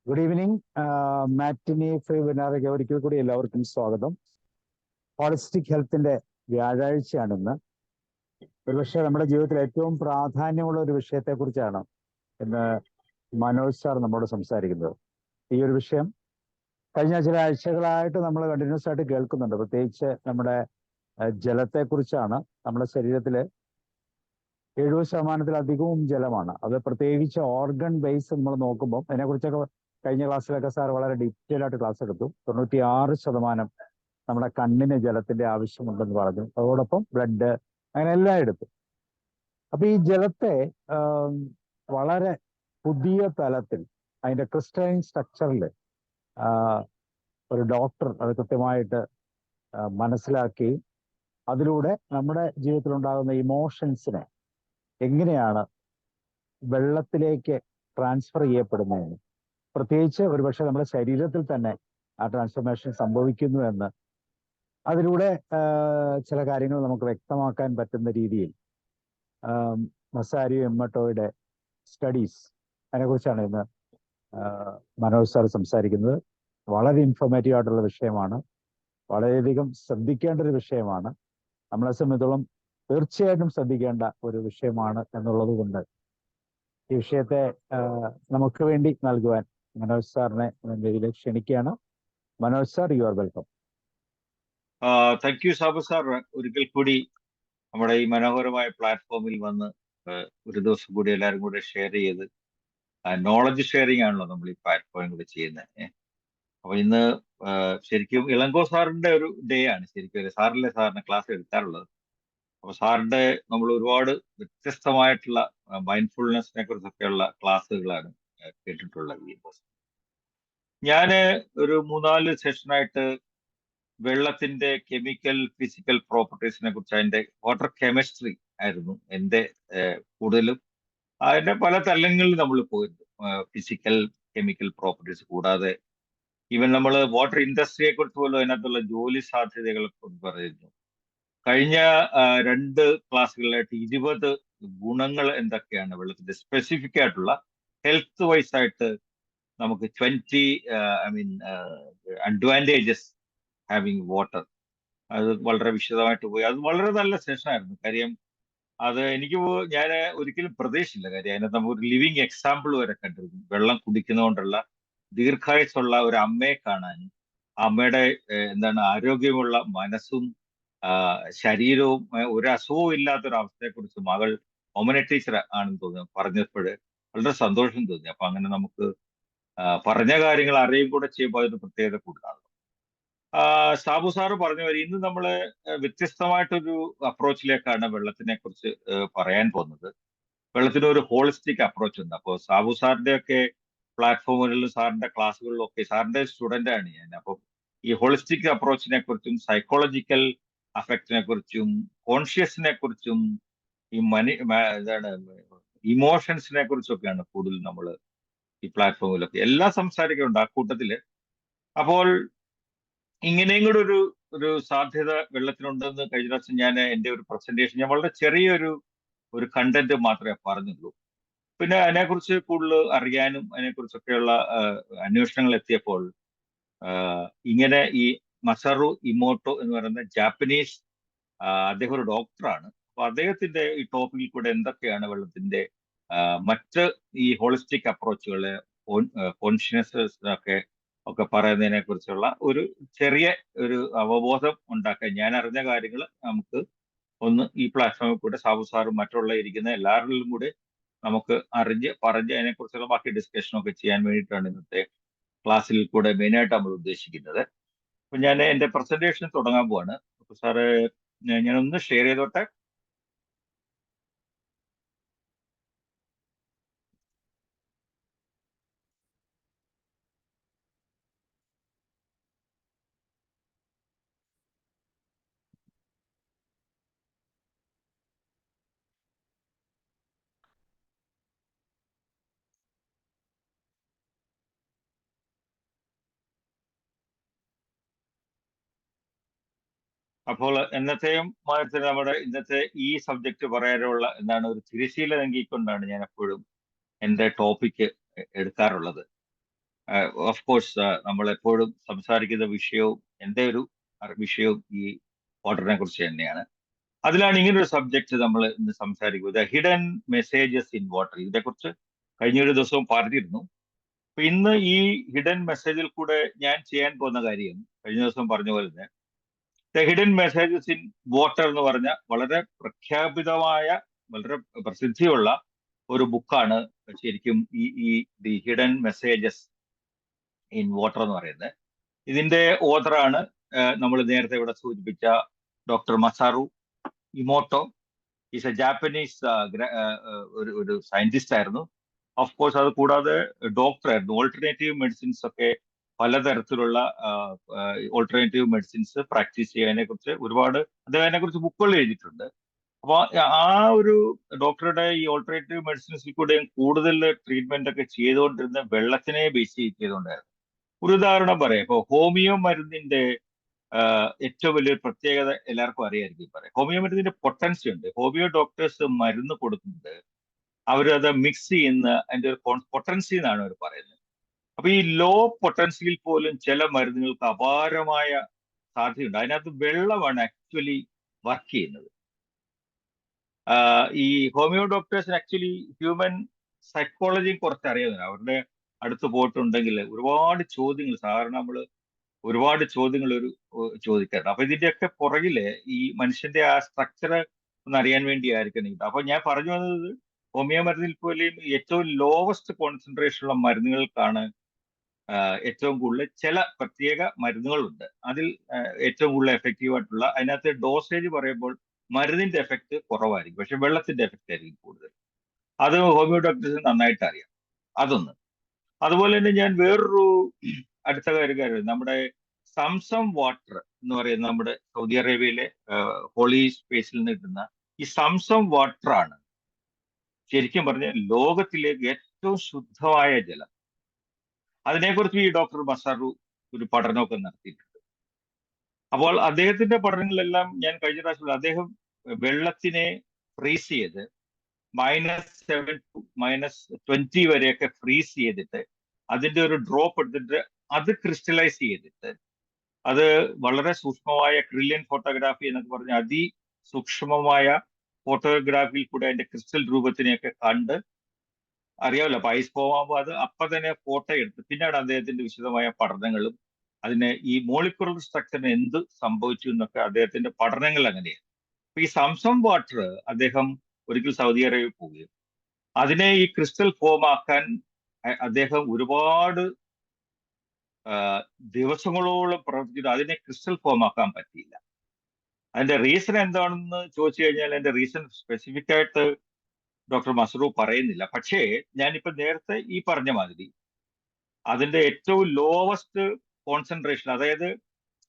Good evening. മാറ്റിനി വെബിനാറിലേക്ക് ഒരിക്കൽ കൂടി എല്ലാവർക്കും സ്വാഗതം. ഹോളിസ്റ്റിക് ഹെൽത്തിന്റെ വ്യാഴാഴ്ചയാണിന്ന്. ഒരുപക്ഷെ നമ്മുടെ ജീവിതത്തിൽ ഏറ്റവും പ്രാധാന്യമുള്ള ഒരു വിഷയത്തെക്കുറിച്ചാണ് ഇന്ന് മനോജ് സാർ നമ്മോട് സംസാരിക്കുന്നത്. ഈ ഒരു വിഷയം കഴിഞ്ഞ ചില ആഴ്ചകളായിട്ട് നമ്മൾ കണ്ടിന്യൂസ് ആയിട്ട് കേൾക്കുന്നുണ്ട്. പ്രത്യേകിച്ച് നമ്മുടെ ജലത്തെക്കുറിച്ചാണ്. നമ്മുടെ ശരീരത്തില് 70%-ലധികവും ജലമാണ്. അത് പ്രത്യേകിച്ച് ഓർഗൻ ബേസ് നമ്മൾ നോക്കുമ്പോൾ അതിനെക്കുറിച്ചൊക്കെ കഴിഞ്ഞ ക്ലാസ്സിലൊക്കെ സാർ വളരെ ഡീറ്റെയിൽ ആയിട്ട് ക്ലാസ് എടുത്തു. 96% നമ്മുടെ കണ്ണിന് ജലത്തിന്റെ ആവശ്യമുണ്ടെന്ന് പറഞ്ഞു. അതോടൊപ്പം ബ്ലഡ്, അങ്ങനെ എല്ലാം എടുത്തു. അപ്പൊ ഈ ജലത്തെ വളരെ പുതിയ തലത്തിൽ അതിന്റെ ക്രിസ്റ്റലൈൻ സ്ട്രക്ചറിൽ ഒരു ഡോക്ടർ അത് കൃത്യമായിട്ട് മനസ്സിലാക്കി അതിലൂടെ നമ്മുടെ ജീവിതത്തിൽ ഉണ്ടാകുന്ന ഇമോഷൻസിനെ എങ്ങനെയാണ് വെള്ളത്തിലേക്ക് ട്രാൻസ്ഫർ ചെയ്യപ്പെടുന്നതെന്ന്, പ്രത്യേകിച്ച് ഒരുപക്ഷെ നമ്മുടെ ശരീരത്തിൽ തന്നെ ആ ട്രാൻസ്ഫർമേഷൻ സംഭവിക്കുന്നു എന്ന് അതിലൂടെ ചില കാര്യങ്ങൾ നമുക്ക് വ്യക്തമാക്കാൻ പറ്റുന്ന രീതിയിൽ മസാരിയോ എമ്മട്ടോയുടെ സ്റ്റഡീസ്, അതിനെക്കുറിച്ചാണ് ഇന്ന് മനോജ് സാർ സംസാരിക്കുന്നത്. വളരെ ഇൻഫോർമേറ്റീവ് ആയിട്ടുള്ള വിഷയമാണ്. വളരെയധികം ശ്രദ്ധിക്കേണ്ട ഒരു വിഷയമാണ്. നമ്മളെ സംബന്ധിച്ചോളം തീർച്ചയായിട്ടും ശ്രദ്ധിക്കേണ്ട ഒരു വിഷയമാണ് എന്നുള്ളത് കൊണ്ട് ഈ വിഷയത്തെ നമുക്ക് വേണ്ടി നൽകുവാൻ മനോജ് സാറിനെ വേദിയിൽ ക്ഷണിക്കുകയാണ്. Manoj sir, you are welcome. Thank you Sabu sir. ഒരിക്കൽ കൂടി നമ്മുടെ ഈ മനോഹരമായ പ്ലാറ്റ്ഫോമിൽ വന്ന് ഒരു ദിവസം കൂടി എല്ലാവരും കൂടെ ഷെയർ ചെയ്ത് നോളജ് ഷെയറിംഗ് ആണല്ലോ നമ്മൾ ഈ പ്ലാറ്റ്ഫോമിൽ കൂടെ ചെയ്യുന്നത്. അപ്പൊ ഇന്ന് ശരിക്കും ഇളങ്കോ സാറിന്റെ ഒരു ഡേ ആണ്. ശരിക്കും സാറിന് ക്ലാസ് എടുക്കാറുള്ളത്. അപ്പൊ സാറിന്റെ നമ്മൾ ഒരുപാട് വ്യത്യസ്തമായിട്ടുള്ള മൈൻഡ്ഫുൾനെസിനെ കുറിച്ചൊക്കെയുള്ള ക്ലാസ്സുകളാണ് കേട്ടിട്ടുള്ളത്. ഞാൻ ഒരു 3-4 സെഷനായിട്ട് വെള്ളത്തിന്റെ കെമിക്കൽ ഫിസിക്കൽ പ്രോപ്പർട്ടീസിനെ കുറിച്ച്, അതിന്റെ വാട്ടർ കെമിസ്ട്രി ആയിരുന്നു എൻ്റെ കൂടുതലും. അതിന്റെ പല തലങ്ങളിൽ നമ്മൾ പോയിരുന്നു. ഫിസിക്കൽ കെമിക്കൽ പ്രോപ്പർട്ടീസ് കൂടാതെ ഈവൻ നമ്മൾ വാട്ടർ ഇൻഡസ്ട്രിയെ കുറിച്ച് പോലും അതിനകത്തുള്ള ജോലി സാധ്യതകളെ കുറിച്ച് പറയുന്നു. കഴിഞ്ഞ 2 ക്ലാസ്സുകളിലായിട്ട് 20 ഗുണങ്ങൾ എന്തൊക്കെയാണ് വെള്ളത്തിന്റെ സ്പെസിഫിക് ആയിട്ടുള്ള ഹെൽത്ത് വൈസ് ആയിട്ട് നമുക്ക് 20 അഡ്വാൻറ്റേജസ് ഹാവിങ് വാട്ടർ, അത് വളരെ വിശദമായിട്ട് പോയി. അത് വളരെ നല്ല സെഷനായിരുന്നു. കാര്യം അത് ഞാൻ ഒരിക്കലും പ്രതീക്ഷിച്ചില്ല. കാര്യം അതിനകത്ത് നമുക്ക് ഒരു ലിവിങ് എക്സാമ്പിൾ വരെ കണ്ടിരുന്നു. വെള്ളം കുടിക്കുന്നതുകൊണ്ടുള്ള ദീർഘായുസുള്ള ഒരു അമ്മയെ കാണാനും അമ്മയുടെ ആരോഗ്യമുള്ള മനസ്സും ശരീരവും ഒരു അസുഖവും ഇല്ലാത്തൊരു അവസ്ഥയെക്കുറിച്ച് മകൾ ഒമന ടീച്ചർ ആണെന്ന് തോന്നുന്നു പറഞ്ഞപ്പോൾ വളരെ സന്തോഷം തോന്നി. അപ്പൊ അങ്ങനെ നമുക്ക് പറഞ്ഞ കാര്യങ്ങൾ അറിയും കൂടെ ചെയ്യുമ്പോൾ അതിന് പ്രത്യേകത കൂടുതലാണ്. സാബു സാറ് പറഞ്ഞ പോലെ ഇന്ന് നമ്മൾ വ്യത്യസ്തമായിട്ടൊരു അപ്രോച്ചിലേക്കാണ് വെള്ളത്തിനെ കുറിച്ച് പറയാൻ പോകുന്നത്. വെള്ളത്തിന് ഒരു ഹോളിസ്റ്റിക് അപ്രോച്ച് ഉണ്ട്. അപ്പോൾ സാബു സാറിന്റെ ഒക്കെ പ്ലാറ്റ്ഫോമുകളിലും സാറിന്റെ ക്ലാസ്സുകളിലും ഒക്കെ സാറിന്റെ സ്റ്റുഡന്റ് ആണ് ഞാൻ. അപ്പം ഈ ഹോളിസ്റ്റിക് അപ്രോച്ചിനെ കുറിച്ചും സൈക്കോളജിക്കൽ അഫക്റ്റിനെ കുറിച്ചും കോൺഷ്യസിനെ കുറിച്ചും ഈ ഇമോഷൻസിനെ കുറിച്ചൊക്കെയാണ് കൂടുതൽ നമ്മൾ ഈ പ്ലാറ്റ്ഫോമിലൊക്കെ എല്ലാം സംസാരിക്കുന്നുണ്ട് ആ കൂട്ടത്തില്. അപ്പോൾ ഇങ്ങനെയും കൂടെ ഒരു സാധ്യത വെള്ളത്തിനുണ്ടെന്ന് കഴിഞ്ഞ പ്രാവശ്യം ഞാൻ എൻ്റെ ഒരു പ്രസന്റേഷൻ ഞാൻ വളരെ ചെറിയൊരു കണ്ടന്റ് മാത്രമേ പറഞ്ഞുള്ളൂ. പിന്നെ അതിനെക്കുറിച്ച് കൂടുതൽ അറിയാനും അതിനെക്കുറിച്ചൊക്കെയുള്ള അന്വേഷണങ്ങൾ എത്തിയപ്പോൾ ഇങ്ങനെ ഈ മസറു ഇമോട്ടോ എന്ന് പറയുന്ന ജാപ്പനീസ്, അദ്ദേഹം ഒരു ഡോക്ടറാണ്. അപ്പൊ അദ്ദേഹത്തിന്റെ ഈ ടോപ്പിക്കിൽ കൂടെ എന്തൊക്കെയാണ് വെള്ളത്തിന്റെ മറ്റ് ഈ ഹോളിസ്റ്റിക് അപ്രോച്ചുകള്, കോൺഷ്യസ്നസ് ഒക്കെ പറയുന്നതിനെ കുറിച്ചുള്ള ഒരു ചെറിയ ഒരു അവബോധം ഉണ്ടാക്കാൻ ഞാൻ അറിഞ്ഞ കാര്യങ്ങൾ നമുക്ക് ഒന്ന് ഈ പ്ലാറ്റ്ഫോമിൽ കൂടെ സാബു സാറും മറ്റുള്ള ഇരിക്കുന്ന എല്ലാവരിലും കൂടെ നമുക്ക് പറഞ്ഞ് അതിനെക്കുറിച്ചുള്ള ബാക്കി ഡിസ്കഷനൊക്കെ ചെയ്യാൻ വേണ്ടിയിട്ടാണ് ഇന്നത്തെ ക്ലാസ്സിൽ കൂടെ മെയിനായിട്ട് നമ്മൾ ഉദ്ദേശിക്കുന്നത്. അപ്പൊ ഞാൻ എൻ്റെ പ്രസന്റേഷൻ തുടങ്ങാൻ പോവാണ്. അപ്പൊ സാറ് ഞാനൊന്ന് ഷെയർ ചെയ്തോട്ടെ. അപ്പോൾ എന്നത്തെയും മാതിരി നമ്മുടെ ഇന്നത്തെ ഈ സബ്ജക്റ്റ് പറയാനുള്ള ഒരു തിരശീല നീക്കിക്കൊണ്ടാണ് ഞാൻ എപ്പോഴും എൻ്റെ ടോപ്പിക്ക് എടുക്കാറുള്ളത്. ഓഫ് കോഴ്സ് നമ്മൾ എപ്പോഴും സംസാരിക്കുന്ന വിഷയവും എൻ്റെ ഒരു വിഷയവും ഈ വാട്ടറിനെ കുറിച്ച് തന്നെയാണ്. അതിലാണ് ഇങ്ങനൊരു സബ്ജക്ട് നമ്മൾ ഇന്ന് സംസാരിക്കുന്നത്, ഹിഡൻ മെസ്സേജസ് ഇൻ വാട്ടർ. ഇതിനെക്കുറിച്ച് കഴിഞ്ഞൊരു ദിവസവും പറഞ്ഞിരുന്നു. അപ്പൊ ഇന്ന് ഈ ഹിഡൻ മെസ്സേജിൽ കൂടെ ഞാൻ ചെയ്യാൻ പോകുന്ന കാര്യം കഴിഞ്ഞ ദിവസം പറഞ്ഞ പോലെ തന്നെ the hidden messages in water എന്ന് പറഞ്ഞ വളരെ പ്രഖ്യാപിതമായ, വളരെ പ്രസിദ്ധിയുള്ള ഒരു ബുക്കാണ് ശരിക്കും ഈ the hidden messages in water എന്ന് പറയുന്നത്. ഇതിന്റെ ഓഥറാണ് നമ്മൾ നേരത്തെ ഇവിടെ സൂചിപ്പിച്ച ഡോക്ടർ മസാറു ഇമോട്ടോ. ഈസ് എ ജാപ്പനീസ് ഒരു സയന്റിസ്റ്റ് ആയിരുന്നു. ഓഫ് കോഴ്സ് അത് കൂടാതെ ഡോക്ടറായിരുന്നു. ഓൾട്ടർനേറ്റീവ് മെഡിസിൻസ് ഒക്കെ പലതരത്തിലുള്ള ഓൾട്ടർനേറ്റീവ് മെഡിസിൻസ് പ്രാക്ടീസ് ചെയ്യാനെ കുറിച്ച് ഒരുപാട് അദ്ദേഹം അതിനെ കുറിച്ച് ബുക്കുകൾ എഴുതിയിട്ടുണ്ട്. അപ്പോൾ ആ ഒരു ഡോക്ടറുടെ ഈ ഓൾട്ടർനേറ്റീവ് മെഡിസിൻസിൽ കൂടെയും കൂടുതൽ ട്രീറ്റ്മെന്റ് ഒക്കെ ചെയ്തുകൊണ്ടിരുന്ന വെള്ളത്തിനെ ബേസ് ചെയ്തുകൊണ്ടായിരുന്നു. ഒരു ഉദാഹരണം പറയാം. ഇപ്പോൾ ഹോമിയോ മരുന്നിന്റെ ഏറ്റവും വലിയൊരു പ്രത്യേകത എല്ലാവർക്കും അറിയായിരിക്കും. പറയാം, ഹോമിയോ മരുന്നിന്റെ പൊട്ടൻസി ഉണ്ട്. ഹോമിയോ ഡോക്ടേഴ്സ് മരുന്ന് കൊടുക്കുന്നത് അവരത് മിക്സ് ചെയ്യുന്ന അതിന്റെ ഒരു പൊട്ടൻസി എന്നാണ് അവർ പറയുന്നത്. അപ്പൊ ഈ ലോ പൊട്ടൻസിയിൽ പോലും ചില മരുന്നുകൾക്ക് അപാരമായ സാധ്യതയുണ്ട്. അതിനകത്ത് വെള്ളമാണ് ആക്ച്വലി വർക്ക് ചെയ്യുന്നത്. ഈ ഹോമിയോ ഡോക്ടേഴ്സിന് ആക്ച്വലി ഹ്യൂമൻ സൈക്കോളജിയും കുറച്ച് അറിയാവുന്നതാണ്. അവരുടെ അടുത്ത് പോയിട്ടുണ്ടെങ്കിൽ ഒരുപാട് ചോദ്യങ്ങൾ, സാധാരണ നമ്മൾ ഒരുപാട് ചോദ്യങ്ങൾ ചോദിക്കാറുണ്ട്. അപ്പൊ ഇതിന്റെയൊക്കെ പുറകില് ഈ മനുഷ്യന്റെ ആ സ്ട്രക്ചർ ഒന്ന് അറിയാൻ വേണ്ടിയായിരിക്കണം. അപ്പൊ ഞാൻ പറഞ്ഞു വന്നത്, ഹോമിയോ മരുന്നിൽ പോലും ഏറ്റവും ലോവസ്റ്റ് കോൺസെൻട്രേഷൻ ഉള്ള മരുന്നുകൾക്കാണ് ഏറ്റവും കൂടുതൽ ചില പ്രത്യേക മരുന്നുകളുണ്ട്. അതിൽ ഏറ്റവും കൂടുതൽ എഫക്റ്റീവ് ആയിട്ടുള്ള, അതിനകത്ത് ഡോസേജ് പറയുമ്പോൾ മരുന്നിന്റെ എഫക്റ്റ് കുറവായിരിക്കും, പക്ഷെ വെള്ളത്തിന്റെ എഫക്റ്റ് ആയിരിക്കും കൂടുതൽ. അത് ഹോമിയോ ഡോക്ടേഴ്സിന് നന്നായിട്ട് അറിയാം. അതൊന്ന്. അതുപോലെ തന്നെ ഞാൻ വേറൊരു അടുത്ത കാര്യം, നമ്മുടെ സംസം വാട്ടർ എന്ന് പറയുന്ന നമ്മുടെ സൗദി അറേബ്യയിലെ ഹോളി സ്പേസിൽ നിന്ന് കിട്ടുന്ന ഈ സംസം വാട്ടർ ആണ് ശരിക്കും പറഞ്ഞ ലോകത്തിലേക്ക് ഏറ്റവും ശുദ്ധമായ ജലം. അതിനെക്കുറിച്ച് ഈ ഡോക്ടർ മസാറു ഒരു പഠനമൊക്കെ നടത്തിയിട്ടുണ്ട്. അപ്പോൾ അദ്ദേഹത്തിന്റെ പഠനങ്ങളെല്ലാം ഞാൻ കഴിഞ്ഞ പ്രാവശ്യം, അദ്ദേഹം വെള്ളത്തിനെ ഫ്രീസ് ചെയ്ത് -7 to -20 വരെയൊക്കെ ഫ്രീസ് ചെയ്തിട്ട് അതിന്റെ ഒരു ഡ്രോപ്പ് എടുത്തിട്ട് അത് ക്രിസ്റ്റലൈസ് ചെയ്തിട്ട് അത് വളരെ സൂക്ഷ്മമായ ക്രില്യൻ ഫോട്ടോഗ്രാഫി എന്നൊക്കെ പറഞ്ഞ അതിസൂക്ഷ്മമായ ഫോട്ടോഗ്രാഫിയിൽ കൂടെ അതിന്റെ ക്രിസ്റ്റൽ രൂപത്തിനെയൊക്കെ കണ്ട് അറിയാമല്ലോ. അപ്പൊ ഐസ് പോകുമ്പോൾ അത് അപ്പൊ തന്നെ ഫോട്ടോ എടുത്ത് പിന്നീട് അദ്ദേഹത്തിന്റെ വിശദമായ പഠനങ്ങളും അതിന് ഈ മോളിക്കുലർ സ്ട്രക്ചറിന് എന്ത് സംഭവിച്ചു എന്നൊക്കെ അദ്ദേഹത്തിന്റെ പഠനങ്ങൾ അങ്ങനെയാണ്. അപ്പൊ ഈ സംസം വാട്ടർ അദ്ദേഹം ഒരിക്കൽ സൗദി അറേബ്യ പോവുകയും അതിനെ ഈ ക്രിസ്റ്റൽ ഫോം ആക്കാൻ അദ്ദേഹം ഒരുപാട് ദിവസങ്ങളോളം പ്രവർത്തിച്ചിട്ട് അതിനെ ക്രിസ്റ്റൽ ഫോം ആക്കാൻ പറ്റിയില്ല. അതിന്റെ റീസൺ എന്താണെന്ന് ചോദിച്ചു കഴിഞ്ഞാൽ അതിന്റെ റീസൺ സ്പെസിഫിക് ആയിട്ട് ഡോക്ടർ മസറു പറയുന്നില്ല. പക്ഷേ ഞാനിപ്പോ നേരത്തെ ഈ പറഞ്ഞ മാതിരി അതിന്റെ ഏറ്റവും ലോവസ്റ്റ് കോൺസെൻട്രേഷൻ, അതായത്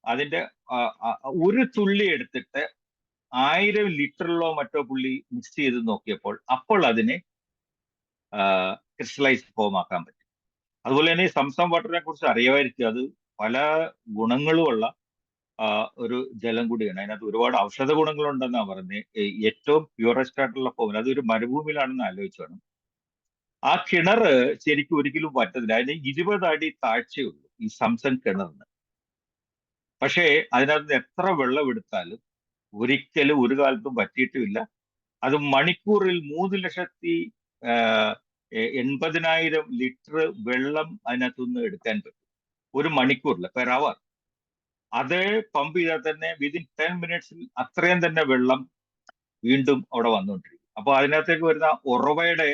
അതിന്റെ ഒരു തുള്ളി എടുത്തിട്ട് 1000 ലിറ്ററിലോ മറ്റോ പുള്ളി മിക്സ് ചെയ്ത് നോക്കിയപ്പോൾ അപ്പോൾ അതിനെ ക്രിസ്റ്റലൈസ് ഫോം ആക്കാൻ പറ്റും. അതുപോലെ തന്നെ ഈ സംസം വാട്ടറിനെ കുറിച്ച് അറിയാമായിരിക്കും. അത് പല ഗുണങ്ങളുമുള്ള ഒരു ജലം കൂടിയാണ്. അതിനകത്ത് ഒരുപാട് ഔഷധ ഗുണങ്ങളുണ്ടെന്നാണ് പറഞ്ഞത്. ഏറ്റവും പ്യൂറസ്റ്റ് ആയിട്ടുള്ള ഫോമിൽ, അതൊരു മരുഭൂമിയിലാണെന്ന് ആലോചിച്ച് വേണം. ആ കിണറ് ശരിക്കും ഒരിക്കലും പറ്റത്തില്ല. അതിന് 20 അടി താഴ്ചയുള്ളൂ ഈ സംസം കിണറിന്. പക്ഷേ അതിനകത്ത് എത്ര വെള്ളം എടുത്താലും ഒരിക്കലും ഒരു കാലത്തും പറ്റിയിട്ടുമില്ല. അത് മണിക്കൂറിൽ 3,80,000 ലിറ്റർ വെള്ളം അതിനകത്തുനിന്ന് എടുക്കാൻ പറ്റും ഒരു മണിക്കൂറിൽ, പെർ അവർ. അത് പമ്പ് ചെയ്താൽ തന്നെ വിതിൻ 10 മിനിറ്റ്സിൽ അത്രയും തന്നെ വെള്ളം വീണ്ടും അവിടെ വന്നുകൊണ്ടിരിക്കും. അപ്പൊ അതിനകത്തേക്ക് വരുന്ന ഉറവയുടെ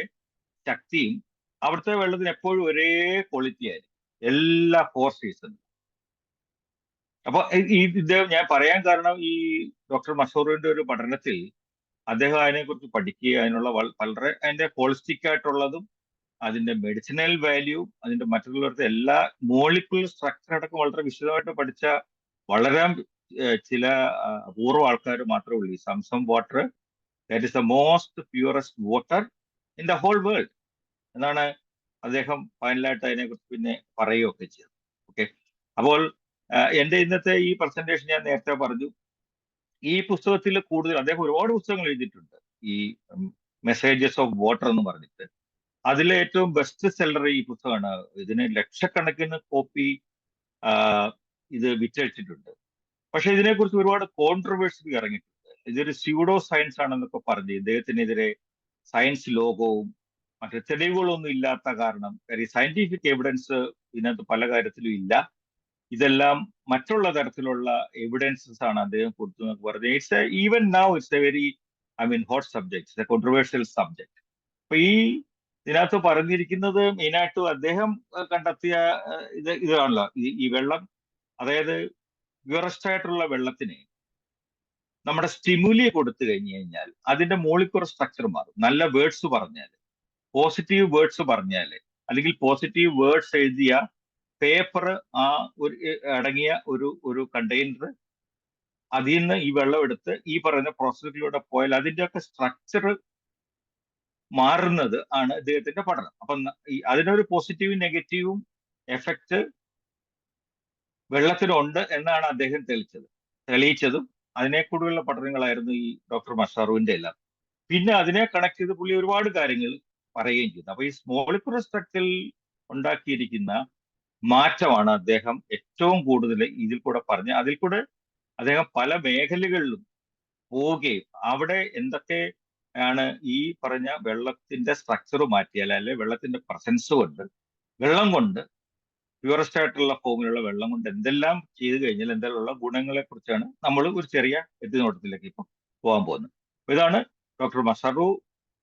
ശക്തിയും അവിടുത്തെ വെള്ളത്തിന് എപ്പോഴും ഒരേ ക്വാളിറ്റി ആയിരിക്കും എല്ലാ 4 സീസണിലും. അപ്പൊ ഇത് ഞാൻ പറയാൻ കാരണം, ഈ ഡോക്ടർ മസൂറിന്റെ ഒരു പഠനത്തിൽ അദ്ദേഹം അതിനെക്കുറിച്ച് പഠിക്കുക, അതിനുള്ള വളരെ അതിന്റെ ഹോളിസ്റ്റിക് ആയിട്ടുള്ളതും അതിന്റെ മെഡിസിനൽ വാല്യൂ, അതിന്റെ മറ്റുള്ളവരുടെ എല്ലാ മോളിക്കുലർ സ്ട്രക്ചർ അടക്കം വളരെ വിശദമായിട്ട് പഠിച്ച വളരെ ചില അപൂർവ ആൾക്കാർ മാത്രമേ ഉള്ളൂ. ഈ Zamzam water that is the most purest water in the whole world എന്നാണ് അദ്ദേഹം ഫൈനലായിട്ട് അതിനെക്കുറിച്ച് പിന്നെ പറയുകയൊക്കെ ചെയ്തത്. ഓക്കെ, അപ്പോൾ എൻ്റെ ഇന്നത്തെ ഈ പ്രസന്റേഷൻ ഞാൻ നേരത്തെ പറഞ്ഞു. ഈ പുസ്തകത്തിൽ കൂടുതൽ അദ്ദേഹം ഒരുപാട് പുസ്തകങ്ങൾ എഴുതിയിട്ടുണ്ട്, ഈ മെസ്സേജസ് ഓഫ് വാട്ടർ എന്ന് പറഞ്ഞിട്ട്. അതിലെ ഏറ്റവും ബെസ്റ്റ് സെല്ലർ ഈ പുസ്തകമാണ്. ഇതിന് ലക്ഷക്കണക്കിന് കോപ്പി ഇത് വിറ്റഴിച്ചിട്ടുണ്ട്. പക്ഷെ ഇതിനെക്കുറിച്ച് ഒരുപാട് കോൺട്രവേഴ്സി ഇറങ്ങിയിട്ടുണ്ട്. ഇതൊരു സ്യൂഡോ സയൻസ് ആണെന്നൊക്കെ പറഞ്ഞ് ഇദ്ദേഹത്തിനെതിരെ സയൻസ് ലോകവും മറ്റു തെളിവുകളൊന്നും ഇല്ലാത്ത കാരണം, കാര്യം സയന്റിഫിക് എവിഡൻസ് ഇതിനകത്ത് പല കാര്യത്തിലും ഇല്ല. ഇതെല്ലാം മറ്റുള്ള തരത്തിലുള്ള എവിഡൻസസ് ആണ് അദ്ദേഹം കൊടുത്തതെന്ന് പറഞ്ഞത്. It's even now it's A very hot subject, it's A controversial subject. അപ്പൊ ഇതിനകത്ത് പറഞ്ഞിരിക്കുന്നത് മെയിനായിട്ടും അദ്ദേഹം കണ്ടെത്തിയ ഇതാണല്ലോ ഈ വെള്ളം, അതായത് പ്യുറസ്റ്റ് ആയിട്ടുള്ള വെള്ളത്തിന് നമ്മുടെ സ്റ്റിമുലി കൊടുത്തു കഴിഞ്ഞു കഴിഞ്ഞാൽ അതിന്റെ മോളിക്കുലർ സ്ട്രക്ചർ മാറും. നല്ല വേർഡ്സ് പറഞ്ഞാൽ, പോസിറ്റീവ് വേർഡ്സ് പറഞ്ഞാൽ, അല്ലെങ്കിൽ പോസിറ്റീവ് വേർഡ്സ് എഴുതിയ പേപ്പർ ആ ഒരു അടങ്ങിയ ഒരു കണ്ടെയ്നർ, അതിൽ നിന്ന് ഈ വെള്ളം എടുത്ത് ഈ പറയുന്ന പ്രോസസ്സിലൂടെ പോയാൽ അതിൻ്റെയൊക്കെ സ്ട്രക്ചർ മാറുന്നത് ആണ് ഇദ്ദേഹത്തിന്റെ പഠനം. അപ്പം അതിനൊരു പോസിറ്റീവും നെഗറ്റീവും എഫക്റ്റ് വെള്ളത്തിനുണ്ട് എന്നാണ് അദ്ദേഹം തെളിയിച്ചതും. അതിനെ കൂടുതലുള്ള പഠനങ്ങളായിരുന്നു ഈ ഡോക്ടർ മഷാറുവിന്റെ എല്ലാം. പിന്നെ അതിനെ കണക്ട് ചെയ്ത് പുള്ളി ഒരുപാട് കാര്യങ്ങൾ പറയുകയും ചെയ്തു. അപ്പൊ ഈ മോളിക്കുലർ സ്ട്രക്ചറിൽ ഉണ്ടാക്കിയിരിക്കുന്ന മാറ്റമാണ് അദ്ദേഹം ഏറ്റവും കൂടുതൽ ഇതിൽ കൂടെ പറഞ്ഞ്, അതിൽ കൂടെ അദ്ദേഹം പല മേഖലകളിലും പോവുകയും അവിടെ എന്തൊക്കെ ആണ് ഈ പറഞ്ഞ വെള്ളത്തിന്റെ സ്ട്രക്ചർ മാറ്റിയാൽ, അല്ലെ വെള്ളത്തിന്റെ പ്രസൻസ് കൊണ്ട്, വെള്ളം കൊണ്ട്, പ്യൂറസ്റ്റ് ആയിട്ടുള്ള ഫോമിലുള്ള വെള്ളം കൊണ്ട് എന്തെല്ലാം ചെയ്തു കഴിഞ്ഞാൽ എന്തെല്ലാമുള്ള ഗുണങ്ങളെ കുറിച്ചാണ് നമ്മൾ ഒരു ചെറിയ എത്തിനോട്ടത്തിലേക്ക് ഇപ്പം പോകാൻ പോകുന്നത്. അപ്പൊ ഇതാണ് ഡോക്ടർ മഷറു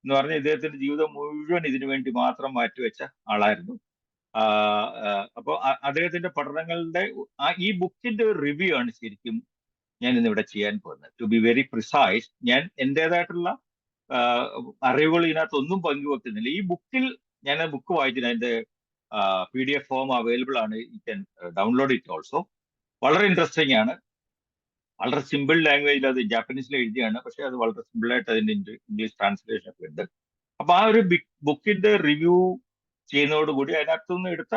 എന്ന് പറഞ്ഞ ഇദ്ദേഹത്തിന്റെ ജീവിതം മുഴുവൻ ഇതിനു വേണ്ടി മാത്രം മാറ്റിവെച്ച ആളായിരുന്നു. അപ്പോൾ അദ്ദേഹത്തിന്റെ പഠനങ്ങളുടെ ഈ ബുക്കിന്റെ ഒരു റിവ്യൂ ആണ് ശരിക്കും ഞാൻ ഇന്നിവിടെ ചെയ്യാൻ പോകുന്നത്. ടു ബി വെരി പ്രിസൈസ്, ഞാൻ എൻ്റെതായിട്ടുള്ള അറിവുകൾ ഇതിനകത്തൊന്നും പങ്കുവെക്കുന്നില്ല. ഈ ബുക്കിൽ ഞാൻ ബുക്ക് വായിച്ചിട്ട് അതിന്റെ PDF ഫോം അവൈലബിൾ ആണ്. You can download it also. വളരെ ഇൻട്രസ്റ്റിംഗ് ആണ്. വളരെ സിമ്പിൾ ലാംഗ്വേജിൽ, അത് ജാപ്പനീസിൽ എഴുതിയാണ്, പക്ഷെ അത് വളരെ സിമ്പിൾ ആയിട്ട് അതിന്റെ ഇംഗ്ലീഷ് ട്രാൻസ്ലേഷൻ ഒക്കെ ഉണ്ട്. അപ്പൊ ആ ഒരു ബുക്കിന്റെ റിവ്യൂ ചെയ്യുന്നതോടുകൂടി അതിനകത്തുനിന്ന് എടുത്ത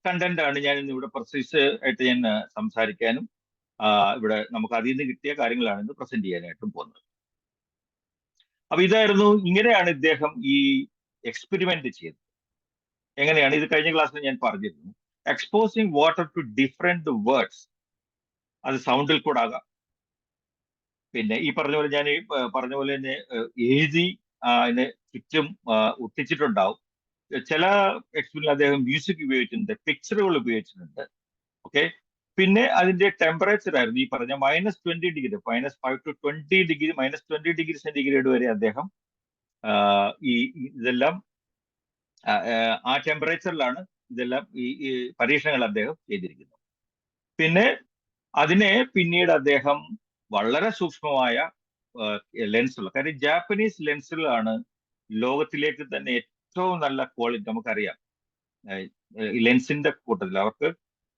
കണ്ടന്റ് ആണ് ഞാൻ ഇന്ന് ഇവിടെ പ്രസൈസ് ആയിട്ട് ഞാൻ സംസാരിക്കാനും ഇവിടെ നമുക്ക് അതിൽ നിന്ന് കിട്ടിയ കാര്യങ്ങളാണ് ഇന്ന് പ്രസന്റ് ചെയ്യാനായിട്ടും പോകുന്നത്. അപ്പൊ ഇങ്ങനെയാണ് ഇദ്ദേഹം ഈ എക്സ്പെരിമെന്റ് ചെയ്തത്. എങ്ങനെയാണ് ഇത് കഴിഞ്ഞ ക്ലാസ്സിൽ ഞാൻ പറഞ്ഞിരുന്നു. Exposing water to different words, അത് സൗണ്ടിൽ കൂടെ ആകാം, പിന്നെ ഈ പറഞ്ഞ പോലെ ഞാൻ പറഞ്ഞ പോലെ തന്നെ എഴുതി അതിന് ചുറ്റും ഒട്ടിച്ചിട്ടുണ്ടാവും. ചില എക്സ്പെരിമെന്റിൽ അദ്ദേഹം മ്യൂസിക് ഉപയോഗിച്ചിട്ടുണ്ട്, പിക്ചറുകൾ ഉപയോഗിച്ചിട്ടുണ്ട്. ഓക്കെ, പിന്നെ അതിന്റെ ടെമ്പറേച്ചർ ആയിരുന്നു ഈ പറഞ്ഞ -20 degree, -5 to 20 degree, -20 degree centigrade വരെ അദ്ദേഹം ഇതെല്ലാം ആ ടെമ്പറേച്ചറിലാണ് ഇതെല്ലാം ഈ പരീക്ഷണങ്ങൾ അദ്ദേഹം ചെയ്തിരിക്കുന്നത്. പിന്നെ അതിനെ പിന്നീട് അദ്ദേഹം വളരെ സൂക്ഷ്മമായ ലെൻസുകൾ, കാര്യം ജാപ്പനീസ് ലെൻസുകളാണ് ലോകത്തിലേക്ക് തന്നെ ഏറ്റവും നല്ല ക്വാളിറ്റി. നമുക്കറിയാം ലെൻസിന്റെ കൂട്ടത്തിൽ അവർക്ക്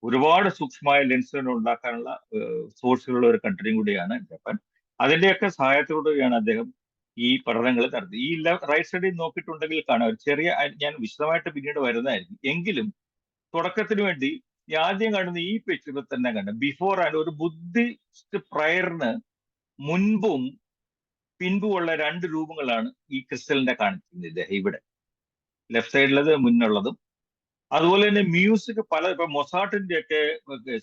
ഒരുപാട് സൂക്ഷ്മമായ ലെൻസുകൾ ഉണ്ടാക്കാനുള്ള സോഴ്സുകളുള്ള ഒരു കൺട്രിയും കൂടിയാണ് ജപ്പാൻ. അതിന്റെയൊക്കെ സഹായത്തോടെയാണ് അദ്ദേഹം ഈ പഠനങ്ങൾ നടത്തി. ഈ റൈറ്റ് സൈഡിൽ നോക്കിയിട്ടുണ്ടെങ്കിൽ കാണാം ഒരു ചെറിയ, ഞാൻ വിശദമായിട്ട് പിന്നീട് വരുന്നതായിരിക്കും, എങ്കിലും തുടക്കത്തിന് വേണ്ടി ആദ്യം കാണുന്ന ഈ പിക്ചറിൽ തന്നെ കണ്ട ബിഫോർ ആൻഡ് ഒരു ബുദ്ധിസ്റ്റ് പ്രയറിന് മുൻപും പിൻപുമുള്ള രണ്ട് രൂപങ്ങളാണ് ഈ ക്രിസ്റ്റലിന്റെ കാണിക്കുന്നത്. ഇവിടെ ലെഫ്റ്റ് സൈഡിലത് മുന്നുള്ളതും, അതുപോലെ തന്നെ മ്യൂസിക് ഇപ്പൊ മൊസാട്ടിന്റെ ഒക്കെ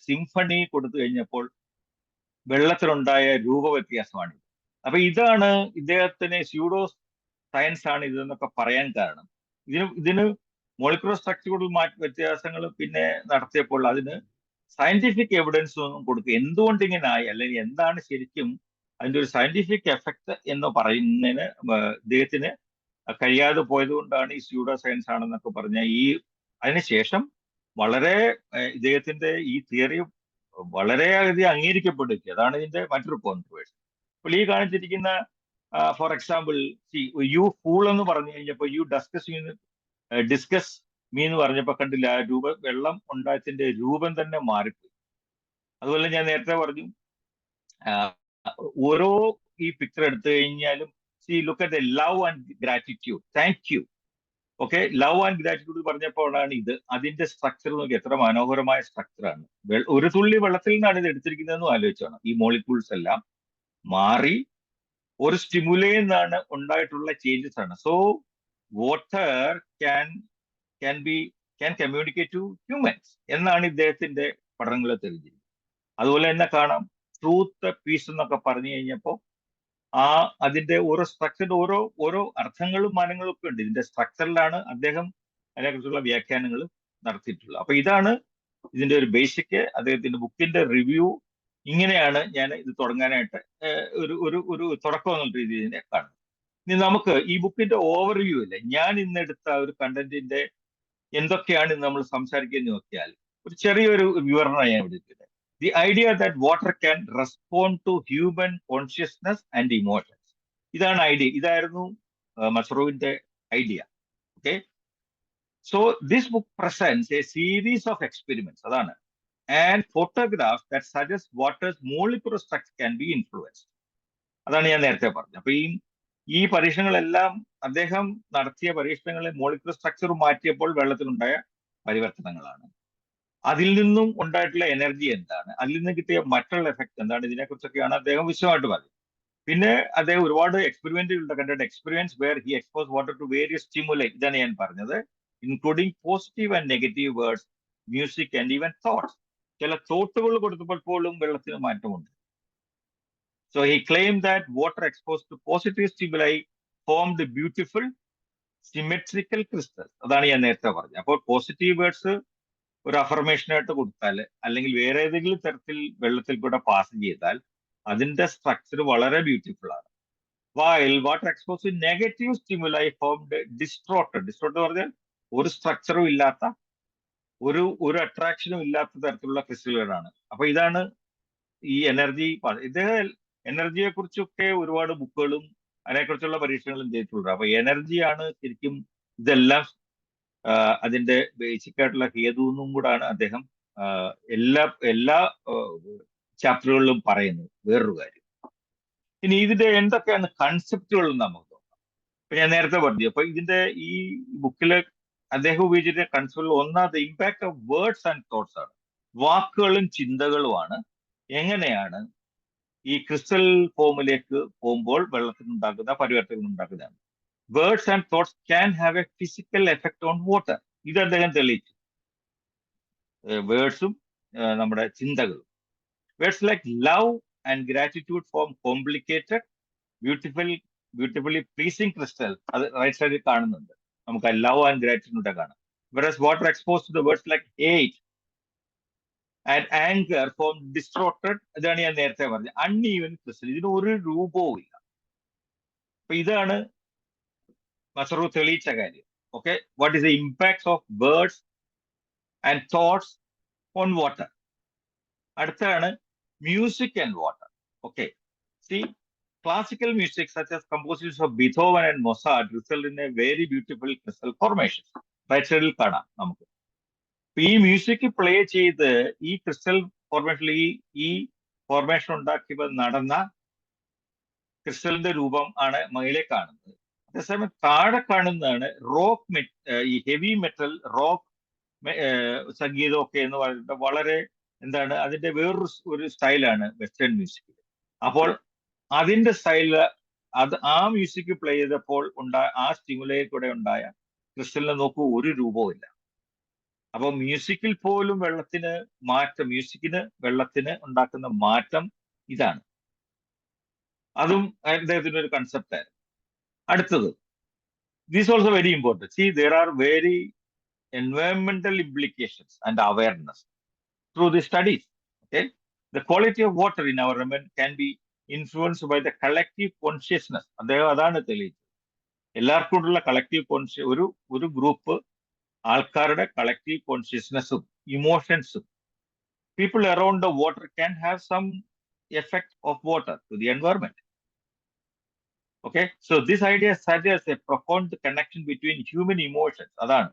സിംഫണി കൊടുത്തു കഴിഞ്ഞപ്പോൾ വെള്ളത്തിലുണ്ടായ രൂപവ്യത്യാസമാണ്. അപ്പൊ ഇതാണ് ഇദ്ദേഹത്തിന് സ്യൂഡോ സയൻസ് ആണ് ഇതെന്നൊക്കെ പറയാൻ കാരണം. ഇതിന് മോളിക്കുലർ സ്ട്രക്ചറുകളിൽ വ്യത്യാസങ്ങൾ പിന്നെ നടത്തിയപ്പോൾ അതിന് സയന്റിഫിക് എവിഡൻസ് ഒന്നും കൊടുക്കുക, എന്തുകൊണ്ട് ഇങ്ങനെ ആയി, അല്ലെങ്കിൽ എന്താണ് ശരിക്കും അതിന്റെ ഒരു സയന്റിഫിക് എഫക്ട് എന്ന് പറയുന്നതിന് ഇദ്ദേഹത്തിന് കഴിയാതെ പോയത് കൊണ്ടാണ് ഈ സ്യൂഡോ സയൻസ് ആണെന്നൊക്കെ പറഞ്ഞ അതിനുശേഷം വളരെ ഇദ്ദേഹത്തിന്റെ ഈ തിയറി വളരെയധികം അംഗീകരിക്കപ്പെടുക. അതാണ് ഇതിന്റെ മറ്റൊരു കോൺട്രവേഴ്സി. അപ്പോൾ ഈ കാണിച്ചിരിക്കുന്ന ഫോർ എക്സാമ്പിൾ യു ഫൂൾ എന്ന് പറഞ്ഞു കഴിഞ്ഞപ്പോൾ ഡിസ്കസ് മീ എന്ന് പറഞ്ഞപ്പോൾ കണ്ടില്ല, ആ വെള്ളം ഉണ്ടായതിന്റെ രൂപം തന്നെ മാറിപ്പോയി. അതുപോലെ ഞാൻ നേരത്തെ പറഞ്ഞു ഓരോ ഈ പിക്ചർ എടുത്തു കഴിഞ്ഞാലും look at the love and gratitude, thank you. Okay, love and gratitude പറഞ്ഞപ്പോഴാണ് അതിന്റെ സ്ട്രക്ചർ നോക്കി എത്ര മനോഹരമായ സ്ട്രക്ചറാണ്. ഒരു തുള്ളി വെള്ളത്തിൽ നിന്നാണ് ഇത് എടുത്തിരിക്കുന്നതെന്നും ആലോചിച്ചാണ്. ഈ മോളിക്യൂൾസ് എല്ലാം മാറി ഒരു സ്റ്റിമുലയിൽ നിന്നാണ് ഉണ്ടായിട്ടുള്ള ചേഞ്ചസ് ആണ്. So water can communicate to humans എന്നാണ് ഇദ്ദേഹത്തിന്റെ പഠനങ്ങൾ തെളിഞ്ഞിരിക്കുന്നത്. അതുപോലെ തന്നെ കാണാം ട്രൂത്ത് പീസ് എന്നൊക്കെ പറഞ്ഞു കഴിഞ്ഞപ്പോൾ അതിന്റെ ഓരോ സ്ട്രക്ചറിന്റെ ഓരോ അർത്ഥങ്ങളും മാനങ്ങളും ഒക്കെ ഉണ്ട്. ഇതിന്റെ സ്ട്രക്ചറിലാണ് അദ്ദേഹം അതിനെക്കുറിച്ചുള്ള വ്യാഖ്യാനങ്ങൾ നടത്തിയിട്ടുള്ളത്. അപ്പൊ ഇതാണ് ഇതിന്റെ ഒരു ബേസിക്. അദ്ദേഹത്തിന്റെ ബുക്കിന്റെ റിവ്യൂ ഇങ്ങനെയാണ് ഞാൻ ഇത് തുടങ്ങാനായിട്ട് ഒരു തുടക്കം എന്നുള്ള രീതിയിൽ ഇതിനെ കാണുന്നത്. ഇനി നമുക്ക് ഈ ബുക്കിന്റെ ഓവർവ്യൂ ഇല്ല, ഞാൻ ഇന്നെടുത്ത ഒരു കണ്ടന്റിന്റെ എന്തൊക്കെയാണ് ഇന്ന് നമ്മൾ സംസാരിക്കുന്നത് നോക്കിയാൽ ഒരു ചെറിയൊരു വിവരണം ഞാൻ ഇവിടെ ഇട്ടിട്ടുണ്ട്. The idea that water can respond to human consciousness and emotions. ഇതാണ് ഐഡിയ, ഇതായിരുന്നു മസ്റൂവിന്റെ idea. Okay, so this book presents a series of experiments, അതാണ്, and photographs that suggest water's molecular structure can be influenced. അതാണ് ഞാൻ നേരത്തെ പറഞ്ഞത്. അപ്പൊ ഈ പരീക്ഷണങ്ങളെല്ലാം അദ്ദേഹം നടത്തിയ പരീക്ഷണങ്ങളിൽ മോളിക്കുലർ സ്ട്രക്ചർ മാറ്റിയപ്പോൾ വെള്ളത്തിലുണ്ടായ പരിവർത്തനങ്ങളാണ്. അതിൽ നിന്നും ഉണ്ടായിട്ടുള്ള എനർജി എന്താണ്, അതിൽ നിന്ന് കിട്ടിയ മറ്റുള്ള എഫക്ട് എന്താണ്, ഇതിനെക്കുറിച്ചൊക്കെയാണ് അദ്ദേഹം വിശദമായിട്ട് പറഞ്ഞത്. പിന്നെ അദ്ദേഹം ഒരുപാട് എക്സ്പെരിമെന്റുകളുടെ കണ്ടിട്ട് experience where he expose water to various stimuli, ഇതാണ് ഞാൻ പറഞ്ഞത്, including positive and negative words, music and even thoughts. ചില തോട്ടുകൾ കൊടുത്തപ്പോൾ പോലും വെള്ളത്തിന് മാറ്റമുണ്ട്. So he claimed that water exposed to positive stimuli formed beautiful symmetrical crystals. അതാണ് ഞാൻ നേരത്തെ പറഞ്ഞത്. അപ്പോൾ പോസിറ്റീവ് വേർഡ്സ് ഒരു അഫർമേഷൻ ആയിട്ട് കൊടുത്താൽ അല്ലെങ്കിൽ വേറെ ഏതെങ്കിലും തരത്തിൽ വെള്ളത്തിൽ കൂടെ പാസ് ചെയ്താൽ അതിന്റെ സ്ട്രക്ചർ വളരെ ബ്യൂട്ടിഫുൾ ആണ്. while water exposed to negative stimuli formed distorted. Distorted പറഞ്ഞാൽ ഒരു സ്ട്രക്ചറും ഇല്ലാത്ത, ഒരു അട്രാക്ഷനും ഇല്ലാത്ത തരത്തിലുള്ള ക്രിസ്റ്റലുകളാണ്. അപ്പൊ ഇതാണ് ഈ എനർജി. ഇദ്ദേഹം എനർജിയെ കുറിച്ചൊക്കെ ഒരുപാട് ബുക്കുകളും അതിനെക്കുറിച്ചുള്ള പരീക്ഷണങ്ങളും ചെയ്തിട്ടുണ്ട്. അപ്പൊ എനർജിയാണ് ശരിക്കും ഇതെല്ലാം അതിന്റെ ബേസിക് ആയിട്ടുള്ള ഹേതു എന്നും കൂടാണ് അദ്ദേഹം എല്ലാ ചാപ്റ്ററുകളിലും പറയുന്നത്. വേറൊരു കാര്യം, ഇനി ഇതിന്റെ എന്തൊക്കെയാണ് കൺസെപ്റ്റുകൾ നമുക്ക് നോക്കാം. ഇപ്പൊ ഞാൻ നേരത്തെ പറഞ്ഞു, അപ്പൊ ഇതിന്റെ ഈ ബുക്കില് അദ്ദേഹം ഉപയോഗിച്ചിട്ട് കൺസെപ്റ്റുകൾ ഒന്നാമത് impact of words and thoughts ആണ്. വാക്കുകളും ചിന്തകളുമാണ് എങ്ങനെയാണ് ഈ ക്രിസ്റ്റൽ ഫോമിലേക്ക് പോകുമ്പോൾ വെള്ളത്തിനുണ്ടാക്കുന്ന പരിവർത്തനം ഉണ്ടാക്കുന്നതാണ്. Words and thoughts can have A physical effect on water. ഇത് അദ്ദേഹം തെളിയിച്ചു. വേർഡ്സും നമ്മുടെ ചിന്തകളും. Words like love and gratitude form complicated beautifully pleasing crystal. അത് റൈറ്റ് സൈഡിൽ കാണുന്നുണ്ട്, നമുക്ക് ലവ് ആൻഡ് ഗ്രാറ്റിറ്റ്യൂഡ് കാണാം. whereas water exposed to the words like hate and anger form distorted, ഇതാണ് ഞാൻ നേരത്തെ പറഞ്ഞത്, അൺഈവൻ ക്രിസ്റ്റൽ. ഇതിന് ഒരു രൂപവും ഇല്ല. അപ്പൊ ഇതാണ് മസ്റൂ തെളിയിച്ച കാര്യം. Okay, what is the impact of words and thoughts on water. അടുത്താണ് music and water. Okay, see classical music such as compositions of Beethoven and Mozart result in a very beautiful crystal formation. Right സൈഡിൽ കാണാം നമുക്ക്. ഈ music play ചെയ്ത് ഈ crystal ഫോർമേഷനിൽ ഈ formation ഉണ്ടാക്കിയപ്പോൾ നടന്ന ക്രിസ്റ്റലിന്റെ രൂപം ആണ് മേലെ കാണുന്നത്. അതേസമയം താഴെ കാണുന്നതാണ് റോക്ക്, ഈ ഹെവി മെറ്റൽ റോക്ക് സംഗീതമൊക്കെ എന്ന് പറയുന്നത് വളരെ എന്താണ്, അതിന്റെ വേറൊരു സ്റ്റൈലാണ് വെസ്റ്റേൺ മ്യൂസിക്. അപ്പോൾ അതിന്റെ സ്റ്റൈല് ആ മ്യൂസിക് പ്ലേ ചെയ്തപ്പോൾ ആ സ്റ്റിമുലയിൽ കൂടെ ഉണ്ടായ ക്രിസ്റ്റലിനെ നോക്കൂ, ഒരു രൂപവും ഇല്ല. അപ്പൊ മ്യൂസിക്കിൽ പോലും മ്യൂസിക്കിന് വെള്ളത്തിന് ഉണ്ടാക്കുന്ന മാറ്റം ഇതാണ്. അതും അദ്ദേഹത്തിന്റെ ഒരു കൺസെപ്റ്റ് ആയിരുന്നു. അടുത്തത്, this also very important. C there are very environmental implications and awareness through the studies. Okay, the quality of water in our environment can be influenced by the collective consciousness. അതാണ് തെളിയിച്ചത്. എല്ലാവർക്കും ഉള്ള collective ഒരു group ആൾക്കാരുടെ collective കോൺഷ്യസ്നെസ്സും ഇമോഷൻസും people around the water can have some effect of water to the environment. Okay, so this idea suggest a profound connection between human emotions, അതാണ്,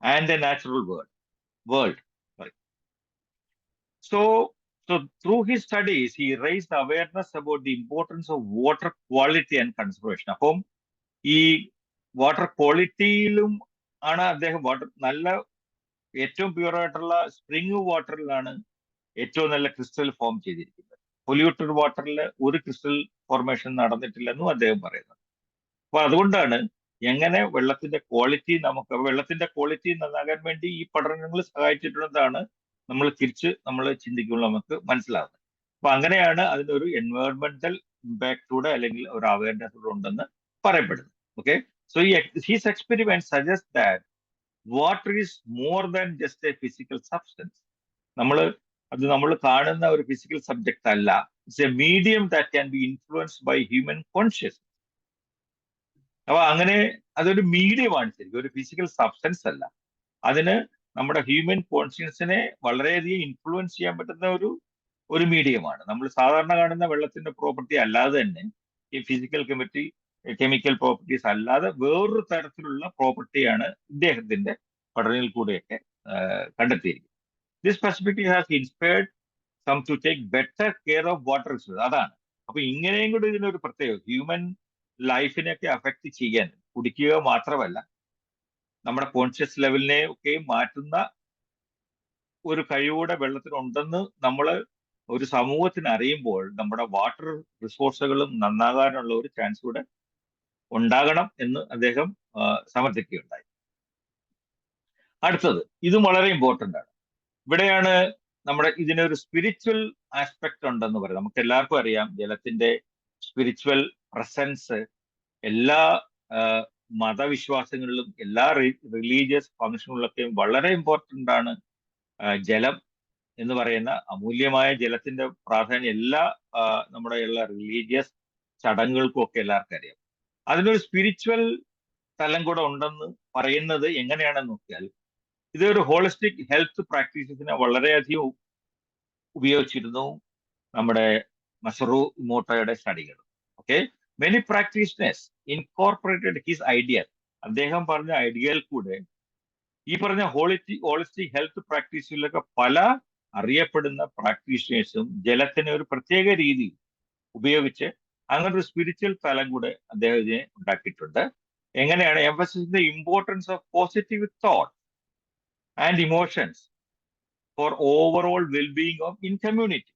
and the natural world. Sorry. So through his studies, he raised awareness about the importance of water quality and conservation. അപ്പം ഈ water ക്വാളിറ്റിയിലും ആണ് അദ്ദേഹം നല്ല ഏറ്റവും pure ആയിട്ടുള്ള spring വാട്ടറിലാണ് ഏറ്റവും നല്ല ക്രിസ്റ്റൽ ഫോം ചെയ്തിരിക്കുന്നത്. പൊല്യൂട്ടഡ് വാട്ടറിൽ ഒരു ക്രിസ്റ്റൽ ഫോർമേഷൻ നടന്നിട്ടില്ലെന്നും അദ്ദേഹം പറയുന്നത്. അപ്പൊ അതുകൊണ്ടാണ് എങ്ങനെ വെള്ളത്തിന്റെ ക്വാളിറ്റി നന്നാകാൻ വേണ്ടി ഈ പഠനങ്ങൾ സഹായിച്ചിട്ടുള്ളതാണ് നമ്മൾ ചിന്തിക്കുമ്പോൾ നമുക്ക് മനസ്സിലാകുന്നത്. അപ്പൊ അങ്ങനെയാണ് അതിനൊരു എൻവയോൺമെന്റൽ ഇമ്പാക്റ്റൂടെ അല്ലെങ്കിൽ ഒരു അവയർനെസ് ഉണ്ടെന്ന് പറയപ്പെടുന്നത്. Okay, so he's experiment suggest that water is more than just a physical substance. നമ്മൾ കാണുന്ന ഒരു ഫിസിക്കൽ സബ്ജക്റ്റ് അല്ല. It's a medium that can be influenced by human conscious. അപ്പൊ അങ്ങനെ അതൊരു മീഡിയമാണ്, ശരിക്കും ഒരു ഫിസിക്കൽ സബ്സ്റ്റൻസ് അല്ല. അതിന് നമ്മുടെ ഹ്യൂമൻ കോൺഷ്യൻസിനെ വളരെയധികം ഇൻഫ്ലുവൻസ് ചെയ്യാൻ പറ്റുന്ന ഒരു മീഡിയമാണ്. നമ്മൾ സാധാരണ കാണുന്ന വെള്ളത്തിന്റെ പ്രോപ്പർട്ടി അല്ലാതെ തന്നെ ഈ ഫിസിക്കൽ കെമിക്കൽ പ്രോപ്പർട്ടീസ് അല്ലാതെ വേറൊരു തരത്തിലുള്ള പ്രോപ്പർട്ടിയാണ് ഇദ്ദേഹത്തിന്റെ പഠനങ്ങളിൽ കൂടെയൊക്കെ കണ്ടെത്തിയിരിക്കുന്നത്. This perspective has inspired some to take better care of water resource. അതാണ്. അപ്പൊ ഇങ്ങനെയും കൂടി ഇതിനൊരു പ്രത്യേകത, ഹ്യൂമൻ ലൈഫിനെയൊക്കെ അഫക്റ്റ് ചെയ്യാൻ, കുടിക്കുക മാത്രമല്ല നമ്മുടെ കോൺഷ്യസ് ലെവലിനെ ഒക്കെ മാറ്റുന്ന ഒരു കഴിവൂടെ വെള്ളത്തിനുണ്ടെന്ന് നമ്മൾ ഒരു സമൂഹത്തിന് അറിയുമ്പോൾ നമ്മുടെ വാട്ടർ റിസോഴ്സുകളും നന്നാകാനുള്ള ഒരു ചാൻസ് കൂടെ ഉണ്ടാകണം എന്ന് അദ്ദേഹം സമർത്ഥിക്കുകയുണ്ടായി. അടുത്തത്, ഇതും വളരെ ഇമ്പോർട്ടൻ്റ് ആണ്. ഇവിടെയാണ് ഇതിനൊരു സ്പിരിച്വൽ ആസ്പെക്ട് ഉണ്ടെന്ന് പറയും. നമുക്ക് എല്ലാവർക്കും അറിയാം ജലത്തിന്റെ സ്പിരിച്വൽ പ്രസൻസ് എല്ലാ മതവിശ്വാസങ്ങളിലും എല്ലാ റിലീജിയസ് ഫംഗ്ഷനുകളിലൊക്കെയും വളരെ ഇമ്പോർട്ടൻ്റ് ആണ്. ജലം എന്ന് പറയുന്ന അമൂല്യമായ ജലത്തിന്റെ പ്രാധാന്യം നമ്മുടെ എല്ലാ റിലീജിയസ് ചടങ്ങുകൾക്കും ഒക്കെ എല്ലാവർക്കും അറിയാം. അതിനൊരു സ്പിരിച്വൽ തലം കൂടെ ഉണ്ടെന്ന് പറയുന്നത് എങ്ങനെയാണെന്ന് നോക്കിയാൽ, ഇതൊരു ഹോളിസ്റ്റിക് ഹെൽത്ത് പ്രാക്ടീസസിനെ വളരെയധികം ഉപയോഗിച്ചിരുന്നു നമ്മുടെ മസറു ഇമോട്ടോയുടെ സ്റ്റഡികൾ. Okay, many practitioners incorporated his idea. അദ്ദേഹം പറഞ്ഞ ഐഡിയയിൽ കൂടെ ഈ പറഞ്ഞ ഹോളിസ്റ്റിക് ഹെൽത്ത് പ്രാക്ടീസിലൊക്കെ പല അറിയപ്പെടുന്ന പ്രാക്ടീഷണേഴ്സും ജലത്തിനെ ഒരു പ്രത്യേക രീതിയിൽ ഉപയോഗിച്ച് അങ്ങനെ ഒരു സ്പിരിച്വൽ തലം കൂടെ അദ്ദേഹം ഇതിനെ ഉണ്ടാക്കിയിട്ടുണ്ട്. എങ്ങനെയാണ്? Emphasis the importance of positive thought and emotions four overall wellbeing of in community.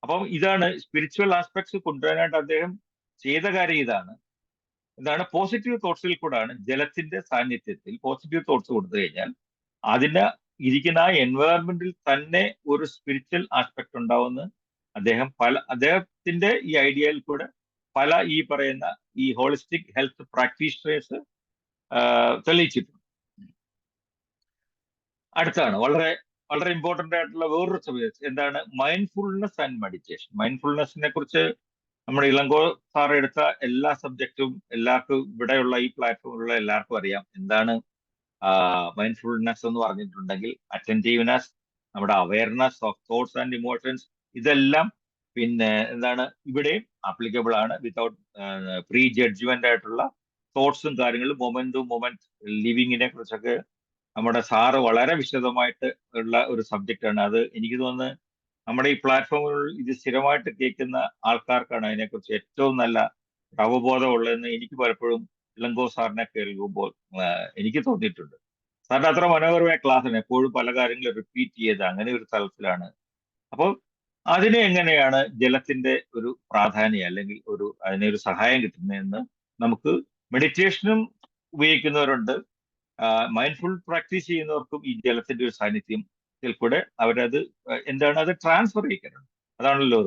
അപ്പം ഇതാണ് സ്പിരിച്വൽ ആസ്പെക്ട്സ് കൊണ്ടുവരാനായിട്ട് അദ്ദേഹം ചെയ്ത കാര്യം. എന്താണ്? പോസിറ്റീവ് തോട്ട്സിൽ കൂടാണ് ജലത്തിന്റെ സാന്നിധ്യത്തിൽ പോസിറ്റീവ് തോട്ട്സ് കൊടുത്തു കഴിഞ്ഞാൽ അതിന് ഇരിക്കുന്ന ആ എൻവയറമെന്റിൽ തന്നെ ഒരു സ്പിരിച്വൽ ആസ്പെക്ട് ഉണ്ടാവുമെന്ന് അദ്ദേഹത്തിന്റെ ഈ ഐഡിയയിൽ കൂടെ പല ഈ പറയുന്ന ഈ ഹോളിസ്റ്റിക് ഹെൽത്ത് പ്രാക്ടീഷണേഴ്സ് തെളിയിച്ചിട്ടുണ്ട്. അടുത്താണ് വളരെ വളരെ ഇമ്പോർട്ടൻ്റ് ആയിട്ടുള്ള വേറൊരു സബ്ജക്ട്. എന്താണ്? Mindfulness and meditation. മൈൻഡ്ഫുൾനെസ്സിനെ കുറിച്ച് നമ്മുടെ ഇളങ്കോ സാർ എടുത്ത എല്ലാ സബ്ജക്റ്റും എല്ലാവർക്കും ഇവിടെയുള്ള ഈ പ്ലാറ്റ്ഫോമിലുള്ള എല്ലാവർക്കും അറിയാം. എന്താണ് മൈൻഡ്ഫുൾനെസ് എന്ന് പറഞ്ഞിട്ടുണ്ടെങ്കിൽ അറ്റൻറ്റീവ്നെസ്, നമ്മുടെ awareness of thoughts and emotions, ഇതെല്ലാം പിന്നെ എന്താണ് ഇവിടെയും ആപ്ലിക്കബിൾ ആണ്. വിത്തൗട്ട് പ്രീ ജഡ്ജ്മെന്റ് ആയിട്ടുള്ള തോട്ട്സും കാര്യങ്ങളും മൊമെന്റ് ലിവിങ്ങിനെ കുറിച്ചൊക്കെ നമ്മുടെ സാറ് വളരെ വിശദമായിട്ട് ഉള്ള ഒരു സബ്ജക്റ്റാണ്. അത് എനിക്ക് തോന്നുന്നത് നമ്മുടെ ഈ പ്ലാറ്റ്ഫോമുകളിൽ ഇത് സ്ഥിരമായിട്ട് കേൾക്കുന്ന ആൾക്കാർക്കാണ് അതിനെക്കുറിച്ച് ഏറ്റവും നല്ല അവബോധം ഉള്ളതെന്ന് എനിക്ക് പലപ്പോഴും ഇളങ്കോ സാറിനെ കേൾക്കുമ്പോൾ എനിക്ക് തോന്നിയിട്ടുണ്ട്. സാറിന്റെ അത്ര മനോഹരമായ ക്ലാസ്സാണ്. എപ്പോഴും പല കാര്യങ്ങളും റിപ്പീറ്റ് ചെയ്ത് അങ്ങനെ ഒരു തലത്തിലാണ്. അപ്പോൾ അതിനെ എങ്ങനെയാണ് ജലത്തിന്റെ ഒരു പ്രാധാന്യം അല്ലെങ്കിൽ അതിനൊരു സഹായം കിട്ടുന്നതെന്ന് നമുക്ക് മെഡിറ്റേഷനും ഉപയോഗിക്കുന്നവരുണ്ട്. മൈൻഡ്ഫുൾ പ്രാക്ടീസ് ചെയ്യുന്നവർക്കും ഈ ജലത്തിന്റെ ഒരു സാന്നിധ്യത്തിൽ കൂടെ അവരത് അത് ട്രാൻസ്ഫർ ചെയ്യിക്കാറുണ്ട്. അതാണല്ലോ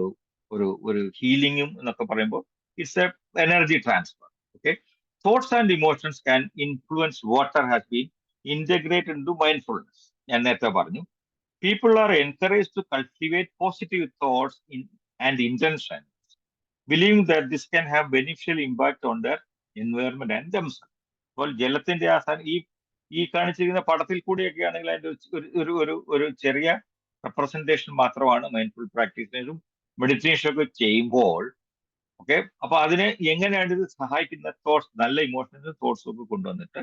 ഒരു ഹീലിംഗും എന്നൊക്കെ പറയുമ്പോൾ it's a energy transfer. Okay, thoughts and emotions can influence water has been integrated into mindfulness. ഞാൻ നേരത്തെ പറഞ്ഞു, people are encouraged to cultivate positive thoughts and intentions, believing that this can have beneficial impact on their environment and themselves. അപ്പോൾ ജലത്തിന്റെ ഈ കാണിച്ചിരിക്കുന്ന പടത്തിൽ കൂടിയൊക്കെ ആണെങ്കിൽ അതിന്റെ ഒരു ചെറിയ റെപ്രസെന്റേഷൻ മാത്രമാണ് മൈൻഡ്ഫുൾ പ്രാക്ടീസിനും മെഡിറ്റേഷനും ഒക്കെ ചെയ്യുമ്പോൾ. ഓക്കെ, അപ്പൊ അതിനെ എങ്ങനെയാണ് ഇത് സഹായിക്കുന്ന തോട്ട്സ്, നല്ല ഇമോഷൻസും തോട്ട്സും ഒക്കെ കൊണ്ടുവന്നിട്ട്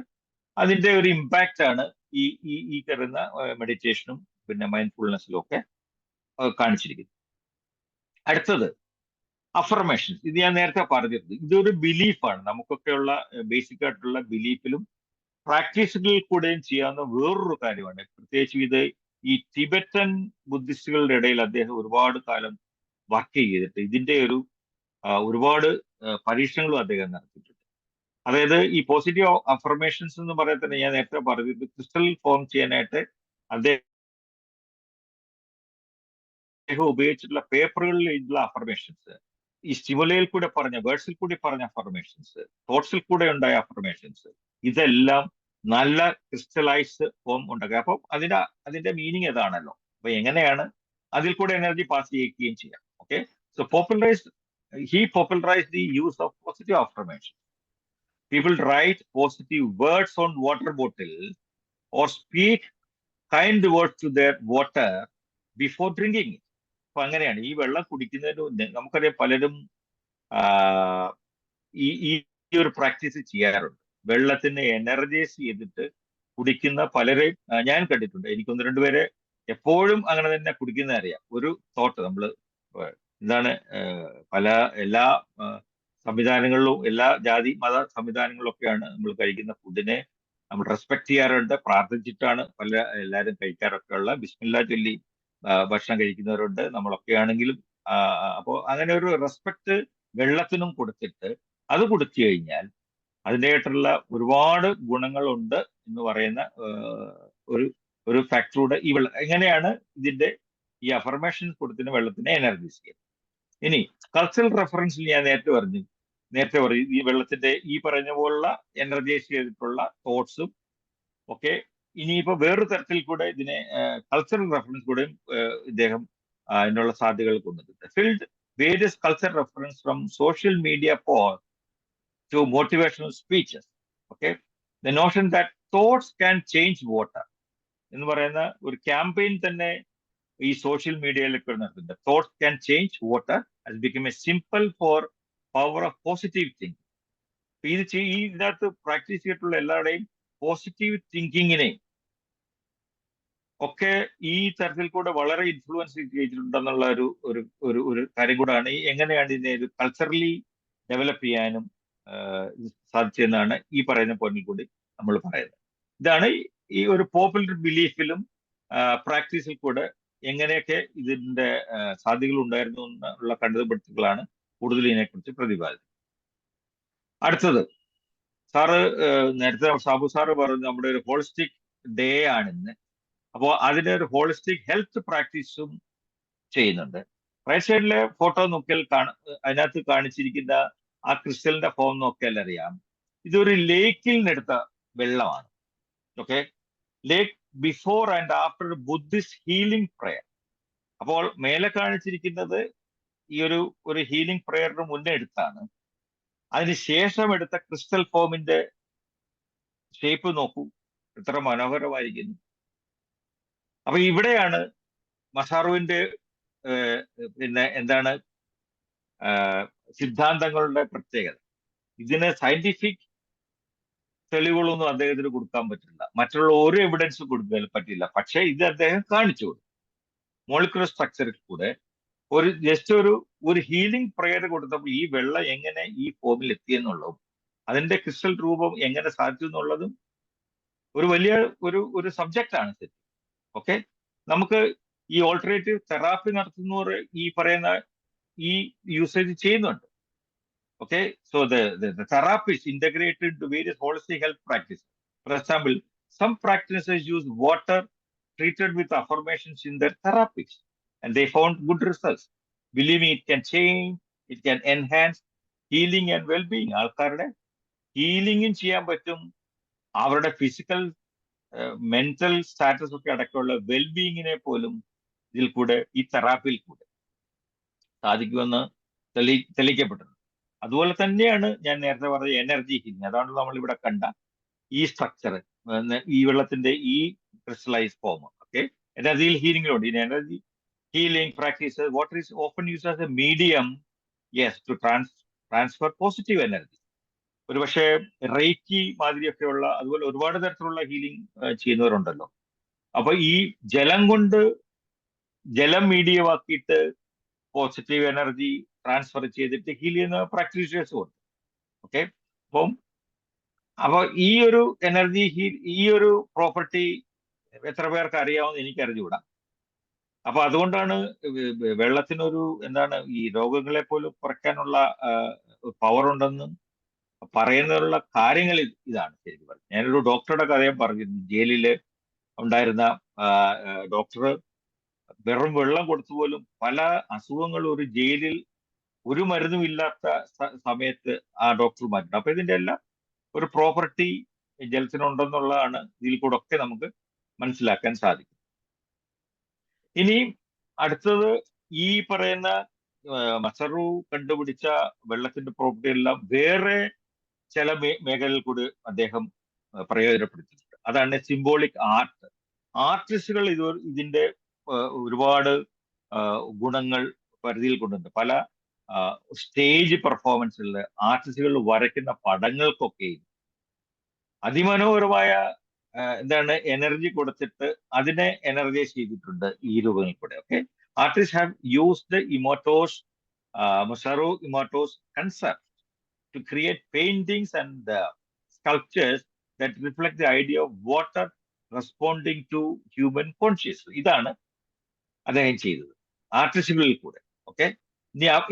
അതിന്റെ ഒരു ഇമ്പാക്റ്റ് ആണ് ഈ കരുന്ന മെഡിറ്റേഷനും പിന്നെ മൈൻഡ്ഫുൾനെസ്സിലും ഒക്കെ കാണിച്ചിരിക്കുന്നത്. അടുത്തത് അഫർമേഷൻസ്. ഇത് ഞാൻ നേരത്തെ പറഞ്ഞിരുന്നു, ഇതൊരു ബിലീഫാണ്. നമുക്കൊക്കെയുള്ള ബേസിക് ആയിട്ടുള്ള ബിലീഫിലും പ്രാക്ടീസുകളിൽ കൂടെയും ചെയ്യാവുന്ന വേറൊരു കാര്യമാണ്. പ്രത്യേകിച്ച് ഈ ടിബറ്റൻ ബുദ്ധിസ്റ്റുകളുടെ ഇടയിൽ അദ്ദേഹം ഒരുപാട് കാലം വർക്ക് ചെയ്തിട്ട് ഇതിന്റെ ഒരുപാട് പരീക്ഷണങ്ങളും അദ്ദേഹം നടത്തിയിട്ടുണ്ട്. അതായത് ഈ പോസിറ്റീവ് അഫർമേഷൻസ് എന്ന് പറയുന്നത് തന്നെ ഞാൻ നേരത്തെ പറഞ്ഞത് ക്രിസ്റ്റൽ ഫോം ചെയ്യാനായിട്ട് അദ്ദേഹം ഉപയോഗിച്ചിട്ടുള്ള പേപ്പറുകളിൽ ഉള്ള അഫർമേഷൻസ്, ഈ സ്റ്റിമുലയിൽ കൂടെ പറഞ്ഞ വേർഡ്സിൽ കൂടി പറഞ്ഞ അഫർമേഷൻസ്, തോട്ട്സിൽ കൂടെ ഉണ്ടായ അഫർമേഷൻസ്, ഇതെല്ലാം നല്ല ക്രിസ്റ്റലൈസ് ഫോം ഉണ്ടാക്കുക. അപ്പം അതിന്റെ മീനിങ് ഏതാണല്ലോ. അപ്പൊ എങ്ങനെയാണ് അതിൽ കൂടെ എനർജി പാസ് ചെയ്യുകയും ചെയ്യാം. Okay, so popularise the use of positive affirmation. People write positive words on water bottle or speak kind words to their water before drinking it. അപ്പൊ അങ്ങനെയാണ് ഈ വെള്ളം കുടിക്കുന്നതിന് മുന്നേ നമുക്കറിയാം പലരും ഈ ഈ ഒരു പ്രാക്ടീസ് ചെയ്യാറുണ്ട്. വെള്ളത്തിന് എനർജൈസ് ചെയ്തിട്ട് കുടിക്കുന്ന പലരെയും ഞാൻ കണ്ടിട്ടുണ്ട്. എനിക്ക് ഒന്ന് രണ്ടുപേരെ എപ്പോഴും അങ്ങനെ തന്നെ കുടിക്കുന്ന അറിയാം. ഒരു തോട്ട് നമ്മൾ എന്താണ് പല എല്ലാ സംവിധാനങ്ങളിലും എല്ലാ ജാതി മത സംവിധാനങ്ങളിലൊക്കെയാണ് നമ്മൾ കഴിക്കുന്ന ഫുഡിനെ നമ്മൾ റെസ്പെക്ട് ചെയ്യാറുണ്ട്. പ്രാർത്ഥിച്ചിട്ടാണ് എല്ലാവരും കഴിക്കാറൊക്കെ ഉള്ള. ബിസ്മില്ലാ ചൊല്ലി ഭക്ഷണം കഴിക്കുന്നവരുണ്ട് നമ്മളൊക്കെ ആണെങ്കിലും. അപ്പോൾ അങ്ങനെ ഒരു റെസ്പെക്ട് വെള്ളത്തിനും കൊടുത്തിട്ട് അത് കുടിച്ചു കഴിഞ്ഞാൽ അതിൻ്റെതായിട്ടുള്ള ഒരുപാട് ഗുണങ്ങളുണ്ട് എന്ന് പറയുന്ന ഒരു ഒരു ഫാക്ടറൂടെ ഈ വെള്ളം എങ്ങനെയാണ് ഇതിന്റെ ഈ അഫർമേഷൻ കൊടുത്തിന് വെള്ളത്തിന് എനർജൈസ് ചെയ്യുന്നത്. ഇനി കൾച്ചറൽ റെഫറൻസിൽ ഞാൻ നേരത്തെ പറഞ്ഞു ഈ വെള്ളത്തിന്റെ ഈ പറഞ്ഞ പോലുള്ള എനർജൈസ് ചെയ്തിട്ടുള്ള തോട്ട്സും ഒക്കെ ഇനിയിപ്പോ വേറൊരു തരത്തിൽ കൂടെ ഇതിനെ കൾച്ചറൽ റെഫറൻസ് കൂടെയും ഇദ്ദേഹം അതിനുള്ള സാധ്യതകൾ കൊണ്ടുവരുന്നുണ്ട്. Filled various cultural reference from social media post to motivational speeches. Okay, the notion that thoughts can change water എന്ന് പറയുന്ന ഒരു ക്യാമ്പയിൻ തന്നെ ഈ സോഷ്യൽ മീഡിയയിലൊക്കെ നടത്തുന്നുണ്ട്. Thoughts can change water has become a symbol for power of positive thinking. ഇതിനകത്ത് practice ചെയ്തിട്ടുള്ള എല്ലാവരുടെയും പോസിറ്റീവ് തിങ്കിങ്ങിനെയും ഒക്കെ ഈ തരത്തിൽ കൂടെ വളരെ ഇൻഫ്ലുവൻസ് ചെയ്തിട്ടുണ്ടെന്നുള്ള ഒരു കാര്യം കൂടാണ്. എങ്ങനെയാണ് ഇതിനെ ഒരു കൾച്ചറലി ഡെവലപ്പ് ചെയ്യാനും സാധിച്ചതെന്നാണ് ഈ പറയുന്ന പോയിന്റിൽ കൂടി നമ്മൾ പറയുന്നത്. ഇതാണ് ഈ ഒരു പോപ്പുലർ ബിലീഫിലും പ്രാക്ടീസിൽ കൂടെ എങ്ങനെയൊക്കെ ഇതിന്റെ സാധ്യതകൾ ഉണ്ടായിരുന്നു എന്നുള്ള കണ്ടുപിടുത്തങ്ങളാണ് കൂടുതൽ ഇതിനെക്കുറിച്ച് പ്രതിപാദിക്കുന്നത്. അടുത്തത് നേരത്തെ സാബു സാറ് പറഞ്ഞു നമ്മുടെ ഒരു ഹോളിസ്റ്റിക് ഡേ ആണിന്ന്. അപ്പോൾ അതിന്റെ ഒരു ഹോളിസ്റ്റിക് ഹെൽത്ത് പ്രാക്ടീസും ചെയ്യുന്നുണ്ട്. റൈറ്റ് സൈഡിലെ ഫോട്ടോ നോക്കിയാൽ അതിനകത്ത് കാണിച്ചിരിക്കുന്ന ആ ക്രിസ്റ്റലിന്റെ ഫോം നോക്കിയാൽ അറിയാം ഇതൊരു ലേക്കിൽ നിന്നെടുത്ത വെള്ളമാണ്. Okay, lake before and after Buddhist healing prayer. അപ്പോൾ മേലെ കാണിച്ചിരിക്കുന്നത് ഈ ഒരു ഹീലിംഗ് പ്രെയറിന് മുന്നേ എടുത്താണ്. അതിനുശേഷം എടുത്ത ക്രിസ്റ്റൽ ഫോമിന്റെ ഷേപ്പ് നോക്കൂ, എത്ര മനോഹരമായിരിക്കുന്നു. അപ്പൊ ഇവിടെയാണ് മസാറുവിന്റെ പിന്നെ എന്താണ് സിദ്ധാന്തങ്ങളുടെ പ്രത്യേകത. ഇതിന് സയന്റിഫിക് തെളിവുകളൊന്നും അദ്ദേഹത്തിന് കൊടുക്കാൻ പറ്റില്ല, മറ്റുള്ള ഒരു എവിഡൻസും കൊടുക്കാൻ പറ്റില്ല. പക്ഷെ ഇത് അദ്ദേഹം കാണിച്ചു കൊടുക്കും. മോളിക്കുലർ സ്ട്രക്ചറിൽ കൂടെ ജസ്റ്റ് ഒരു ഹീലിംഗ് പ്രെയർ കൊടുത്തപ്പോൾ ഈ വെള്ളം എങ്ങനെ ഈ ഫോമിൽ എത്തിയെന്നുള്ളതും അതിന്റെ ക്രിസ്റ്റൽ രൂപം എങ്ങനെ സാധിച്ചു എന്നുള്ളതും ഒരു വലിയ ഒരു സബ്ജക്റ്റ് ആണ് ശരി. ഓക്കെ, നമുക്ക് ഈ ഓൾട്ടർനേറ്റീവ് തെറാപ്പി നടത്തുന്നവർ ഈ പറയുന്ന ഈ യൂസേജ് ചെയ്യുന്നുണ്ട്. Okay, so the therapy is integrated into various holistic health practices. For example, some practitioners use water treated with affirmations in their therapies, and they found good results. Believing it can change, it can enhance healing and well-being. ആൾക്കാരുടെ ഹീലിംഗും ചെയ്യാൻ പറ്റും, അവരുടെ physical mental status ഒക്കെ അടക്കമുള്ള വെൽബീയിങ്ങിനെ പോലും ഇതിൽ കൂടെ ഈ തെറാപ്പിയിൽ കൂടെ സാധിക്കുമെന്ന് തെളിയിക്കപ്പെട്ടിട്ടുണ്ട്. അതുപോലെ തന്നെയാണ് ഞാൻ നേരത്തെ പറഞ്ഞ എനർജി ഹീലിംഗ്. അതാണ് നമ്മൾ ഇവിടെ കണ്ട ഈ സ്ട്രക്ചർ, ഈ വെള്ളത്തിന്റെ ഈ ക്രിസ്റ്റലൈസ് ഫോം. ഓക്കെ, എനർജി ഹീലിംഗിലുണ്ട്. ഈ energy healing practice water is often use as a medium to transfer positive energy. ഒരുപക്ഷെ റേക്കി മാതിരിയൊക്കെയുള്ള അതുപോലെ ഒരുപാട് തരത്തിലുള്ള ഹീലിംഗ് ചെയ്യുന്നവരുണ്ടല്ലോ. അപ്പൊ ഈ ജലം മീഡിയമാക്കിയിട്ട് പോസിറ്റീവ് എനർജി ട്രാൻസ്ഫർ ചെയ്തിട്ട് ഹീൽ ചെയ്യുന്ന പ്രാക്ടീഷേഴ്സും ഉണ്ട്. ഓക്കെ, അപ്പൊ ഈ ഒരു എനർജി ഈ ഒരു പ്രോപ്പർട്ടി എത്ര പേർക്ക് അറിയാമെന്ന് എനിക്ക് അറിഞ്ഞുകൂടാ. അപ്പൊ അതുകൊണ്ടാണ് വെള്ളത്തിനൊരു എന്താണ് ഈ രോഗങ്ങളെ പോലും കുറയ്ക്കാനുള്ള പവർ ഉണ്ടെന്നും പറയുന്നതിനുള്ള കാര്യങ്ങൾ ഇതാണ് ശരിക്കും പറഞ്ഞത്. ഞാനൊരു ഡോക്ടറുടെ കഥയും പറഞ്ഞിരുന്നു. ജയിലില് ഉണ്ടായിരുന്ന ഡോക്ടർ വെറും വെള്ളം കൊടുത്തു പോലും പല അസുഖങ്ങളും ഒരു ജയിലിൽ ഒരു മരുന്നും ഇല്ലാത്ത സമയത്ത് ആ ഡോക്ടർ മാറ്റും. അപ്പൊ ഇതിന്റെ എല്ലാം ഒരു പ്രോപ്പർട്ടി ജലത്തിനുണ്ടെന്നുള്ളതാണ് ഇതിൽ കൂടെ ഒക്കെ നമുക്ക് മനസ്സിലാക്കാൻ സാധിക്കും. ഇനി അടുത്തത് ഈ പറയുന്ന മസറു കണ്ടുപിടിച്ച വെള്ളത്തിന്റെ പ്രോപ്പർട്ടി എല്ലാം വേറെ ചില മേഖലയിൽ കൂടി അദ്ദേഹം പ്രയോജനപ്പെടുത്തിയിട്ടുണ്ട്. അതാണ് സിംബോളിക് ആർട്ട്. ആർട്ടിസ്റ്റുകൾ ഇതിന്റെ ഒരുപാട് ഗുണങ്ങൾ പരിധിയിൽ കൊണ്ടുണ്ട്. പല സ്റ്റേജ് പെർഫോമൻസിൽ ആർട്ടിസ്റ്റുകൾ വരയ്ക്കുന്ന പടങ്ങൾക്കൊക്കെയും അതിമനോഹരമായ എന്താണ് എനർജി കൊടുത്തിട്ട് അതിനെ എനർജൈസ് ചെയ്തിട്ടുണ്ട് ഈ രൂപങ്ങളിൽ കൂടെ. Okay, artist have used Emoto's Masaru Emoto's concept to create paintings and sculptures that reflect the idea of water responding to human consciousness. ഇതാണ് അദ്ദേഹം ചെയ്തത് ആർട്ടിസ്റ്റുകളിൽ കൂടെ. ഓക്കെ,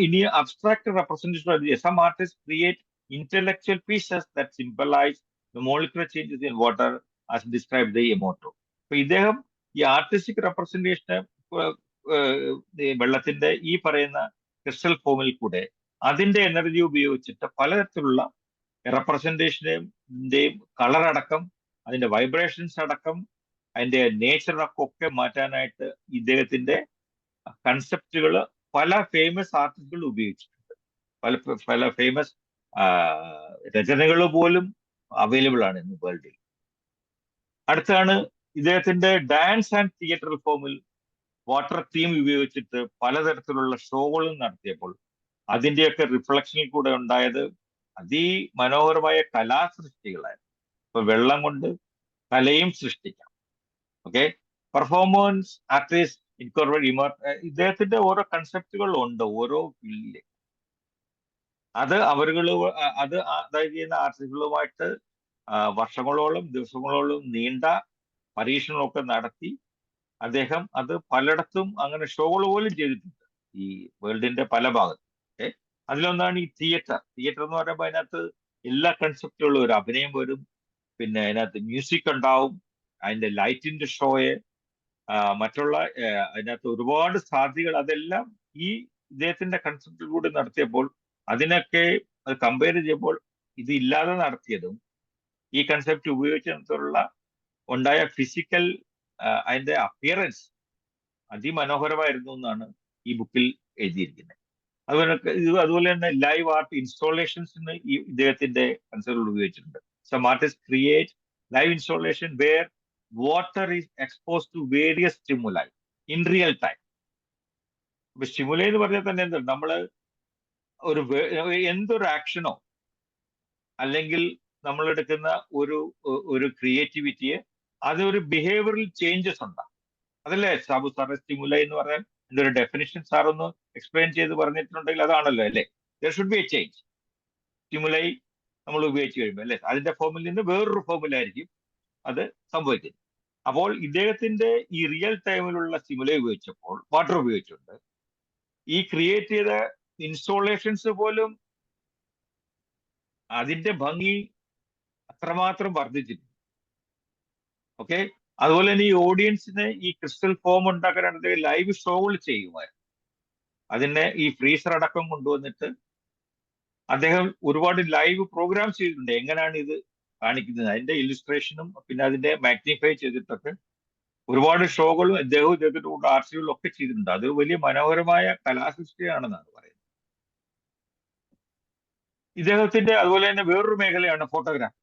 ഇനി abstract representation. Some artist create intellectual pieces that symbolize the molecular changes in water as described by Emoto. അപ്പൊ ഇദ്ദേഹം ഈ artistic റെപ്രസെന്റേഷന് വെള്ളത്തിന്റെ ഈ പറയുന്ന ക്രിസ്റ്റൽ ഫോമിൽ കൂടെ അതിന്റെ എനർജി ഉപയോഗിച്ചിട്ട് പലതരത്തിലുള്ള റെപ്രസെന്റേഷന്റെയും കളർ അടക്കം അതിന്റെ വൈബ്രേഷൻസ് അടക്കം അതിന്റെ നേച്ചറൊക്കെ ഒക്കെ മാറ്റാനായിട്ട് ഇദ്ദേഹത്തിന്റെ കൺസെപ്റ്റുകൾ പല ഫേമസ് ആർട്ടിസ്റ്റുകൾ ഉപയോഗിച്ചിട്ടുണ്ട്. പല ഫേമസ് രചനകൾ പോലും അവൈലബിൾ ആണ് ഇന്ന് വേൾഡിൽ. അടുത്താണ് ഇദ്ദേഹത്തിന്റെ ഡാൻസ് ആൻഡ് തിയേറ്റർ ഫോമിൽ വാട്ടർ തീം ഉപയോഗിച്ചിട്ട് പലതരത്തിലുള്ള ഷോകളും നടത്തിയപ്പോൾ അതിന്റെയൊക്കെ റിഫ്ലക്ഷനിൽ കൂടെ ഉണ്ടായത് അതിമനോഹരമായ കലാസൃഷ്ടികളായിരുന്നു. ഇപ്പൊ വെള്ളം കൊണ്ട് കലയും സൃഷ്ടിക്കാം. ഓക്കെ, പെർഫോമൻസ് ആർട്ടിസ്റ്റ് ഇദ്ദേഹത്തിന്റെ ഓരോ കൺസെപ്റ്റുകൾ ഉണ്ട് ഓരോ ഫീൽഡില്. അത് അതായത് ചെയ്യുന്ന ആർട്ടിസ്റ്റുകളുമായിട്ട് വർഷങ്ങളോളം ദിവസങ്ങളോളം നീണ്ട പരീക്ഷണമൊക്കെ നടത്തി അദ്ദേഹം അത് പലയിടത്തും അങ്ങനെ ഷോകൾ പോലും ചെയ്തിട്ടുണ്ട് ഈ വേൾഡിന്റെ പല ഭാഗത്തും. അതിലൊന്നാണ് ഈ തിയേറ്റർ. തിയേറ്റർ എന്ന് പറയുമ്പോൾ അതിനകത്ത് എല്ലാ കൺസെപ്റ്റുകളും ഒരു അഭിനയം വരും, പിന്നെ അതിനകത്ത് മ്യൂസിക് ഉണ്ടാവും, അതിന്റെ ലൈറ്റിന്റെ ഷോയെ മറ്റുള്ള അതിനകത്ത് ഒരുപാട് സാധ്യതകൾ അതെല്ലാം ഈ ഇദ്ദേഹത്തിന്റെ കൺസെപ്റ്റിൽ കൂടി നടത്തിയപ്പോൾ അതിനൊക്കെ അത് കമ്പയർ ചെയ്യുമ്പോൾ ഇത് ഇല്ലാതെ നടത്തിയതും ഈ കൺസെപ്റ്റ് ഉപയോഗിച്ചുള്ള ഉണ്ടായ ഫിസിക്കൽ അതിന്റെ അപ്പിയറൻസ് അതിമനോഹരമായിരുന്നു എന്നാണ് ഈ ബുക്കിൽ എഴുതിയിരിക്കുന്നത്. അതുപോലെ തന്നെ ലൈവ് ആർട്ട് ഇൻസ്റ്റാളേഷൻസിന് ഈ ഇദ്ദേഹത്തിന്റെ കൺസെപ്റ്റുകൾ ഉപയോഗിച്ചിട്ടുണ്ട്. Some artist create live installation where water is expose to various stimuli in real time. ഇപ്പൊ സ്റ്റിമുലൈ എന്ന് പറഞ്ഞാൽ തന്നെ എന്താ, നമ്മള് എന്തൊരു ആക്ഷനോ അല്ലെങ്കിൽ നമ്മൾ എടുക്കുന്ന ഒരു ക്രിയേറ്റിവിറ്റിയെ അതൊരു ബിഹേവിയറൽ ചേഞ്ചസ് ഉണ്ടാകും. അതല്ലേ സാബു സാറെ സ്റ്റിമുലൈ എന്ന് പറഞ്ഞാൽ എൻ്റെ ഒരു ഡെഫിനിഷൻ സാർ ഒന്ന് എക്സ്പ്ലെയിൻ ചെയ്ത് പറഞ്ഞിട്ടുണ്ടെങ്കിൽ അതാണല്ലോ അല്ലേ. There should be A change. Stimuli നമ്മൾ ഉപയോഗിച്ച് കഴിയുമ്പോൾ അല്ലെ അതിന്റെ ഫോമിൽ നിന്ന് വേറൊരു ഫോമിലായിരിക്കും അത് സംഭവിക്കുന്നത്. അപ്പോൾ ഇദ്ദേഹത്തിന്റെ ഈ റിയൽ ടൈമിലുള്ള സ്റ്റിമുലൈ ഉപയോഗിച്ചപ്പോൾ വാട്ടർ ഉപയോഗിച്ചുകൊണ്ട് ഈ ക്രിയേറ്റ് ചെയ്ത ഇൻസ്റ്റോളേഷൻസ് പോലും അതിന്റെ ഭംഗി അത്രമാത്രം വർദ്ധിച്ചിട്ടുണ്ട്. ഓക്കെ, അതുപോലെ തന്നെ ഈ ഓഡിയൻസിന് ഈ ക്രിസ്റ്റൽ ഫോം ഉണ്ടാക്കാനായിട്ട് ലൈവ് ഷോകൾ ചെയ്യുമായിരുന്നു. അതിനെ ഈ ഫ്രീസർ അടക്കം കൊണ്ടുവന്നിട്ട് അദ്ദേഹം ഒരുപാട് ലൈവ് പ്രോഗ്രാം ചെയ്തിട്ടുണ്ട്. എങ്ങനെയാണ് ഇത് കാണിക്കുന്നത് അതിന്റെ ഇല്ലുസ്ട്രേഷനും പിന്നെ അതിന്റെ മാഗ്നിഫൈ ചെയ്തിട്ടൊക്കെ ഒരുപാട് ഷോകളും ഇദ്ദേഹത്തിന്റെ കൂടെ ആർട്സുകളും ഒക്കെ ചെയ്തിട്ടുണ്ട്. അത് വലിയ മനോഹരമായ കലാസൃഷ്ടിയാണെന്നാണ് പറയുന്നത്. ഇദ്ദേഹത്തിന്റെ അതുപോലെ തന്നെ വേറൊരു മേഖലയാണ് ഫോട്ടോഗ്രാഫി.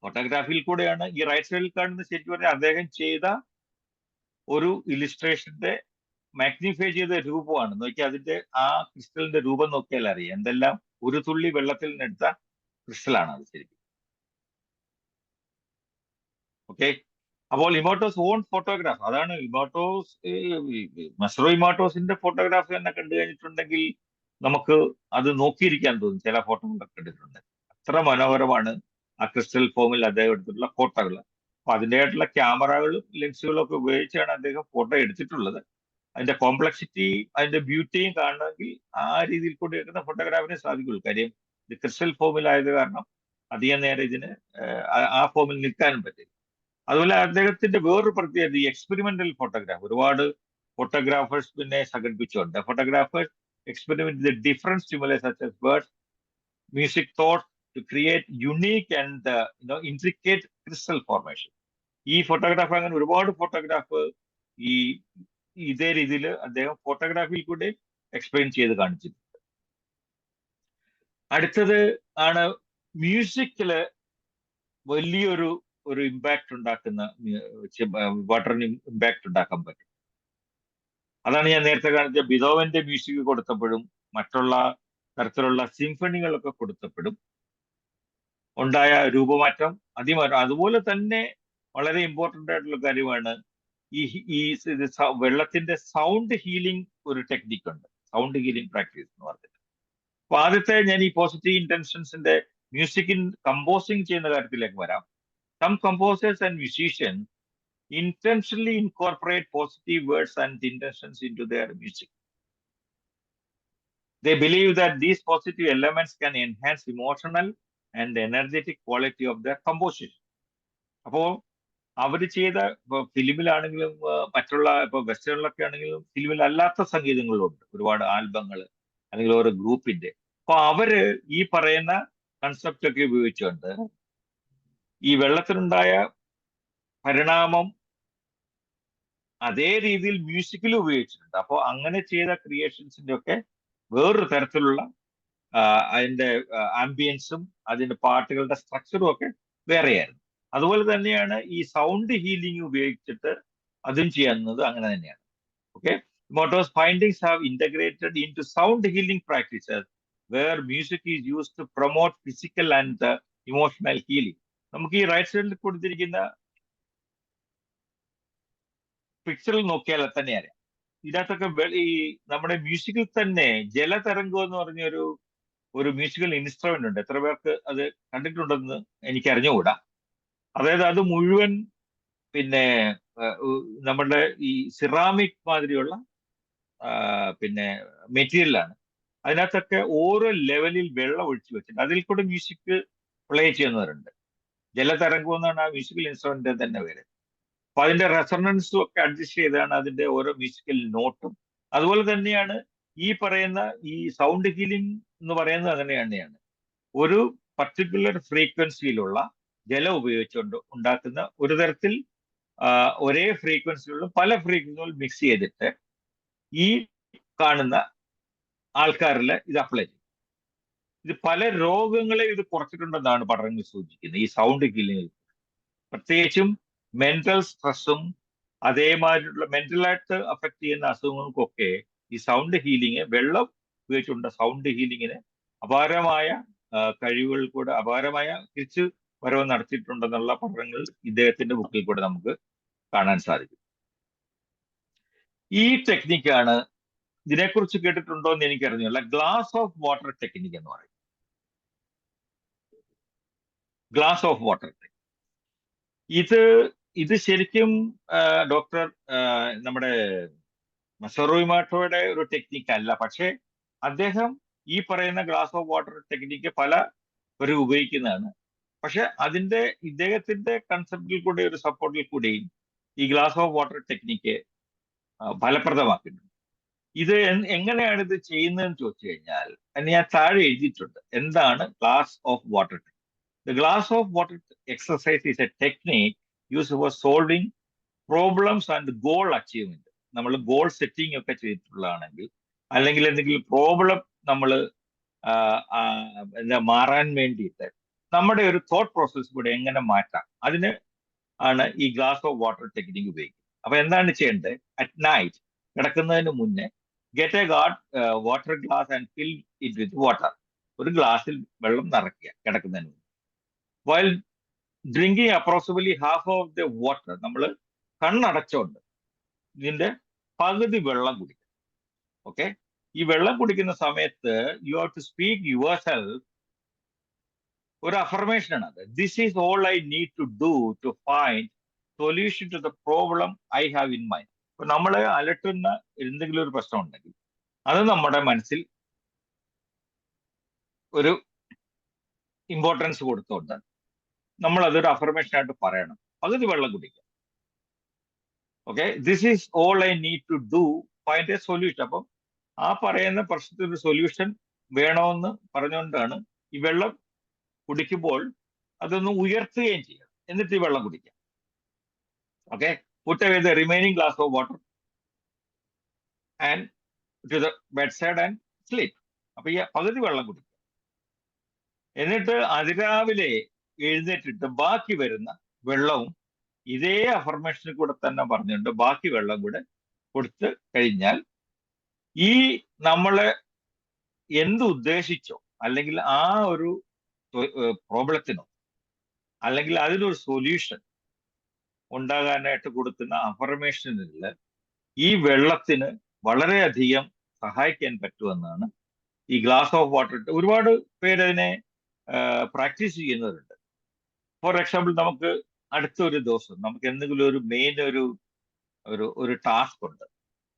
ഫോട്ടോഗ്രാഫിയിൽ കൂടെയാണ് ഈ റൈറ്റ് സൈഡിൽ കാണുന്ന ശരിക്കും പറഞ്ഞാൽ അദ്ദേഹം ചെയ്ത ഒരു ഇല്ലുസ്ട്രേഷന്റെ മാഗ്നിഫൈ ചെയ്ത രൂപമാണ്. നോക്കിയാൽ അതിന്റെ ആ ക്രിസ്റ്റലിന്റെ രൂപം നോക്കിയാൽ അറിയാം എന്തെല്ലാം ഒരു തുള്ളി വെള്ളത്തിൽ നിന്നെടുത്ത ക്രിസ്റ്റലാണ് അത് ശരിക്കും. ഓക്കെ, അപ്പോൾ ഇമോട്ടോസ് ഓൺ ഫോട്ടോഗ്രാഫ് അതാണ് മസറോ ഇമോട്ടോസിന്റെ ഫോട്ടോഗ്രാഫ് തന്നെ കണ്ടു കഴിഞ്ഞിട്ടുണ്ടെങ്കിൽ നമുക്ക് അത് നോക്കിയിരിക്കാൻ തോന്നും. ചില ഫോട്ടോകളൊക്കെ കണ്ടിട്ടുണ്ട്. അത്ര മനോഹരമാണ് ആ ക്രിസ്റ്റൽ ഫോമിൽ അദ്ദേഹം എടുത്തിട്ടുള്ള ഫോട്ടോകൾ. അപ്പൊ അതിൻ്റെതായിട്ടുള്ള ക്യാമറകളും ലെൻസുകളും ഒക്കെ ഉപയോഗിച്ചാണ് അദ്ദേഹം ഫോട്ടോ എടുത്തിട്ടുള്ളത്. അതിന്റെ കോംപ്ലക്സിറ്റി അതിന്റെ ബ്യൂട്ടിയും കാണണമെങ്കിൽ ആ രീതിയിൽ കൂടി എടുക്കുന്ന ഫോട്ടോഗ്രാഫിനെ സാധിക്കുള്ളൂ. കാര്യം ഇത് ക്രിസ്റ്റൽ ഫോമിലായത് കാരണം അധികം നേരം ഇതിന് ആ ഫോമിൽ നിൽക്കാനും പറ്റില്ല. അതുപോലെ അദ്ദേഹത്തിന്റെ വേറൊരു പ്രത്യേകത ഈ എക്സ്പെരിമെന്റൽ ഫോട്ടോഗ്രാഫ്, ഒരുപാട് ഫോട്ടോഗ്രാഫേഴ്സ് പിന്നെ സംഘടിപ്പിച്ചുകൊണ്ട് photographers experiment different stimulus such as birds, music thought to create unique and intricate crystal formation. ഈ ഫോട്ടോഗ്രാഫ് അങ്ങനെ ഒരുപാട് ഫോട്ടോഗ്രാഫ് ഈ ഇതേ രീതിയിൽ അദ്ദേഹം ഫോട്ടോഗ്രാഫിയിൽ കൂടെ എക്സ്പ്ലെയിൻ ചെയ്ത് കാണിച്ചിട്ടുണ്ട്. അടുത്തത് ആണ് മ്യൂസിക്കില് വലിയൊരു ഇമ്പാക്ട് ഉണ്ടാക്കുന്ന, വാട്ടറിന് ഇമ്പാക്ട് ഉണ്ടാക്കാൻ പറ്റും. അതാണ് ഞാൻ നേരത്തെ കാണിച്ച ബിതോവന്റെ മ്യൂസിക് കൊടുത്തപ്പോഴും മറ്റുള്ള തരത്തിലുള്ള സിംഫണികളൊക്കെ കൊടുത്തപ്പോഴും ഉണ്ടായ രൂപമാറ്റം അതുപോലെ തന്നെ വളരെ ഇമ്പോർട്ടൻ്റ് ആയിട്ടുള്ള കാര്യമാണ് ഈ വെള്ളത്തിന്റെ സൗണ്ട് ഹീലിംഗ് ഒരു ടെക്നിക്ക് ഉണ്ട്, സൗണ്ട് ഹീലിംഗ് പ്രാക്ടീസ് എന്ന് പറഞ്ഞിട്ട്. അപ്പൊ ആദ്യത്തെ ഞാൻ ഈ പോസിറ്റീവ് ഇന്റൻഷൻസിന്റെ മ്യൂസിക് കമ്പോസിങ് ചെയ്യുന്ന കാര്യത്തിലേക്ക് വരാം. Some composers and musicians intentionally incorporate positive words and intentions into their music. They believe that these positive elements can enhance emotional and energetic quality of their composition. അപ്പോൾ അവർ ചെയ്ത ഫിലിമിലാണെങ്കിലും മറ്റുള്ള ഇപ്പൊ വെസ്റ്റേണിലൊക്കെ ആണെങ്കിലും ഫിലിമിൽ അല്ലാത്ത സംഗീതങ്ങളുണ്ട്, ഒരുപാട് ആൽബങ്ങൾ അല്ലെങ്കിൽ ഓരോ ഗ്രൂപ്പിന്റെ. അപ്പൊ അവര് ഈ പറയുന്ന കൺസെപ്റ്റ് ഒക്കെ ഉപയോഗിച്ചുകൊണ്ട് ഈ വെള്ളത്തിനുണ്ടായ പരിണാമം അതേ രീതിയിൽ മ്യൂസിക്കിൽ ഉപയോഗിച്ചിട്ടുണ്ട്. അപ്പോൾ അങ്ങനെ ചെയ്ത ക്രിയേഷൻസിന്റെ ഒക്കെ വേറൊരു തരത്തിലുള്ള അതിന്റെ ആംബിയൻസും അതിന്റെ പാട്ടുകളുടെ സ്ട്രക്ചറും ഒക്കെ വേറെയായിരുന്നു. അതുപോലെ തന്നെയാണ് ഈ സൗണ്ട് ഹീലിംഗ് ഉപയോഗിച്ചിട്ട് അതും ചെയ്യുന്നത് അങ്ങനെ തന്നെയാണ്. Okay, Moto's findings have integrated into sound healing practices where music is used to promote physical and emotional healing. നമുക്ക് ഈ റൈറ്റ് സൈഡിൽ കൊടുത്തിരിക്കുന്ന പിക്ചറിൽ നോക്കിയാൽ തന്നെ അറിയാം, ഇതിനകത്തൊക്കെ ഈ നമ്മുടെ മ്യൂസിക്കിൽ തന്നെ ജലതരംഗം എന്ന് പറഞ്ഞ ഒരു മ്യൂസിക്കൽ ഇൻസ്ട്രുമെന്റ് ഉണ്ട്. എത്ര പേർക്ക് അത് കണ്ടിട്ടുണ്ടെന്ന് എനിക്ക് അറിഞ്ഞുകൂടാ. അതായത് അത് മുഴുവൻ പിന്നെ നമ്മുടെ ഈ സിറാമിക് മാതിരിയുള്ള പിന്നെ മെറ്റീരിയലാണ്. അതിനകത്തൊക്കെ ഓരോ ലെവലിൽ വെള്ളം ഒഴിച്ചു വെച്ചിട്ട് അതിൽ കൂടെ മ്യൂസിക് പ്ലേ ചെയ്യുന്നവരുണ്ട്. ജലതരംഗം എന്നാണ് ആ മ്യൂസിക്കൽ ഇൻസ്ട്രുമെന്റ് തന്നെ പേര്. അപ്പൊ അതിന്റെ റെസൊണൻസും ഒക്കെ അഡ്ജസ്റ്റ് ചെയ്താണ് അതിന്റെ ഓരോ മ്യൂസിക്കൽ നോട്ടും. അതുപോലെ തന്നെയാണ് ഈ പറയുന്ന ഈ സൗണ്ട് ഹീലിംഗ് എന്ന് പറയുന്നത് അങ്ങനെ തന്നെയാണ്. ഒരു പർട്ടിക്കുലർ ഫ്രീക്വൻസിയിലുള്ള ജലം ഉപയോഗിച്ചുകൊണ്ട് ഉണ്ടാക്കുന്ന ഒരു തരത്തിൽ ഒരേ ഫ്രീക്വൻസിയിലുള്ള പല ഫ്രീക്വൻസികൾ മിക്സ് ചെയ്തിട്ട് ഈ കാണുന്ന ആൾക്കാരിൽ ഇത് അപ്ലൈ ചെയ്യും. ഇത് പല രോഗങ്ങളെ ഇത് കുറച്ചിട്ടുണ്ടെന്നാണ് പഠനങ്ങൾ സൂചിക്കുന്നത്. ഈ സൗണ്ട് ഹീലിംഗ് പ്രത്യേകിച്ചും മെന്റൽ സ്ട്രെസ്സും അതേമാതിരിയുള്ള മെന്റലായിട്ട് അഫക്ട് ചെയ്യുന്ന അസുഖങ്ങൾക്കൊക്കെ ഈ സൗണ്ട് ഹീലിംഗ്, വെള്ളം ഉപയോഗിച്ചുകൊണ്ട് സൗണ്ട് ഹീലിങ്ങിന് അപാരമായ കഴിവുകൾ കൂടെ അപാരമായ തിരിച്ചു വരവ് നടത്തിയിട്ടുണ്ടെന്നുള്ള പഠനങ്ങൾ ഇദ്ദേഹത്തിന്റെ ബുക്കിൽ കൂടെ നമുക്ക് കാണാൻ സാധിക്കും. ഈ ടെക്നിക്കാണ്, ഇതിനെക്കുറിച്ച് കേട്ടിട്ടുണ്ടോ എന്ന് എനിക്കറിഞ്ഞില്ല, ഗ്ലാസ് ഓഫ് വാട്ടർ ടെക്നിക്ക് എന്ന് പറയും. ഗ്ലാസ് ഓഫ് വാട്ടർ ഇത് ശരിക്കും ഡോക്ടർ നമ്മുടെ മസറോ ഇമോട്ടോയുടെ ഒരു ടെക്നിക്ക് അല്ല. പക്ഷേ അദ്ദേഹം ഈ പറയുന്ന ഗ്ലാസ് ഓഫ് വാട്ടർ ടെക്നിക്ക് പലരും ഉപയോഗിക്കുന്നതാണ്. പക്ഷെ ഇദ്ദേഹത്തിന്റെ കൺസെപ്റ്റിൽ കൂടെ ഒരു സപ്പോർട്ടിൽ കൂടെയും ഈ ഗ്ലാസ് ഓഫ് വാട്ടർ ടെക്നിക്ക് ഫലപ്രദമാക്കുന്നുണ്ട്. ഇത് എങ്ങനെയാണ് ഇത് ചെയ്യുന്നതെന്ന് ചോദിച്ചു കഴിഞ്ഞാൽ ഞാൻ താഴെ എഴുതിയിട്ടുണ്ട് എന്താണ് glass of water. The glass of water exercise is a technique used for solving problems and goal achievement. നമ്മൾ ഗോൾ സെറ്റിംഗ് ഒക്കെ ചെയ്തിട്ടുള്ളതാണെങ്കിൽ അല്ലെങ്കിൽ എന്തെങ്കിലും പ്രോബ്ലം നമ്മൾ മാറാൻ വേണ്ടിയിട്ട് നമ്മുടെ ഒരു തോട്ട് പ്രോസസ് കൂടെ എങ്ങനെ മാറ്റാം, അതിന് ആണ് ഈ ഗ്ലാസ് ഓഫ് വാട്ടർ ടെക്നിക്ക് ഉപയോഗിക്കുന്നത്. അപ്പൊ എന്താണ് ചെയ്യേണ്ടത്? അറ്റ് നൈറ്റ് കിടക്കുന്നതിന് മുന്നേ get a water glass and fill it with water. ഒരു ഗ്ലാസ്സിൽ വെള്ളം നിറയ്ക്കുക കിടക്കുന്നതിന് മുന്നേ. While drinking approximately half of the water, നമ്മൾ കണ്ണടച്ചോണ്ട് ഇതിന്റെ പകുതി വെള്ളം കുടിക്കും. ഓക്കെ, ഈ വെള്ളം കുടിക്കുന്ന സമയത്ത് you have to speak yourself ഒരു അഫർമേഷൻ ആണ് അത്. This is all I need to do to find solution to the problem I have in mind. ഇപ്പൊ നമ്മളെ അലട്ടുന്ന എന്തെങ്കിലും ഒരു പ്രശ്നം ഉണ്ടെങ്കിൽ അത് നമ്മുടെ മനസ്സിൽ ഒരു ഇമ്പോർട്ടൻസ് കൊടുത്തുകൊണ്ട് നമ്മൾ അതൊരു അഫർമേഷൻ ആയിട്ട് പറയണം. പകുതി വെള്ളം കുടിക്കുക. Okay, this is all I need to do find a solution. അപ്പം ആ പറയുന്ന പ്രശ്നത്തിന് സൊല്യൂഷൻ വേണമെന്ന് പറഞ്ഞുകൊണ്ടാണ് ഈ വെള്ളം കുടിക്കുമ്പോൾ അതൊന്ന് ഉയർത്തുകയും ചെയ്യുക. എന്നിട്ട് ഈ വെള്ളം കുടിക്കാം. Okay, put away the remaining glass of water and to the bed side and sleep. അപ്പൊ ഈ പകുതി വെള്ളം കുടിക്കുക. എന്നിട്ട് അതിരാവിലെ എഴുന്നേറ്റിട്ട് ബാക്കി വരുന്ന വെള്ളവും ഇതേ അഫർമേഷനിൽ കൂടെ തന്നെ പറഞ്ഞുകൊണ്ട് ബാക്കി വെള്ളം കൂടെ കൊടുത്തു കഴിഞ്ഞാൽ ഈ നമ്മളെ എന്ത് ഉദ്ദേശിച്ചോ അല്ലെങ്കിൽ ആ ഒരു പ്രോബ്ലത്തിനോ അല്ലെങ്കിൽ അതിനൊരു സൊല്യൂഷൻ ഉണ്ടാകാനായിട്ട് കൊടുക്കുന്ന അഫർമേഷനിൽ ഈ വെള്ളത്തിന് വളരെയധികം സഹായിക്കാൻ പറ്റുമെന്നാണ് ഈ ഗ്ലാസ് ഓഫ് വാട്ടർ. ഒരുപാട് പേരതിനെ പ്രാക്ടീസ് ചെയ്യുന്നവരുണ്ട്. ഫോർ എക്സാമ്പിൾ, നമുക്ക് അടുത്തൊരു ദിവസം നമുക്ക് എന്തെങ്കിലും ഒരു മെയിൻ ഒരു ടാസ്ക് ഉണ്ട്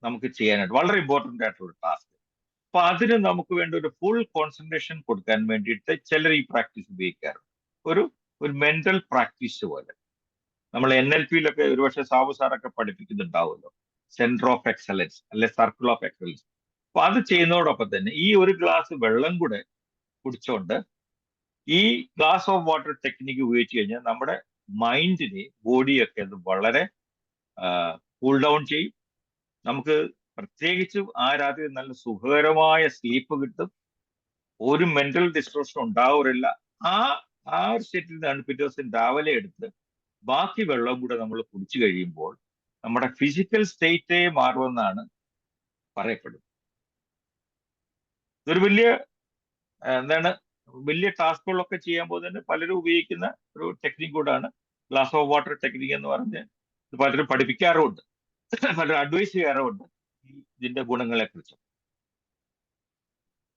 നമുക്ക് ചെയ്യാനായിട്ട്, വളരെ ഇമ്പോർട്ടൻ്റ് ആയിട്ടുള്ള ടാസ്ക്. അപ്പൊ അതിന് നമുക്ക് വേണ്ട ഒരു ഫുൾ കോൺസെൻട്രേഷൻ കൊടുക്കാൻ വേണ്ടിയിട്ട് ചിലർ ഈ പ്രാക്ടീസ് ഉപയോഗിക്കാറുണ്ട്. ഒരു മെന്റൽ പ്രാക്ടീസ് പോലെ. നമ്മൾ NLP-യിലൊക്കെ ഒരുപക്ഷെ സാബു സാറൊക്കെ പഠിപ്പിക്കുന്നുണ്ടാവുമല്ലോ, സെന്റർ ഓഫ് എക്സലൻസ് അല്ലെ സർക്കിൾ ഓഫ് എക്സലൻസ്. അപ്പൊ അത് ചെയ്യുന്നതോടൊപ്പം തന്നെ ഈ ഒരു ഗ്ലാസ് വെള്ളം കൂടെ കുടിച്ചുകൊണ്ട് ഈ ഗ്ലാസ് ഓഫ് വാട്ടർ ടെക്നിക്ക് ഉപയോഗിച്ച് കഴിഞ്ഞാൽ നമ്മുടെ മൈൻഡിനെ ബോഡിയൊക്കെ അത് വളരെ കൂൾ ഡൗൺ ചെയ്യും. നമുക്ക് പ്രത്യേകിച്ചും ആ രാത്രി നല്ല സുഖകരമായ സ്ലീപ്പ് കിട്ടും. ഒരു മെന്റൽ ഡിസ്ട്രഷൻ ഉണ്ടാവാറില്ല. ആ ഒരു സ്റ്റേറ്റിൽ നിന്നാണ് പിറ്റേ ദിവസം രാവിലെ എടുത്ത് ബാക്കി വെള്ളം കൂടെ നമ്മൾ കുടിച്ചു കഴിയുമ്പോൾ നമ്മുടെ ഫിസിക്കൽ സ്റ്റേറ്റേ മാറുമെന്നാണ് പറയപ്പെടുന്നത്. ഇതൊരു വലിയ ടാസ്കുകളൊക്കെ ചെയ്യാൻ പോകുന്നതിന് പലരും ഉപയോഗിക്കുന്ന ഒരു ടെക്നിക് കൂടാണ് ഗ്ലാസ് ഓഫ് വാട്ടർ ടെക്നിക് എന്ന് പറഞ്ഞ് പലരും പഠിപ്പിക്കാറുമുണ്ട്, പലരും അഡ്വൈസ് ചെയ്യാറുമുണ്ട് ഇതിന്റെ ഗുണങ്ങളെ കുറിച്ച്.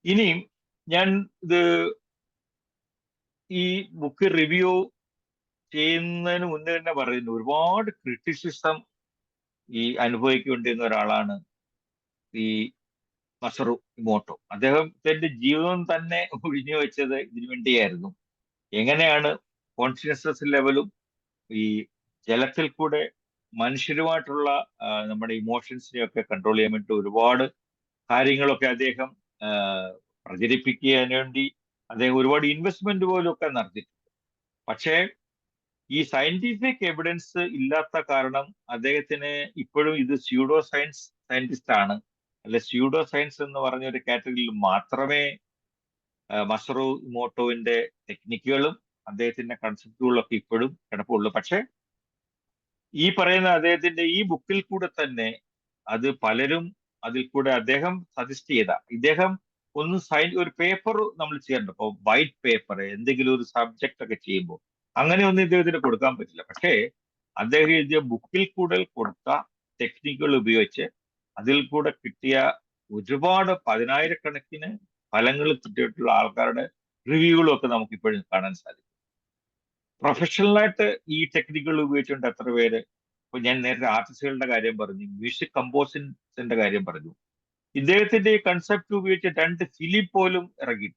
ഇനിയും ഞാൻ ഈ ബുക്ക് റിവ്യൂ ചെയ്യുന്നതിന് മുന്നേ തന്നെ പറയുന്നു, ഒരുപാട് ക്രിറ്റിസിസം ഈ അനുഭവിക്കേണ്ടിരുന്ന ഒരാളാണ് ഈ മസറു ഇമോട്ടോ. അദ്ദേഹത്തിന്റെ ജീവിതം തന്നെ ഒഴിഞ്ഞു വെച്ചത് ഇതിനു വേണ്ടിയായിരുന്നു. എങ്ങനെയാണ് കോൺഷ്യസ്നസ് ലെവലും ഈ ജലത്തിൽ കൂടെ മനുഷ്യരുമായിട്ടുള്ള നമ്മുടെ ഇമോഷൻസിനെയൊക്കെ കൺട്രോൾ ചെയ്യാൻ വേണ്ടി ഒരുപാട് കാര്യങ്ങളൊക്കെ അദ്ദേഹം പ്രചരിപ്പിക്കുന്നതിന് വേണ്ടി അദ്ദേഹം ഒരുപാട് ഇൻവെസ്റ്റ്മെന്റ് പോലും ഒക്കെ നടത്തിയിട്ടുണ്ട്. പക്ഷേ ഈ സയന്റിഫിക് എവിഡൻസ് ഇല്ലാത്ത കാരണം അദ്ദേഹത്തിന് ഇപ്പോഴും ഇത് സയന്റിസ്റ്റ് ആണ്, അല്ലെ സ്യൂഡോ സയൻസ് എന്ന് പറഞ്ഞ ഒരു കാറ്റഗറിയിൽ മാത്രമേ മസറു ഇമോട്ടോവിന്റെ ടെക്നിക്കുകളും അദ്ദേഹത്തിന്റെ കൺസെപ്റ്റുകളും ഒക്കെ ഇപ്പോഴും കിടപ്പുള്ളൂ. പക്ഷെ ഈ പറയുന്ന അദ്ദേഹത്തിന്റെ ഈ ബുക്കിൽ കൂടെ തന്നെ അത് പലരും അതിൽ കൂടെ അദ്ദേഹം സജസ്റ്റ് ചെയ്ത ഇദ്ദേഹം ഒരു പേപ്പർ നമ്മൾ ചെയ്യാറുണ്ട്. ഇപ്പോൾ വൈറ്റ് പേപ്പർ എന്തെങ്കിലും ഒരു സബ്ജക്റ്റ് ഒക്കെ ചെയ്യുമ്പോൾ അങ്ങനെയൊന്നും ഇദ്ദേഹത്തിന് കൊടുക്കാൻ പറ്റില്ല. പക്ഷേ അദ്ദേഹം എഴുതിയ ബുക്കിൽ കൂടെ കൊടുത്ത ടെക്നിക്കുകൾ ഉപയോഗിച്ച് അതിൽ കൂടെ കിട്ടിയ ഒരുപാട് 10,000-കണക്കിന് ഫലങ്ങൾ കിട്ടിയിട്ടുള്ള ആൾക്കാരുടെ റിവ്യൂകളും ഒക്കെ നമുക്ക് ഇപ്പോഴും കാണാൻ സാധിക്കും. പ്രൊഫഷണലായിട്ട് ഈ ടെക്നിക്കുകൾ ഉപയോഗിച്ചുകൊണ്ട് എത്ര പേര്, ഇപ്പൊ ഞാൻ നേരത്തെ ആർട്ടിസ്റ്റുകളുടെ കാര്യം പറഞ്ഞു, മ്യൂസിക് കമ്പോസിന്റെ കാര്യം പറഞ്ഞു. ഇദ്ദേഹത്തിന്റെ ഈ കൺസെപ്റ്റ് ഉപയോഗിച്ച് 2 ഫിലിം പോലും ഇറങ്ങി.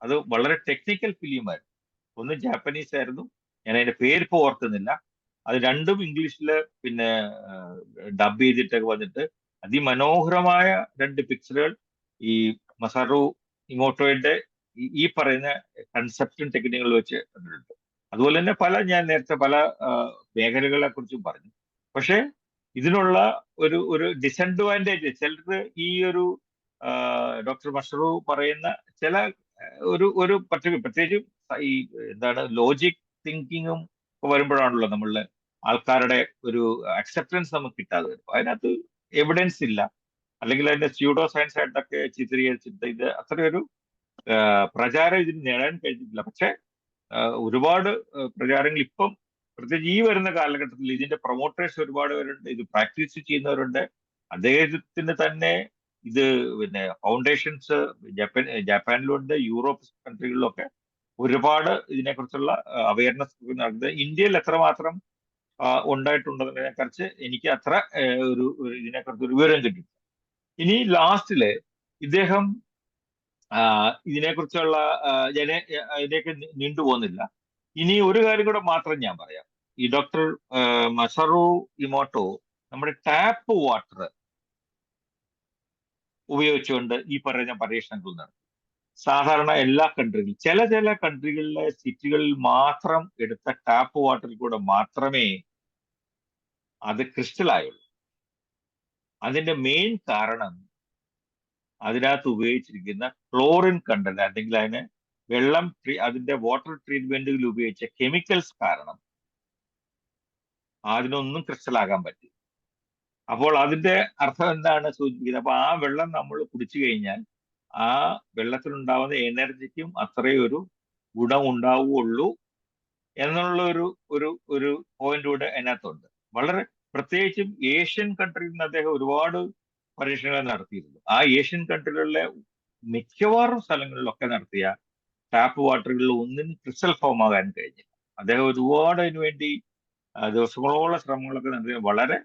അത് വളരെ ടെക്നിക്കൽ ഫിലിമായിരുന്നു. ഒന്ന് ജാപ്പനീസ് ആയിരുന്നു, ഞാൻ അതിന്റെ പേര് ഇപ്പോൾ ഓർക്കുന്നില്ല. അത് രണ്ടും ഇംഗ്ലീഷിൽ പിന്നെ ഡബ് ചെയ്തിട്ടൊക്കെ വന്നിട്ട് അതിമനോഹരമായ 2 പിക്ചറുകൾ ഈ മസറു ഇമോട്ടോയുടെ ഈ പറയുന്ന കൺസെപ്റ്റും ടെക്നിക്കുകൾ വെച്ച് കണ്ടിട്ടുണ്ട്. അതുപോലെ തന്നെ ഞാൻ നേരത്തെ പല മേഖലകളെ കുറിച്ചും പറഞ്ഞു. പക്ഷെ ഇതിനുള്ള ഒരു ഡിസഡ്വാൻറ്റേജ് ചിലർക്ക് ഈ ഒരു ഡോക്ടർ മസറു പറയുന്ന ചില പ്രത്യേകിച്ചും ഈ ലോജിക് തിങ്കിങ്ങും വരുമ്പോഴാണല്ലോ നമ്മളുടെ ആൾക്കാരുടെ ഒരു അക്സെപ്റ്റൻസ് നമുക്ക് കിട്ടാതെ വരും. അതിനകത്ത് എവിഡൻസ് ഇല്ല, അല്ലെങ്കിൽ അതിന്റെ സ്യൂഡോ സയൻസ് ആയിട്ടൊക്കെ ചിത്രീകരിച്ചിട്ട് ഇത് അത്രയൊരു പ്രചാരം ഇതിന് നേടാൻ കഴിഞ്ഞിട്ടില്ല. പക്ഷെ ഒരുപാട് പ്രചാരങ്ങൾ ഇപ്പം പ്രത്യേകിച്ച് ഈ വരുന്ന കാലഘട്ടത്തിൽ ഇതിന്റെ പ്രൊമോട്ടേഴ്സ് ഒരുപാട് പേരുണ്ട്, ഇത് പ്രാക്ടീസ് ചെയ്യുന്നവരുണ്ട്. അദ്ദേഹത്തിന് തന്നെ ഇത് പിന്നെ ഫൗണ്ടേഷൻസ് ജപ്പാനിലുണ്ട്, യൂറോപ്പ് കൺട്രികളിലൊക്കെ ഒരുപാട് ഇതിനെക്കുറിച്ചുള്ള അവയർനെസ് നടത്തുന്നത്. ഇന്ത്യയിൽ എത്രമാത്രം ഉണ്ടായിട്ടുണ്ടെന്നതിനെ കുറിച്ച് എനിക്ക് അത്ര ഇതിനെക്കുറിച്ച് ഒരു വിവരം കിട്ടി. ഇനി ലാസ്റ്റില് ഇദ്ദേഹം ഇതിനെക്കുറിച്ചുള്ള ഞാൻ ഇതിലേക്ക് നീണ്ടുപോകുന്നില്ല. ഇനി ഒരു കാര്യം കൂടെ മാത്രം ഞാൻ പറയാം. ഈ ഡോക്ടർ മസറു ഇമോട്ടോ നമ്മുടെ ടാപ്പ് വാട്ടർ ഉപയോഗിച്ചുകൊണ്ട് ഈ പറയുന്ന പരീക്ഷണങ്ങൾ നടത്തി. സാധാരണ എല്ലാ കൺട്രികളിലും ചില കൺട്രികളിലെ സിറ്റികളിൽ മാത്രം എടുത്ത ടാപ്പ് വാട്ടറിൽ കൂടെ മാത്രമേ അത് ക്രിസ്റ്റലായുള്ളൂ. അതിന്റെ മെയിൻ കാരണം അതിനകത്ത് ഉപയോഗിച്ചിരിക്കുന്ന ക്ലോറിൻ കണ്ടന്റ്, അല്ലെങ്കിൽ അതിന് അതിന്റെ വാട്ടർ ട്രീറ്റ്മെന്റുകളിൽ ഉപയോഗിച്ച കെമിക്കൽസ് കാരണം അതിനൊന്നും ക്രിസ്റ്റലാകാൻ പറ്റി. അപ്പോൾ അതിന്റെ അർത്ഥം എന്താണ് സൂചിപ്പിക്കുന്നത്? അപ്പൊ ആ വെള്ളം നമ്മൾ കുടിച്ചു കഴിഞ്ഞാൽ ആ വെള്ളത്തിലുണ്ടാവുന്ന എനർജിക്കും അത്രയും ഒരു ഗുണം ഉണ്ടാവുകയുള്ളൂ എന്നുള്ള ഒരു പോയിന്റ് കൂടെ അതിനകത്തുണ്ട്. വളരെ പ്രത്യേകിച്ചും ഏഷ്യൻ കൺട്രിയിൽ നിന്ന് അദ്ദേഹം ഒരുപാട് പരീക്ഷണങ്ങൾ നടത്തിയിരുന്നു. ആ ഏഷ്യൻ കൺട്രികളിലെ മിക്കവാറും സ്ഥലങ്ങളിലൊക്കെ നടത്തിയ ടാപ്പ് വാട്ടറുകളിൽ ഒന്നിനും ക്രിസ്റ്റൽ ഫോം ആകാൻ കഴിഞ്ഞില്ല. അദ്ദേഹം ഒരുപാട് അതിനുവേണ്ടി ദിവസങ്ങളോളം ശ്രമങ്ങളൊക്കെ നടത്തിയ വളരെ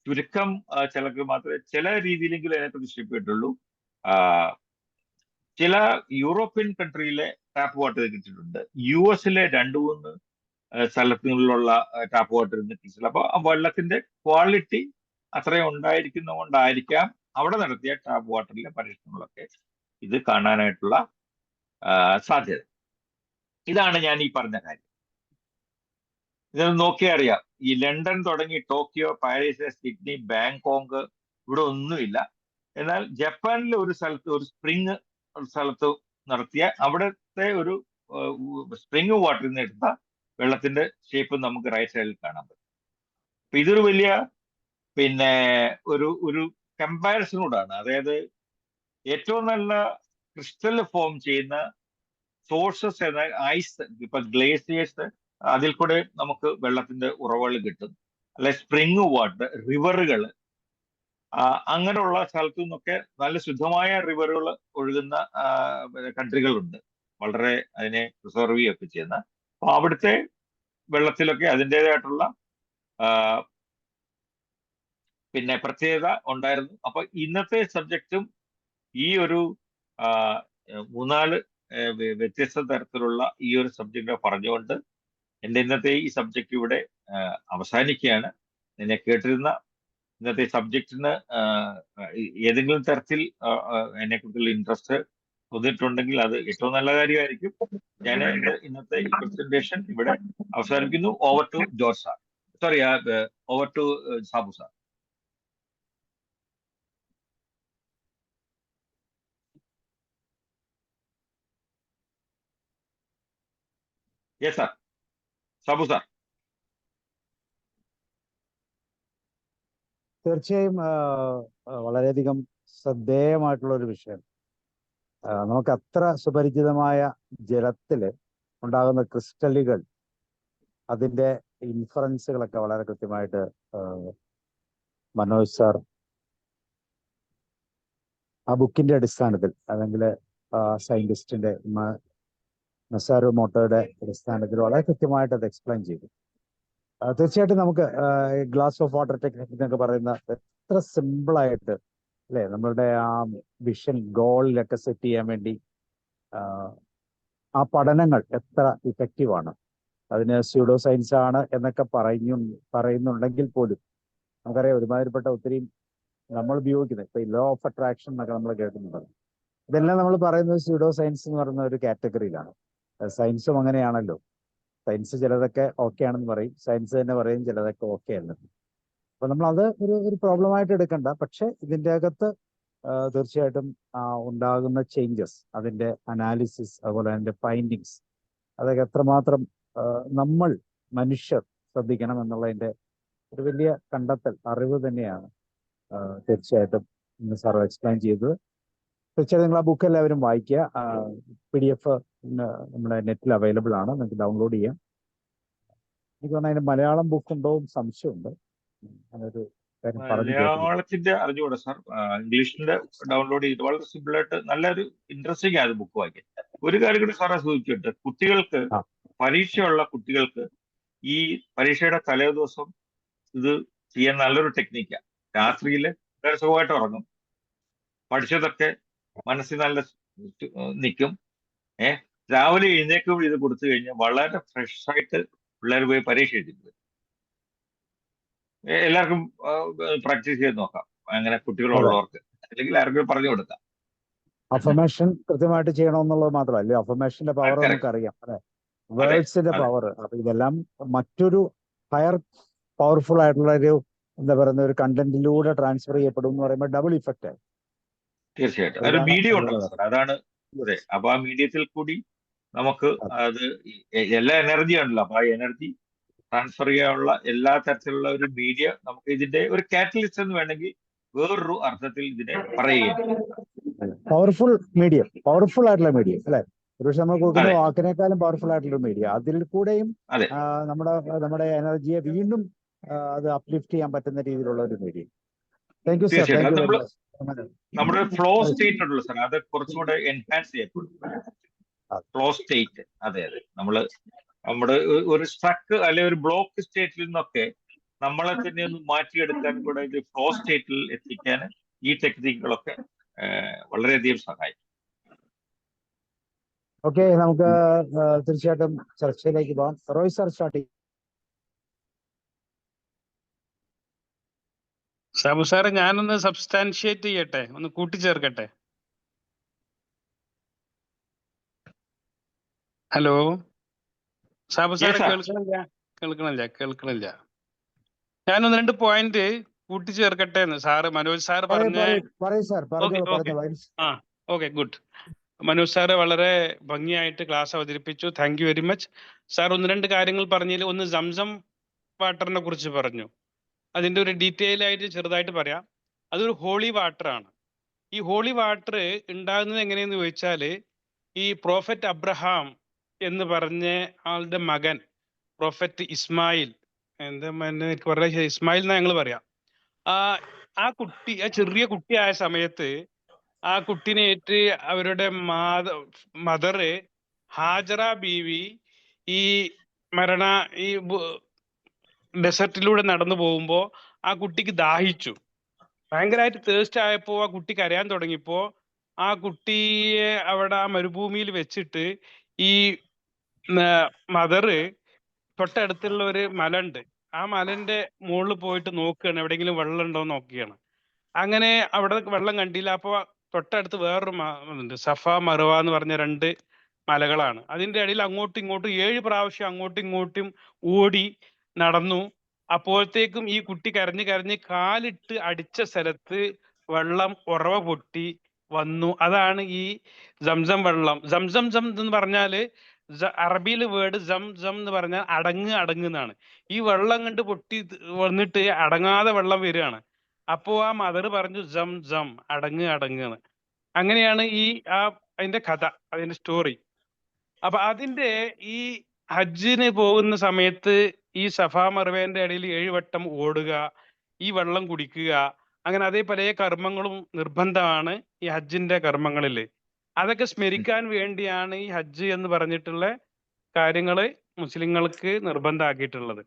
ചുരുക്കം ചിലർക്ക് മാത്രമേ ചില രീതിയിലെങ്കിലും അതിനെക്കുറിച്ച് ഇഷ്ടപ്പെട്ടുള്ളൂ. ചില യൂറോപ്യൻ കൺട്രിയിലെ ടാപ്പ് വാട്ടർ കിട്ടിയിട്ടുണ്ട്. US-ലെ 2-3 സ്ഥലങ്ങളിലുള്ള ടാപ്പ് വാട്ടർ കിട്ടിയിട്ടില്ല. അപ്പൊ ആ വെള്ളത്തിന്റെ ക്വാളിറ്റി അത്രയും ഉണ്ടായിരിക്കുന്നതുകൊണ്ടായിരിക്കാം അവിടെ നടത്തിയ ടാപ്പ് വാട്ടറിലെ പരീക്ഷണങ്ങളൊക്കെ ഇത് കാണാനായിട്ടുള്ള സാധ്യത. ഇതാണ് ഞാൻ ഈ പറഞ്ഞ കാര്യം. ഇതൊന്ന് നോക്കിയാൽ അറിയാം. ഈ ലണ്ടൻ തുടങ്ങി ടോക്കിയോ, പാരീസ്, സിഡ്നി, ബാങ്കോക്ക് ഇവിടെ ഒന്നുമില്ല. എന്നാൽ ജപ്പാനിലെ ഒരു സ്പ്രിങ് സ്ഥലത്ത് നടത്തിയ അവിടുത്തെ ഒരു സ്പ്രിങ് വാട്ടറിൽ നിന്ന് എടുത്ത വെള്ളത്തിന്റെ ഷേപ്പ് നമുക്ക് റൈറ്റ് സൈഡിൽ കാണാൻ പറ്റും. അപ്പൊ ഇതൊരു വലിയ ഒരു കമ്പാരിസൺ കൂടാണ്. അതായത് ഏറ്റവും നല്ല ക്രിസ്റ്റൽ ഫോം ചെയ്യുന്ന സോഴ്സസ് എന്ന ഐസ്, ഇപ്പൊ ഗ്ലേസിയേഴ്സ്, അതിൽ കൂടെ നമുക്ക് വെള്ളത്തിന്റെ ഉറവകൾ കിട്ടും. അല്ലെ സ്പ്രിങ് വാട്ടർ, റിവറുകൾ, അങ്ങനെയുള്ള സ്ഥലത്തു നിന്നൊക്കെ നല്ല ശുദ്ധമായ റിവറുകൾ ഒഴുകുന്ന കൺട്രികളുണ്ട്, വളരെ അതിനെ പ്രിസർവ് ചെയ്യുകയൊക്കെ ചെയ്യുന്ന. അപ്പൊ അവിടുത്തെ വെള്ളത്തിലൊക്കെ അതിൻ്റെതായിട്ടുള്ള പ്രത്യേകത ഉണ്ടായിരുന്നു. അപ്പൊ ഇന്നത്തെ സബ്ജക്റ്റും ഈ ഒരു 3-4 വ്യത്യസ്ത തരത്തിലുള്ള ഈ ഒരു സബ്ജക്റ്റ് പറഞ്ഞുകൊണ്ട് എൻ്റെ ഇന്നത്തെ ഈ സബ്ജക്റ്റ് ഇവിടെ അവസാനിക്കുകയാണ്. എന്നെ കേട്ടിരുന്ന ഇന്നത്തെ സബ്ജക്റ്റിന് ഏതെങ്കിലും തരത്തിൽ എന്നെക്കുറിച്ചുള്ള ഇൻട്രസ്റ്റ് തോന്നിയിട്ടുണ്ടെങ്കിൽ അത് ഏറ്റവും നല്ല കാര്യമായിരിക്കും. ഞാൻ എൻ്റെ ഇന്നത്തെ ഈ പ്രസന്റേഷൻ ഇവിടെ അവസാനിക്കുന്നു. Over to George sir. Sorry, over to Sabu sir. Yes sir, Sabu sir. തീർച്ചയായും വളരെയധികം ശ്രദ്ധേയമായിട്ടുള്ള ഒരു വിഷയം. നമുക്ക് അത്ര സുപരിചിതമായ ജലത്തില് ഉണ്ടാകുന്ന ക്രിസ്റ്റലുകൾ, അതിന്റെ ഇൻഫറൻസുകളൊക്കെ വളരെ കൃത്യമായിട്ട് മനോജ് സാർ ആ ബുക്കിന്റെ അടിസ്ഥാനത്തിൽ, അല്ലെങ്കിൽ സയന്റിസ്റ്റിന്റെ മസാരു മോട്ടോയുടെ അടിസ്ഥാനത്തിൽ വളരെ കൃത്യമായിട്ട് അത് എക്സ്പ്ലെയിൻ ചെയ്തു. തീർച്ചയായിട്ടും നമുക്ക് ഗ്ലാസ് ഓഫ് വാട്ടർ ടെക്നിക് എന്നൊക്കെ പറയുന്ന എത്ര സിമ്പിളായിട്ട് അല്ലെ നമ്മളുടെ ആ വിഷൻ ഗോളിലൊക്കെ സെറ്റ് ചെയ്യാൻ വേണ്ടി ആ പഠനങ്ങൾ എത്ര ഇഫക്റ്റീവാണ്. അതിന് സ്യൂഡോ സയൻസ് ആണ് എന്നൊക്കെ പറയുന്നുണ്ടെങ്കിൽ പോലും നമുക്കറിയാം ഒരുമാതിരിപ്പെട്ട ഒത്തിരി നമ്മൾ ഉപയോഗിക്കുന്നത് ഇപ്പൊ ലോ ഓഫ് അട്രാക്ഷൻ എന്നൊക്കെ നമ്മൾ കേൾക്കുന്നുണ്ട്. ഇതെല്ലാം നമ്മൾ പറയുന്നത് സ്യൂഡോ സയൻസ് എന്ന് പറയുന്ന ഒരു കാറ്റഗറിയിലാണ്. സയൻസും അങ്ങനെയാണല്ലോ. സയൻസ് ചിലതൊക്കെ ഓക്കെ ആണെന്ന് പറയും, സയൻസ് തന്നെ പറയും ചിലതൊക്കെ ഓക്കെ അല്ലെന്ന്. അപ്പൊ നമ്മൾ അത് ഒരു പ്രോബ്ലമായിട്ട് എടുക്കണ്ട. പക്ഷെ ഇതിൻ്റെ അകത്ത് തീർച്ചയായിട്ടും ഉണ്ടാകുന്ന ചേഞ്ചസ്, അതിന്റെ അനാലിസിസ്, അതുപോലെ അതിന്റെ ഫൈൻഡിങ്സ്, അതൊക്കെ എത്രമാത്രം നമ്മൾ മനുഷ്യർ ശ്രദ്ധിക്കണം എന്നുള്ളതിന്റെ ഒരു വലിയ കണ്ടെത്തൽ, അറിവ് തന്നെയാണ് തീർച്ചയായിട്ടും ഇന്ന് സാർ എക്സ്പ്ലെയിൻ ചെയ്തത്. തീർച്ചയായും നിങ്ങൾ ആ ബുക്ക് എല്ലാവരും വായിക്കുക. PDF നമ്മുടെ നെറ്റിൽ അവൈലബിൾ ആണ്, നിങ്ങൾക്ക് ഡൗൺലോഡ് ചെയ്യാം. എനിക്ക് പറഞ്ഞാൽ അതിന്റെ മലയാളം ബുക്ക് ഉണ്ടോ സംശയമുണ്ട്. അതൊരു കാര്യം പറഞ്ഞു. മലയാളത്തിന്റെ അറിഞ്ഞുകൂടാ സാർ, ഇംഗ്ലീഷിന്റെ ഡൗൺലോഡ് ചെയ്തിട്ട് വളരെ സിമ്പിൾ ആയിട്ട് നല്ലൊരു ഇൻട്രസ്റ്റിംഗ് ആയത് ബുക്ക് വായിക്കാൻ. ഒരു കാര്യം കൂടി സാറെ സൂചിച്ചിട്ട്, കുട്ടികൾക്ക്, പരീക്ഷയുള്ള കുട്ടികൾക്ക് ഈ പരീക്ഷയുടെ തലേ ദിവസം ഇത് ചെയ്യാൻ നല്ലൊരു ടെക്നിക്കാണ്. രാത്രിയിൽ സുഖമായിട്ട് ഉറങ്ങും, പഠിച്ചതൊക്കെ മനസ്സിൽ നല്ല നിൽക്കും. രാവിലെ എഴുന്നേൽക്കുമ്പോൾ ഇത് കൊടുത്തു കഴിഞ്ഞാൽ വളരെ ഫ്രഷ് ആയിട്ട് പിള്ളേർ പോയി പരീക്ഷ എഴുതിയിട്ട് എല്ലാവർക്കും പ്രാക്ടീസ് ചെയ്ത് നോക്കാം. അങ്ങനെ കുട്ടികളുള്ളവർക്ക് അല്ലെങ്കിൽ ആർക്കും പറഞ്ഞു കൊടുക്കാം. അഫർമേഷൻ കൃത്യമായിട്ട് ചെയ്യണമെന്നുള്ളത് മാത്രമല്ല, അഫർമേഷന്റെ പവർ കറക്റ്റ്. നമുക്കറിയാം, അല്ലെ? അതെ വേർഡ്സിന്റെ അതെ പവർ. അപ്പൊ ഇതെല്ലാം മറ്റൊരു ഹയർ പവർഫുൾ ആയിട്ടുള്ള ഒരു എന്താ പറയുന്ന ഒരു കണ്ടന്റിലൂടെ ട്രാൻസ്ഫർ ചെയ്യപ്പെടും എന്ന് പറയുമ്പോൾ ഡബിൾ ഇഫക്റ്റ് ആയി. തീർച്ചയായിട്ടും ഒരു മീഡിയം ഉണ്ടല്ലോ സാർ, അതാണ്. അതെ, അപ്പൊ ആ മീഡിയത്തിൽ കൂടി നമുക്ക് അത് എല്ലാ എനർജി ഉണ്ടല്ലോ, അപ്പൊ ആ എനർജി ട്രാൻസ്ഫർ ചെയ്യാനുള്ള എല്ലാ തരത്തിലുള്ള ഒരു മീഡിയ നമുക്ക് ഇതിന്റെ ഒരു കാറ്റലിസ്റ്റ് എന്ന് വേണമെങ്കിൽ വേറൊരു അർത്ഥത്തിൽ ഇതിനെ പറയുകയും ചെയ്യും. പവർഫുൾ മീഡിയം, പവർഫുൾ ആയിട്ടുള്ള മീഡിയം, അല്ലെ? ഒരുപക്ഷെ നമ്മൾ കൊടുക്കുന്ന അതെ വാക്കിനേക്കാളും പവർഫുൾ ആയിട്ടുള്ള മീഡിയ, അതിൽ കൂടെയും അതെ നമ്മുടെ നമ്മുടെ എനർജിയെ വീണ്ടും അത് അപ്ലിഫ്റ്റ് ചെയ്യാൻ പറ്റുന്ന രീതിയിലുള്ള ഒരു മീഡിയം. താങ്ക് യു സർ, തീർച്ചയായിട്ടും. താങ്ക് അത് യു വെരി നമ്മൾ മച്ച്. നമ്മുടെ ഫ്ലോ സ്റ്റേറ്റ് ഉണ്ടല്ലോ സാർ, അത് കുറച്ചുകൂടെ എൻഹാൻസ് ചെയ്യപ്പെടും. ഫ്ലോ സ്റ്റേറ്റ്, അതെ അതെ, നമ്മുടെ ഒരു സ്ട്രക്ക് അല്ലെ ഒരു ബ്ലോക്ക് സ്റ്റേറ്റിൽ നിന്നൊക്കെ നമ്മളെ തന്നെ ഒന്ന് മാറ്റിയെടുക്കാൻ കൂടെ ഇത് ഫ്ലോ സ്റ്റേറ്റിൽ എത്തിക്കാൻ ഈ ടെക്നിക്കുകളൊക്കെ വളരെയധികം സഹായിക്കും. ഓക്കെ, നമുക്ക് തീർച്ചയായിട്ടും ചർച്ചയിലേക്ക് പോകാം. റോയ് സാർ സ്റ്റാർട്ട് ചെയ്യും. സാബു സാറെ, ഞാനൊന്ന് സബ്സ്റ്റാൻഷിയേറ്റ് ചെയ്യട്ടെ, ഒന്ന് കൂട്ടിച്ചേർക്കട്ടെ. ഹലോ സാബു സാറെ, കേൾക്കണില്ല. ഞാനൊന്ന് 2 പോയിന്റ് കൂട്ടിച്ചേർക്കട്ടെ എന്ന് സാറ് മനോജ് സാർ പറഞ്ഞ. Okay, good. മനോജ് സാറ് വളരെ ഭംഗിയായിട്ട് ക്ലാസ് അവതരിപ്പിച്ചു. Thank you very much sir. 1-2 കാര്യങ്ങൾ പറഞ്ഞതിൽ ഒന്ന് സംസം വാട്ടറിനെ കുറിച്ച് പറഞ്ഞു. അതിന്റെ ഒരു ഡീറ്റെയിൽ ആയിട്ട് ചെറുതായിട്ട് പറയാം. അതൊരു ഹോളി വാട്ടർ ആണ്. ഈ ഹോളി വാട്ടർ ഉണ്ടാകുന്നത് എങ്ങനെയെന്ന് ചോദിച്ചാൽ, ഈ പ്രോഫറ്റ് അബ്രഹാം എന്ന് പറഞ്ഞ ആളുടെ മകൻ പ്രോഫറ്റ് ഇസ്മായിൽ, എനിക്ക് പറയാ ഇസ്മായിൽ എന്നാ ഞങ്ങൾ പറയാം. ആ കുട്ടി, ആ ചെറിയ കുട്ടിയായ സമയത്ത് ആ കുട്ടിനേറ്റ് അവരുടെ മദറ് ഹാജറ ബീവി ഈ ഈ ഡെസർട്ടിലൂടെ നടന്നു പോകുമ്പോ ആ കുട്ടിക്ക് ദാഹിച്ചു. ഭയങ്കരമായിട്ട് തേഴ്സ്റ്റ് ആയപ്പോ ആ കുട്ടി കരയാൻ തുടങ്ങിയപ്പോ ആ കുട്ടിയെ അവിടെ ആ മരുഭൂമിയിൽ വെച്ചിട്ട് ഈ മദറ് തൊട്ടടുത്തുള്ള ഒരു മല ഉണ്ട്, ആ മലന്റെ മുകളിൽ പോയിട്ട് നോക്കുകയാണ് എവിടെയെങ്കിലും വെള്ളം ഉണ്ടോ എന്ന് നോക്കുകയാണ്. അങ്ങനെ അവിടെ വെള്ളം കണ്ടില്ല. അപ്പൊ തൊട്ടടുത്ത് വേറൊരു ഉണ്ട്, സഫ മറുവ എന്ന് പറഞ്ഞ 2 മലകളാണ്. അതിന്റെ ഇടയിൽ അങ്ങോട്ടും ഇങ്ങോട്ടും 7 പ്രാവശ്യം അങ്ങോട്ടും ഇങ്ങോട്ടും ഓടി നടന്നു. അപ്പോഴത്തേക്കും ഈ കുട്ടി കരഞ്ഞ് കരഞ്ഞ് കാലിട്ട് അടിച്ച സ്ഥലത്ത് വെള്ളം ഉറവ പൊട്ടി വന്നു. അതാണ് ഈ സംസം വെള്ളം. സംസം എന്ന് പറഞ്ഞാല് അറബിയിൽ വേർഡ് സം എന്ന് പറഞ്ഞാൽ അടങ്ങുന്നാണ്. ഈ വെള്ളം കണ്ട് പൊട്ടി വന്നിട്ട് അടങ്ങാതെ വെള്ളം വരികയാണ്. അപ്പോ ആ മദർ പറഞ്ഞു സം അടങ്ങുന്ന്. അങ്ങനെയാണ് അതിന്റെ കഥ, അതിന്റെ സ്റ്റോറി. അപ്പൊ അതിന്റെ ഈ ഹജ്ജിന് പോകുന്ന സമയത്ത് ഈ സഫാ മർവേന്റെ ഇടയിൽ 7 വട്ടം ഓടുക, ഈ വെള്ളം കുടിക്കുക, അങ്ങനെ അതേ പല കർമ്മങ്ങളും നിർബന്ധമാണ് ഈ ഹജ്ജിന്റെ കർമ്മങ്ങളില്. അതൊക്കെ സ്മരിക്കാൻ വേണ്ടിയാണ് ഈ ഹജ്ജ് എന്ന് പറഞ്ഞിട്ടുള്ള കാര്യങ്ങള് മുസ്ലിങ്ങൾക്ക് നിർബന്ധമാക്കിയിട്ടുള്ളത്.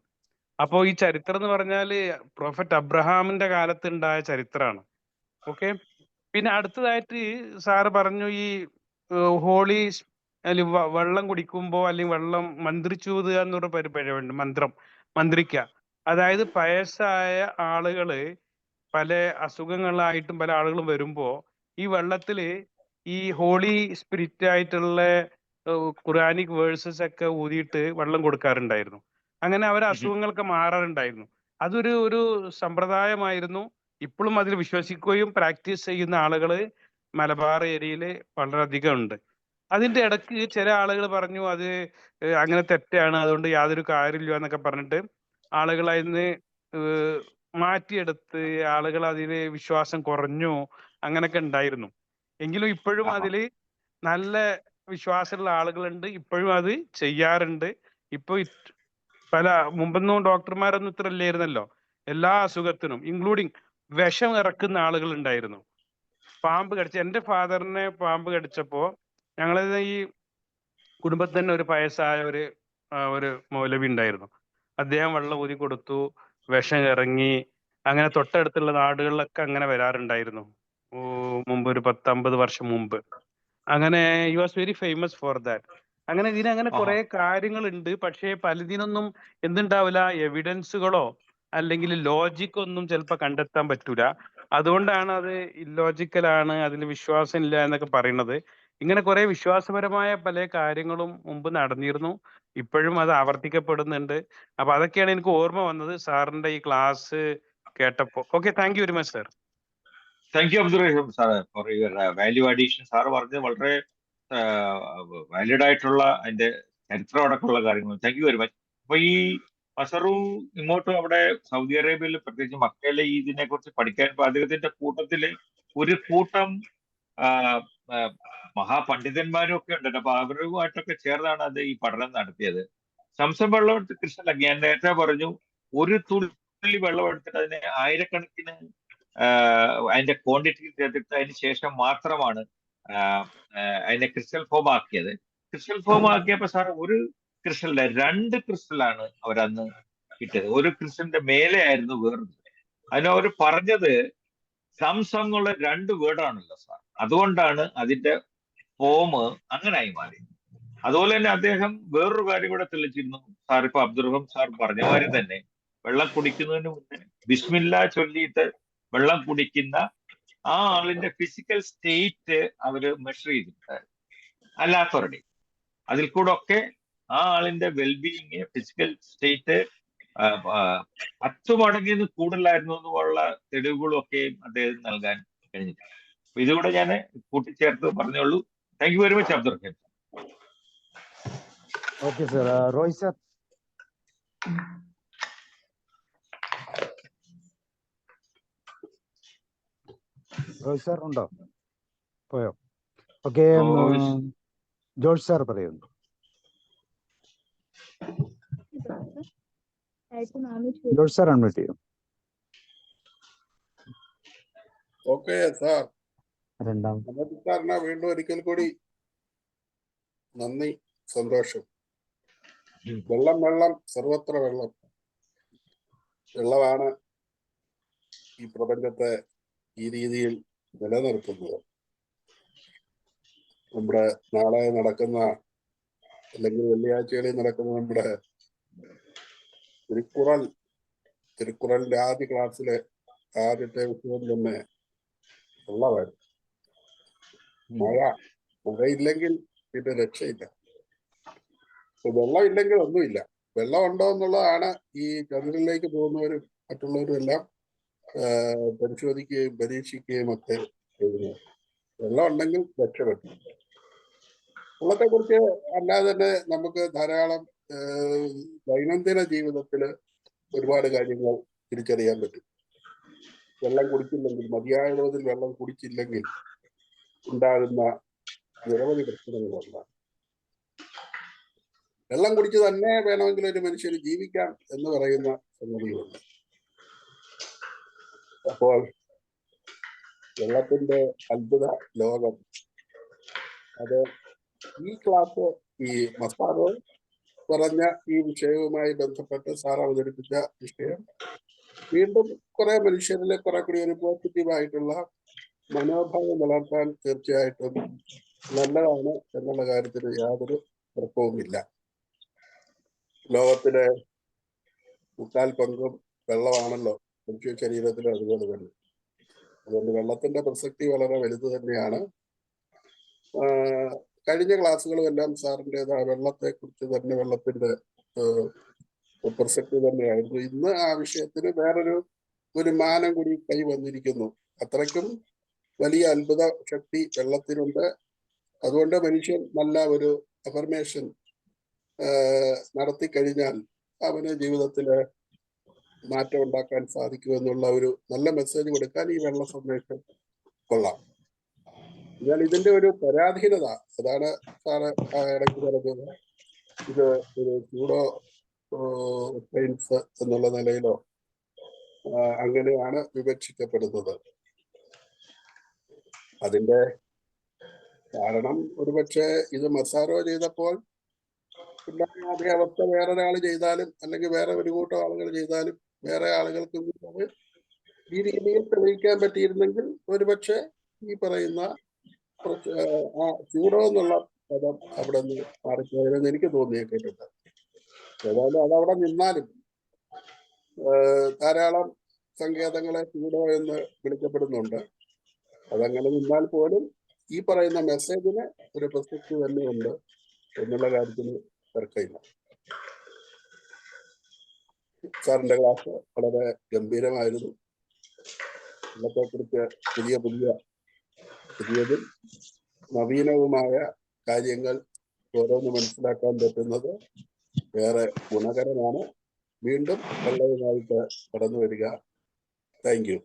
അപ്പോ ഈ ചരിത്രം എന്ന് പറഞ്ഞാല് പ്രോഫറ്റ് അബ്രഹാമിന്റെ കാലത്ത് ഉണ്ടായ ചരിത്രമാണ്. ഓക്കെ, പിന്നെ അടുത്തതായിട്ട് സാറ് പറഞ്ഞു ഈ ഹോളി വെള്ളം കുടിക്കുമ്പോ അല്ലെങ്കിൽ വെള്ളം മന്ത്രിച്ചൂതുക എന്നൊരു പരിപാടിയുണ്ട്, മന്ത്രിക്ക. അതായത് വയസ്സായ ആളുകള് പല അസുഖങ്ങളായിട്ടും പല ആളുകളും വരുമ്പോ ഈ വെള്ളത്തില് ഈ ഹോളി സ്പിരിറ്റ് ആയിട്ടുള്ള ഖുറാനിക് വേഴ്സസ് ഒക്കെ ഊതിയിട്ട് വെള്ളം കൊടുക്കാറുണ്ടായിരുന്നു. അങ്ങനെ അവരെ അസുഖങ്ങളൊക്കെ മാറാറുണ്ടായിരുന്നു. അതൊരു സമ്പ്രദായമായിരുന്നു. ഇപ്പോഴും അതിൽ വിശ്വസിക്കുകയും പ്രാക്ടീസ് ചെയ്യുന്ന ആളുകള് മലബാർ ഏരിയയിൽ വളരെയധികം ഉണ്ട്. അതിന്റെ ഇടയ്ക്ക് ചില ആളുകൾ പറഞ്ഞു അത് അങ്ങനെ തെറ്റാണ്, അതുകൊണ്ട് യാതൊരു കാര്യമില്ല എന്നൊക്കെ പറഞ്ഞിട്ട് ആളുകൾ അതിന് മാറ്റിയെടുത്ത് ആളുകൾ അതിന് വിശ്വാസം കുറഞ്ഞു, അങ്ങനെയൊക്കെ ഉണ്ടായിരുന്നു. എങ്കിലും ഇപ്പോഴും അതില് നല്ല വിശ്വാസമുള്ള ആളുകളുണ്ട്, ഇപ്പോഴും അത് ചെയ്യാറുണ്ട്. ഇപ്പൊ പല മുമ്പൊന്നും ഡോക്ടർമാരൊന്നും ഇത്ര ഇല്ലായിരുന്നല്ലോ. എല്ലാ അസുഖത്തിനും ഇൻക്ലൂഡിങ് വിഷം ഇറക്കുന്ന ആളുകൾ ഉണ്ടായിരുന്നു. പാമ്പ് കടിച്ച, എന്റെ ഫാദറിനെ പാമ്പ് കടിച്ചപ്പോ ഞങ്ങളത് ഈ കുടുംബത്തിൽ തന്നെ ഒരു വയസ്സായ ഒരു മൗലവി ഉണ്ടായിരുന്നു. അദ്ദേഹം വെള്ളം ഊതി കൊടുത്തു, വിഷം ഇറങ്ങി. അങ്ങനെ തൊട്ടടുത്തുള്ള നാടുകളിലൊക്കെ അങ്ങനെ വരാറുണ്ടായിരുന്നു മുമ്പ്, ഒരു 10-50 വർഷം മുമ്പ്. അങ്ങനെ he was very famous for that. അങ്ങനെ ഇതിനങ്ങനെ ആഹാ. കുറെ കാര്യങ്ങളുണ്ട്. പക്ഷേ പലതിനൊന്നും എന്തുണ്ടാവില്ല, എവിഡൻസുകളോ അല്ലെങ്കിൽ ലോജിക് ഒന്നും ചിലപ്പോൾ കണ്ടെത്താൻ പറ്റൂല. അതുകൊണ്ടാണ് അത് ഇല്ലോജിക്കലാണ്, അതിൽ വിശ്വാസം ഇല്ല എന്നൊക്കെ പറയുന്നത്. ഇങ്ങനെ കുറെ വിശ്വാസപരമായ പല കാര്യങ്ങളും മുമ്പ് നടന്നിരുന്നു, ഇപ്പോഴും അത് ആവർത്തിക്കപ്പെടുന്നുണ്ട്. അപ്പൊ അതൊക്കെയാണ് എനിക്ക് ഓർമ്മ വന്നത് സാറിന്റെ ഈ ക്ലാസ് കേട്ടപ്പോ. Okay, thank you very much sir. Thank you Abdul Rahim sir for your value addition. Sir പറഞ്ഞത് വളരെ വാലിഡ് ആയിട്ടുള്ള അതിന്റെ ചരിത്രം അടക്കമുള്ള കാര്യങ്ങൾ. Thank you very much. അപ്പൊ ഈ മസറു ഇങ്ങോട്ട് അവിടെ സൗദി അറേബ്യയിൽ പ്രത്യേകിച്ച് മക്കയിലെ ഈ ഇതിനെ കുറിച്ച് പഠിക്കാൻ അദ്ദേഹത്തിന്റെ കൂട്ടത്തില് ഒരു കൂട്ടം ആ, ആ, മഹാപണ്ഡിതന്മാരും ഒക്കെ ഉണ്ട്. അപ്പൊ അവരുമായിട്ടൊക്കെ ചേർന്നാണ് അത് ഈ പഠനം നടത്തിയത്. സംസം വെള്ളം എടുത്ത് കൃഷ്ണൻ ഞാൻ നേരത്തെ പറഞ്ഞു, ഒരു തുള്ളി വെള്ളം എടുത്തിട്ട് അതിനെ ആയിരക്കണക്കിന് അതിന്റെ ക്വാണ്ടിറ്റി ചെയ്തിട്ട് അതിന് ശേഷം മാത്രമാണ് അതിനെ ക്രിസ്റ്റൽ ഫോം ആക്കിയത്. ക്രിസ്റ്റൽ ഫോം ആക്കിയപ്പോ സാർ ഒരു ക്രിസ്റ്റലിന്റെ 2 ക്രിസ്റ്റലാണ് അവരന്ന് കിട്ടിയത്. ഒരു ക്രിസ്റ്റലിന്റെ മേലെ ആയിരുന്നു വേറൊരു. അതിന് അവർ പറഞ്ഞത് സംസം എന്നുള്ള 2 വേർഡാണല്ലോ സാർ, അതുകൊണ്ടാണ് അതിന്റെ ഫോം അങ്ങനായി മാറി. അതുപോലെ തന്നെ അദ്ദേഹം വേറൊരു കാര്യം കൂടെ തെളിച്ചിരുന്നു സാർ. ഇപ്പൊ അബ്ദുറഹം സാർ പറഞ്ഞ മാതിരി തന്നെ വെള്ളം കുടിക്കുന്നതിന് മുന്നേ ബിസ്മില്ല ചൊല്ലിയിട്ട് വെള്ളം കുടിക്കുന്ന ആ ആളിന്റെ ഫിസിക്കൽ സ്റ്റേറ്റ് അവര് മെഷർ ചെയ്തിട്ടുണ്ട് അല്ലാത്തവരുടെ. അതിൽ കൂടെ ഒക്കെ ആ ആളിന്റെ വെൽബീയിങ്, ഫിസിക്കൽ സ്റ്റേറ്റ് 10 മടങ്ങിന്ന് കൂടുതലായിരുന്നു എന്നുള്ള തെളിവുകളും ഒക്കെയും അദ്ദേഹം നൽകാൻ കഴിഞ്ഞിട്ടുണ്ട്. അപ്പൊ ഇതുകൂടെ ഞാൻ കൂട്ടിച്ചേർത്ത് പറഞ്ഞോളൂ. Thank you very much Abdul Rahim. Okay sir. Roy sir. Roy sir ഉണ്ടോ? പോയോ? ഓക്കെ, ജോർജ് സാർ പറയുന്നു. ജോർജ് സാർ അൺമ്യൂട്ട് ചെയ്യും. Okay sir. രണ്ടാം സാറിന് വീണ്ടും ഒരിക്കൽ കൂടി നന്ദി, സന്തോഷം. വെള്ളം വെള്ളം സർവത്ര വെള്ളം. വെള്ളമാണ് ഈ പ്രപഞ്ചത്തെ ഈ രീതിയിൽ നിലനിർത്തുന്നത്. നമ്മുടെ നാളെ നടക്കുന്ന അല്ലെങ്കിൽ വെള്ളിയാഴ്ചകളിൽ നടക്കുന്ന നമ്മുടെ തിരുക്കുറലിന്റെ ആദ്യ ക്ലാസ്സിലെ ആദ്യത്തെ വിഷയം തന്നെ വെള്ളമായിരുന്നു. മഴയില്ലെങ്കിൽ പിന്നെ രക്ഷയില്ല. വെള്ളം ഇല്ലെങ്കിൽ ഒന്നുമില്ല. വെള്ളം ഉണ്ടോ എന്നുള്ളതാണ് ഈ ചന്ദ്രനിലേക്ക് പോകുന്നവരും മറ്റുള്ളവരും എല്ലാം പരിശോധിക്കുകയും പരീക്ഷിക്കുകയും ഒക്കെ ചെയ്യുന്നത്. വെള്ളം ഉണ്ടെങ്കിൽ രക്ഷപ്പെട്ടു. വെള്ളത്തെ കുറിച്ച് അല്ലാതെ തന്നെ നമുക്ക് ധാരാളം ദൈനംദിന ജീവിതത്തിൽ ഒരുപാട് കാര്യങ്ങൾ തിരിച്ചറിയാൻ പറ്റും. വെള്ളം കുടിച്ചില്ലെങ്കിൽ, മതിയായ തോതിൽ വെള്ളം കുടിച്ചില്ലെങ്കിൽ ഉണ്ടാകുന്ന നിരവധി പ്രശ്നങ്ങളുണ്ടാകും. വെള്ളം കുടിച്ച് തന്നെ വേണമെങ്കിൽ ഒരു മനുഷ്യന് ജീവിക്കാം എന്ന് പറയുന്ന സംഗതികളുണ്ട്. അപ്പോൾ വെള്ളത്തിന്റെ അത്ഭുത ലോകം, അത് ഈ ക്ലാസ് ഈ മസാറോ പറഞ്ഞ ഈ വിഷയവുമായി ബന്ധപ്പെട്ട് സാർ അവതരിപ്പിച്ച വിഷയം വീണ്ടും കുറെ മനുഷ്യരിൽ കുറെ കൂടി ഒരു പോസിറ്റീവായിട്ടുള്ള മനോഭാവം വളർത്താൻ തീർച്ചയായിട്ടും നല്ലതാണ് എന്നുള്ള കാര്യത്തിൽ യാതൊരു തർക്കവുമില്ല. ലോകത്തിലെ 3/4 പങ്കും വെള്ളമാണല്ലോ മനുഷ്യ ശരീരത്തിൽ. അതുപോലെ തന്നെ അതുകൊണ്ട് വെള്ളത്തിന്റെ പ്രസക്തി വളരെ വലുത് തന്നെയാണ്. കഴിഞ്ഞ ക്ലാസ്സുകളും എല്ലാം സാറിൻ്റെതായ വെള്ളത്തെ കുറിച്ച് തന്നെ, വെള്ളത്തിന്റെ പ്രസക്തി തന്നെയായിരുന്നു. ഇന്ന് ആ വിഷയത്തിന് വേറൊരു മാനം കൂടി കൈവന്നിരിക്കുന്നു. അത്രയ്ക്കും വലിയ അത്ഭുത ശക്തി വെള്ളത്തിനുണ്ട്. അതുകൊണ്ട് മനുഷ്യൻ നല്ല ഒരു അഫർമേഷൻ നടത്തി കഴിഞ്ഞാൽ അവന് ജീവിതത്തില് മാറ്റം ഉണ്ടാക്കാൻ സാധിക്കുമെന്നുള്ള ഒരു നല്ല മെസ്സേജ് കൊടുക്കാൻ ഈ വെള്ള സന്ദേശം കൊള്ളാം. എന്നാൽ ഇതിന്റെ ഒരു പരാധീനത, അതാണ് സാറ് ഇടയ്ക്ക് പറഞ്ഞത്, ഇത് ഒരു സ്യൂഡോ സയൻസ് എന്നുള്ള നിലയിലോ അങ്ങനെയാണ് വിവക്ഷിക്കപ്പെടുന്നത്. അതിന്റെ കാരണം ഒരുപക്ഷെ ഇത് മസാരോ ചെയ്തപ്പോൾ ഉണ്ടായ അതേ അവസ്ഥ വേറൊരാൾ ചെയ്താലും അല്ലെങ്കിൽ വേറെ ഒരു കൂട്ടം ആളുകൾ ചെയ്താലും വേറെ ആളുകൾക്ക് ഈ രീതിയിൽ തെളിയിക്കാൻ പറ്റിയിരുന്നെങ്കിൽ ഒരുപക്ഷെ ഈ പറയുന്ന ആ സ്യൂഡോ എന്നുള്ള പദം അവിടെ നിന്ന് മാറിപ്പോയതെന്ന് എനിക്ക് തോന്നിയേക്കിട്ടുണ്ട്. ഏതായാലും അതവിടെ നിന്നാലും ധാരാളം സങ്കേതങ്ങളെ സ്യൂഡോ എന്ന് വിളിക്കപ്പെടുന്നുണ്ട്. അതങ്ങനെ നിന്നാൽ പോലും ഈ പറയുന്ന മെസ്സേജിന് ഒരു പ്രസക്തി തന്നെയുണ്ട് എന്നുള്ള കാര്യത്തിന് തർക്കമില്ല. സാറിന്റെ ക്ലാസ് വളരെ ഗംഭീരമായിരുന്നു. വെള്ളത്തെക്കുറിച്ച് പുതിയതും നവീനവുമായ കാര്യങ്ങൾ ഓരോന്ന് മനസ്സിലാക്കാൻ പറ്റുന്നത് വേറെ ഗുണകരമാണ്. വീണ്ടും വെള്ളവുമായിട്ട് കടന്നു വരിക. Thank you.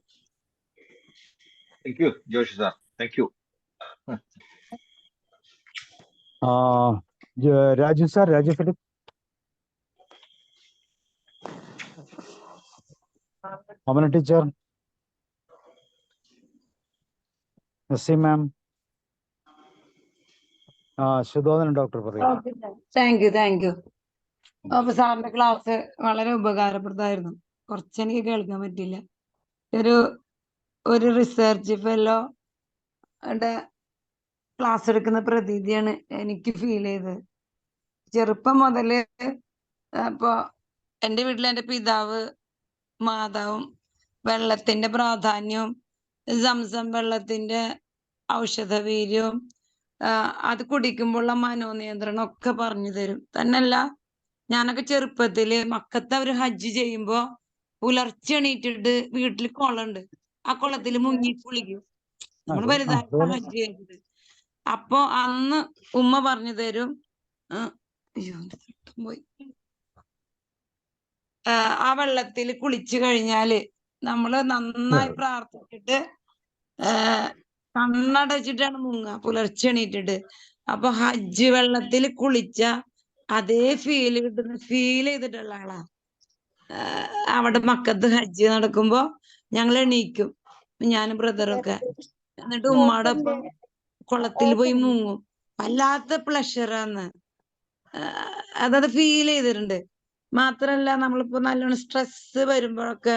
Thank you Joshi sir, thank you. Raju sir, Raju Philip. Amana teacher, Naseem ma'am, Shuddhodanan doctor പറയും. Thank you. അപ്പൊ സാറിന്റെ ക്ലാസ് വളരെ ഉപകാരപ്രദമായിരുന്നു. കുറച്ചെനിക്ക് കേൾക്കാൻ പറ്റില്ല. ഒരു റിസർച്ച് ഫെല്ലോ ക്ലാസ് എടുക്കുന്ന പ്രതീതിയാണ് എനിക്ക് ഫീൽ ചെയ്തത്. ചെറുപ്പം മുതല് ഇപ്പൊ എൻ്റെ വീട്ടിൽ എൻ്റെ പിതാവ് മാതാവും വെള്ളത്തിന്റെ പ്രാധാന്യവും സംസം വെള്ളത്തിന്റെ ഔഷധവീര്യവും അത് കുടിക്കുമ്പോഴുള്ള മനോനിയന്ത്രണം ഒക്കെ പറഞ്ഞു തരും. തന്നെയല്ല, ഞാനൊക്കെ ചെറുപ്പത്തില് മക്കത്തെ അവര് ഹജ്ജ് ചെയ്യുമ്പോ പുലർച്ചെ എണീറ്റിട്ട് വീട്ടിൽ കുളമുണ്ട്, ആ കുളത്തിൽ മുങ്ങി കുളിക്കും. നമ്മൾ വലുതായിട്ട് ഹജ്ജ് ചെയ്തത്. അപ്പൊ അന്ന് ഉമ്മ പറഞ്ഞു തരും, പോയി ആ വെള്ളത്തിൽ കുളിച്ചു കഴിഞ്ഞാല് നമ്മള് നന്നായി പ്രാർത്ഥിച്ചിട്ട് കണ്ണടച്ചിട്ടാണ് മുങ്ങുക പുലർച്ചെ എണീറ്റിട്ട്. അപ്പൊ ഹജ്ജ് വെള്ളത്തിൽ കുളിച്ച അതേ ഫീൽ ചെയ്തിട്ടുള്ള ആളാ. അവിടെ മക്കത്ത് ഹജ്ജ് നടക്കുമ്പോ ഞങ്ങൾ എണീക്കും, ഞാനും ബ്രദറൊക്കെ. എന്നിട്ട് ഉമ്മാടെ ഒപ്പം കുളത്തിൽ പോയി മുങ്ങും. വല്ലാത്ത പ്ലഷറാന്ന് അതത് ഫീൽ ചെയ്തിട്ടുണ്ട്. മാത്രല്ല, നമ്മളിപ്പോ നല്ലോണം സ്ട്രെസ് വരുമ്പോഴൊക്കെ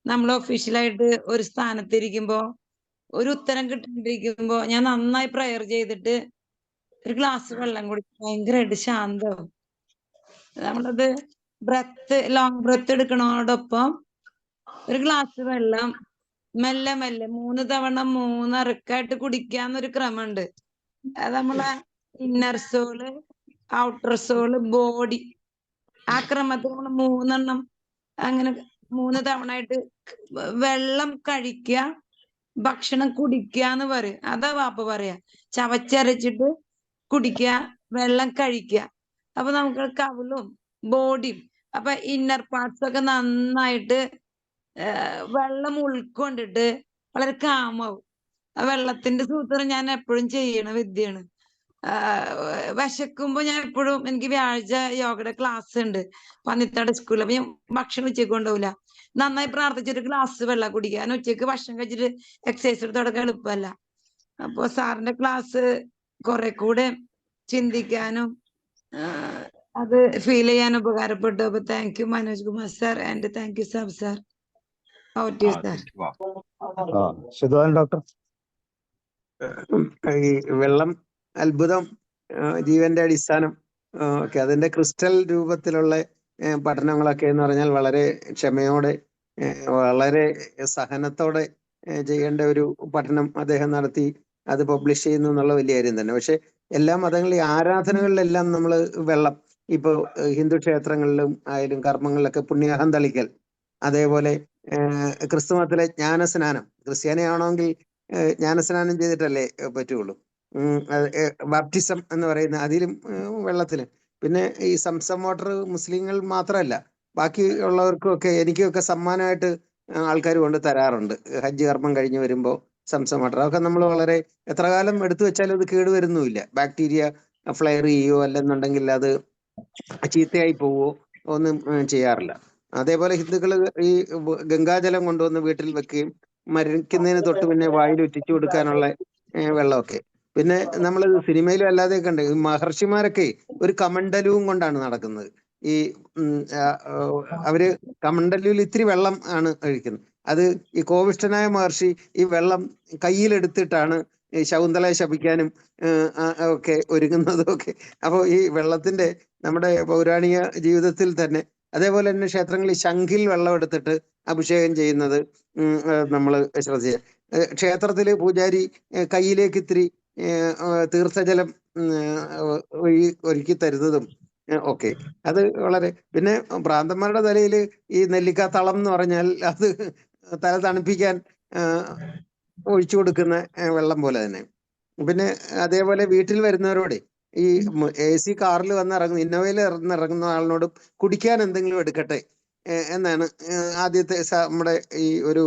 നമ്മൾ ഒഫീഷ്യലായിട്ട് ഒരു സ്ഥാനത്തിരിക്കുമ്പോ ഒരു ഉത്തരം കിട്ടാണ്ടിരിക്കുമ്പോ ഞാൻ നന്നായി പ്രയർ ചെയ്തിട്ട് ഒരു ഗ്ലാസ് വെള്ളം കുടിക്കും, ഭയങ്കരമായിട്ട് ശാന്തവും. നമ്മളത് ലോങ് ബ്രെത്ത് എടുക്കണോടൊപ്പം ഒരു ഗ്ലാസ് വെള്ളം മെല്ലെ 3 തവണ 3 ഇറക്കായിട്ട് കുടിക്കാന്നൊരു ക്രമമുണ്ട്. അത് നമ്മളെ inner soul, outer soul, body, ആ ക്രമത്തിൽ നമ്മൾ 3 എണ്ണം അങ്ങനെ 3 തവണ ആയിട്ട് വെള്ളം കഴിക്കുക, ഭക്ഷണം കുടിക്കുക എന്ന് പറയും. അതാ വാപ്പ പറയാ, ചവച്ചരച്ചിട്ട് കുടിക്കുക, വെള്ളം കഴിക്കുക. അപ്പൊ നമുക്ക് കവിളും ബോഡിയും അപ്പൊ ഇന്നർ പാർട്സ് ഒക്കെ നന്നായിട്ട് വെള്ളം ഉൾക്കൊണ്ടിട്ട് വളരെ കാമാവും. ആ വെള്ളത്തിന്റെ സൂത്രം ഞാൻ എപ്പോഴും ചെയ്യണ വിദ്യയാണ്. വിശക്കുമ്പോ ഞാൻ എപ്പോഴും, എനിക്ക് വ്യാഴാഴ്ച യോഗയുടെ ക്ലാസ് ഉണ്ട് പന്നിത്താട് സ്കൂളിൽ. അപ്പൊ ഞാൻ ഭക്ഷണം ഉച്ചയ്ക്ക് കൊണ്ടുപോകില്ല, നന്നായി പ്രാർത്ഥിച്ചിട്ട് ഗ്ലാസ് വെള്ളം കുടിക്കുക. കാരണം ഉച്ചയ്ക്ക് ഭക്ഷണം കഴിച്ചിട്ട് എക്സസൈസ് എടുത്തോടൊക്കെ എളുപ്പമല്ല. അപ്പൊ സാറിന്റെ ക്ലാസ് കുറെ കൂടെ ചിന്തിക്കാനും അത് ഫീൽ ചെയ്യാൻ ഉപകാരപ്പെട്ടു. അപ്പൊ thank you Manoj Kumar sir, and thank you Sab sir. Shuddhodanan doctor. ഈ വെള്ളം അത്ഭുതം, ജീവന്റെ അടിസ്ഥാനം ഒക്കെ അതിന്റെ ക്രിസ്റ്റൽ രൂപത്തിലുള്ള പഠനങ്ങളൊക്കെ എന്ന് പറഞ്ഞാൽ വളരെ ക്ഷമയോടെ വളരെ സഹനത്തോടെ ചെയ്യേണ്ട ഒരു പഠനം അദ്ദേഹം നടത്തി അത് പബ്ലിഷ് ചെയ്യുന്നു എന്നുള്ള വലിയ കാര്യം തന്നെ. പക്ഷെ എല്ലാ മതങ്ങളിലും ആരാധനകളിലെല്ലാം നമ്മൾ വെള്ളം, ഇപ്പൊ ഹിന്ദു ക്ഷേത്രങ്ങളിലും ആയാലും കർമ്മങ്ങളിലൊക്കെ പുണ്യാഹം തളിക്കൽ, അതേപോലെ ക്രിസ്തു മതത്തിലെ ജ്ഞാനസ്നാനം, ക്രിസ്ത്യാനിയാണെങ്കിൽ ജ്ഞാനസ്നാനം ചെയ്തിട്ടല്ലേ പറ്റുള്ളൂ. ബാപ്റ്റിസം എന്ന് പറയുന്ന അതിലും വെള്ളത്തില്. പിന്നെ ഈ സംസം വാട്ടർ മുസ്ലിങ്ങൾ മാത്രമല്ല ബാക്കി ഉള്ളവർക്കും ഒക്കെ, എനിക്കൊക്കെ സമ്മാനമായിട്ട് ആൾക്കാർ കൊണ്ട് തരാറുണ്ട്. ഹജ്ജ് കർമ്മം കഴിഞ്ഞ് വരുമ്പോൾ സംസം വാട്ടർ, അതൊക്കെ നമ്മൾ വളരെ എത്ര കാലം എടുത്തു വെച്ചാലും അത് കേടുവരുന്നുമില്ല. ബാക്ടീരിയ ഫ്ലെയർ ചെയ്യുവോ അല്ലെന്നുണ്ടെങ്കിൽ അത് ചീത്തയായി പോവോ ഒന്നും ചെയ്യാറില്ല. അതേപോലെ ഹിന്ദുക്കൾ ഈ ഗംഗാജലം കൊണ്ടുവന്ന് വീട്ടിൽ വെക്കുകയും മരിക്കുന്നതിന് തൊട്ട് പിന്നെ വായിൽ ഉറ്റിച്ചു കൊടുക്കാനുള്ള വെള്ളമൊക്കെ. പിന്നെ നമ്മൾ സിനിമയിലും അല്ലാതെയൊക്കെ ഉണ്ട്, മഹർഷിമാരൊക്കെ ഒരു കമണ്ടലുവും കൊണ്ടാണ് നടക്കുന്നത്. ഈ അവര് കമണ്ടലുവിൽ ഇത്തിരി വെള്ളം ആണ് കഴിക്കുന്നത്. അത് ഈ കോവിഷ്ഠനായ മഹർഷി ഈ വെള്ളം കയ്യിലെടുത്തിട്ടാണ് ഈ ശകുന്തളയെ ശപിക്കാനും ഒക്കെ ഒരുങ്ങുന്നതും ഒക്കെ. അപ്പോൾ ഈ വെള്ളത്തിന്റെ നമ്മുടെ പൗരാണിക ജീവിതത്തിൽ തന്നെ, അതേപോലെ തന്നെ ക്ഷേത്രങ്ങളിൽ ശംഖിൽ വെള്ളം എടുത്തിട്ട് അഭിഷേകം ചെയ്യുന്നത് നമ്മൾ ശ്രദ്ധിച്ച. ക്ഷേത്രത്തില് പൂജാരി കയ്യിലേക്ക് ഇത്തിരി തീർത്ഥജലം ഒരുക്കി തരുന്നതും ഒക്കെ. അത് വളരെ, പിന്നെ ഭ്രാന്തന്മാരുടെ തലയിൽ ഈ നെല്ലിക്ക തളം എന്ന് പറഞ്ഞാൽ അത് തല തണുപ്പിക്കാൻ ഒഴിച്ചു കൊടുക്കുന്ന വെള്ളം പോലെ തന്നെ. പിന്നെ അതേപോലെ വീട്ടിൽ വരുന്നവരോട് ഈ AC കാറിൽ വന്നിറങ്ങുന്ന, ഇന്നോവയിൽ ഇറങ്ങുന്ന ആളിനോടും കുടിക്കാൻ എന്തെങ്കിലും എടുക്കട്ടെ എന്നാണ് ആദ്യത്തെ നമ്മുടെ ഈ ഒരു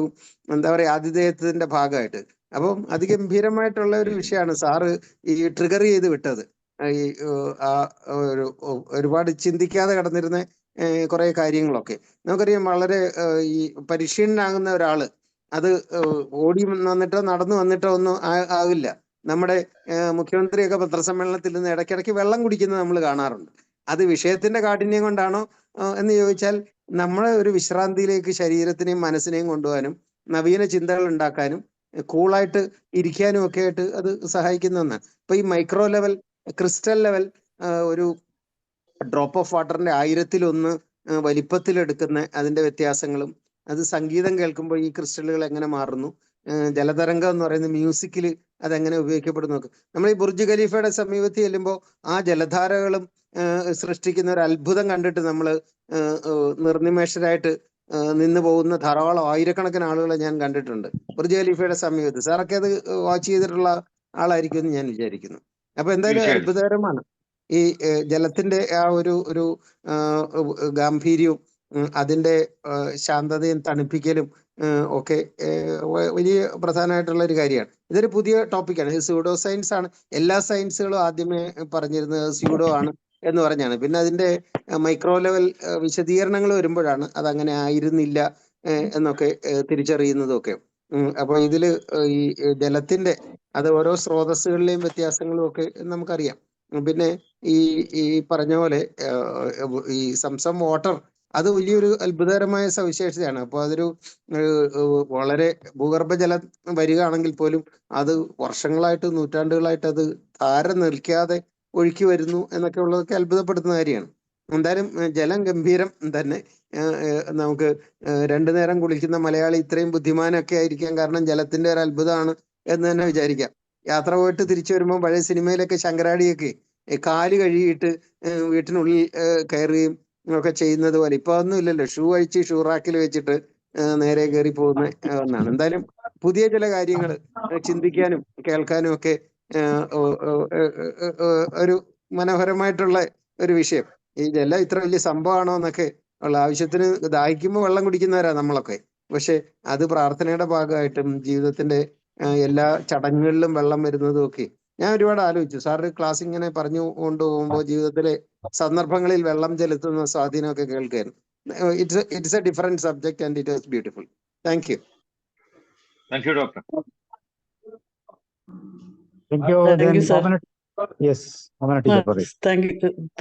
എന്താ പറയുക ആതിഥേയത്വത്തിന്റെ ഭാഗമായിട്ട്. അപ്പം അതിഗംഭീരമായിട്ടുള്ള ഒരു വിഷയമാണ് സാറ് ഈ ട്രിഗർ ചെയ്ത് വിട്ടത്. ഈ ഒരുപാട് ചിന്തിക്കാതെ കടന്നിരുന്ന കുറെ കാര്യങ്ങളൊക്കെ നമുക്കറിയാം. വളരെ ഈ പരിശീലനാകുന്ന ഒരാള് അത് ഓടി വന്നിട്ടോ നടന്നു വന്നിട്ടോ ഒന്നും ആകില്ല. നമ്മുടെ മുഖ്യമന്ത്രിയൊക്കെ പത്രസമ്മേളനത്തിൽ നിന്ന് ഇടയ്ക്കിടയ്ക്ക് വെള്ളം കുടിക്കുന്നത് നമ്മൾ കാണാറുണ്ട്. അത് വിഷയത്തിന്റെ കാഠിന്യം കൊണ്ടാണോ എന്ന് ചോദിച്ചാൽ, നമ്മളെ ഒരു വിശ്രാന്തിയിലേക്ക് ശരീരത്തിനെയും മനസ്സിനെയും കൊണ്ടുപോകാനും നവീന ചിന്തകൾ ഉണ്ടാക്കാനും കൂളായിട്ട് ഇരിക്കാനും ഒക്കെ ആയിട്ട് അത് സഹായിക്കുന്ന ഒന്നാണ്. ഇപ്പൊ ഈ മൈക്രോ ലെവൽ, ക്രിസ്റ്റൽ ലെവൽ, ഒരു ഡ്രോപ്പ് ഓഫ് വാട്ടറിന്റെ 1000-1 വലിപ്പത്തിലെടുക്കുന്ന അതിന്റെ വ്യത്യാസങ്ങളും, അത് സംഗീതം കേൾക്കുമ്പോൾ ഈ ക്രിസ്റ്റലുകൾ എങ്ങനെ മാറുന്നു, ജലതരംഗം എന്ന് പറയുന്ന മ്യൂസിക്കിൽ അതെങ്ങനെ ഉപയോഗിക്കപ്പെടുന്നു നോക്കും. നമ്മൾ ഈ ബുർജ് ഖലീഫയുടെ സമീപത്ത് ചെല്ലുമ്പോൾ ആ ജലധാരകളും സൃഷ്ടിക്കുന്ന ഒരു അത്ഭുതം കണ്ടിട്ട് നമ്മൾ നിർനിമേഷരായിട്ട് നിന്ന് പോകുന്ന ധാരാളം ആയിരക്കണക്കിന് ആളുകളെ ഞാൻ കണ്ടിട്ടുണ്ട് ബുർജ് ഖലീഫയുടെ സമീപത്ത്. സാറൊക്കെ അത് വാച്ച് ചെയ്തിട്ടുള്ള ആളായിരിക്കും എന്ന് ഞാൻ വിചാരിക്കുന്നു. അപ്പൊ എന്തായാലും അത്ഭുതകരമാണ് ഈ ജലത്തിന്റെ ആ ഒരു ഗാംഭീര്യവും അതിന്റെ ശാന്തതയും തണുപ്പിക്കലും ഒക്കെ വലിയ പ്രധാനമായിട്ടുള്ള ഒരു കാര്യമാണ്. ഇതൊരു പുതിയ ടോപ്പിക്കാണ്. സ്യൂഡോ സയൻസ് ആണ്. എല്ലാ സയൻസുകളും ആദ്യമേ പറഞ്ഞിരുന്നത് സ്യൂഡോ ആണ് എന്ന് പറഞ്ഞാണ്. പിന്നെ അതിന്റെ മൈക്രോ ലെവൽ വിശദീകരണങ്ങൾ വരുമ്പോഴാണ് അതങ്ങനെ ആയിരുന്നില്ല എന്നൊക്കെ തിരിച്ചറിയുന്നതും ഒക്കെ. അപ്പൊ ഇതില് ഈ ജലത്തിന്റെ അത് ഓരോ സ്രോതസ്സുകളിലെയും വ്യത്യാസങ്ങളും ഒക്കെ നമുക്കറിയാം. പിന്നെ ഈ പറഞ്ഞ പോലെ ഈ സംസം വാട്ടർ അത് വലിയൊരു അത്ഭുതകരമായ സവിശേഷതയാണ്. അപ്പൊ അതൊരു വളരെ ഭൂഗർഭജലം വരികയാണെങ്കിൽ പോലും അത് വർഷങ്ങളായിട്ട് നൂറ്റാണ്ടുകളായിട്ട് അത് ധാര നിൽക്കാതെ ഒഴുക്കി വരുന്നു എന്നൊക്കെ ഉള്ളതൊക്കെ അത്ഭുതപ്പെടുത്തുന്ന കാര്യമാണ്. എന്തായാലും ജലം ഗംഭീരം തന്നെ. നമുക്ക് 2 നേരം കുളിക്കുന്ന മലയാളി ഇത്രയും ബുദ്ധിമാനൊക്കെ ആയിരിക്കാൻ കാരണം ജലത്തിന്റെ ഒരു അത്ഭുതമാണ് എന്ന് തന്നെ വിചാരിക്കാം. യാത്ര പോയിട്ട് തിരിച്ചു വരുമ്പോൾ പഴയ സിനിമയിലൊക്കെ ശങ്കരാടിയൊക്കെ കാല് കഴുകിയിട്ട് വീട്ടിനുള്ളിൽ കയറുകയും ഒക്കെ ചെയ്യുന്നത് പോലെ ഇപ്പൊ ഒന്നും ഇല്ലല്ലോ. ഷൂ അഴിച്ച് ഷൂ റാക്കിൽ വെച്ചിട്ട് നേരെ കയറി പോകുന്ന ഒന്നാണ്. എന്തായാലും പുതിയ ചില കാര്യങ്ങൾ ചിന്തിക്കാനും കേൾക്കാനും ഒക്കെ ഒരു മനോഹരമായിട്ടുള്ള ഒരു വിഷയം. ഈ ജലം ഇത്ര വലിയ സംഭവമാണോ എന്നൊക്കെ ഉള്ള ആവശ്യത്തിന് ദാഹിക്കുമ്പോൾ വെള്ളം കുടിക്കുന്നവരാ നമ്മളൊക്കെ. പക്ഷെ അത് പ്രാർത്ഥനയുടെ ഭാഗമായിട്ടും ജീവിതത്തിന്റെ എല്ലാ ചടങ്ങുകളിലും വെള്ളം വരുന്നതും ഒക്കെ ഞാൻ ഒരുപാട് ആലോചിച്ചു. സാറിന്റെ ക്ലാസ് ഇങ്ങനെ പറഞ്ഞു കൊണ്ടുപോകുമ്പോൾ ജീവിതത്തിലെ സന്ദർഭങ്ങളിൽ വെള്ളം ചെലുത്തുന്ന സ്വാധീനമൊക്കെ കേൾക്കുകയായിരുന്നു. It's a different subject and it was beautiful. Thank you. Thank you doctor. Thank you sir.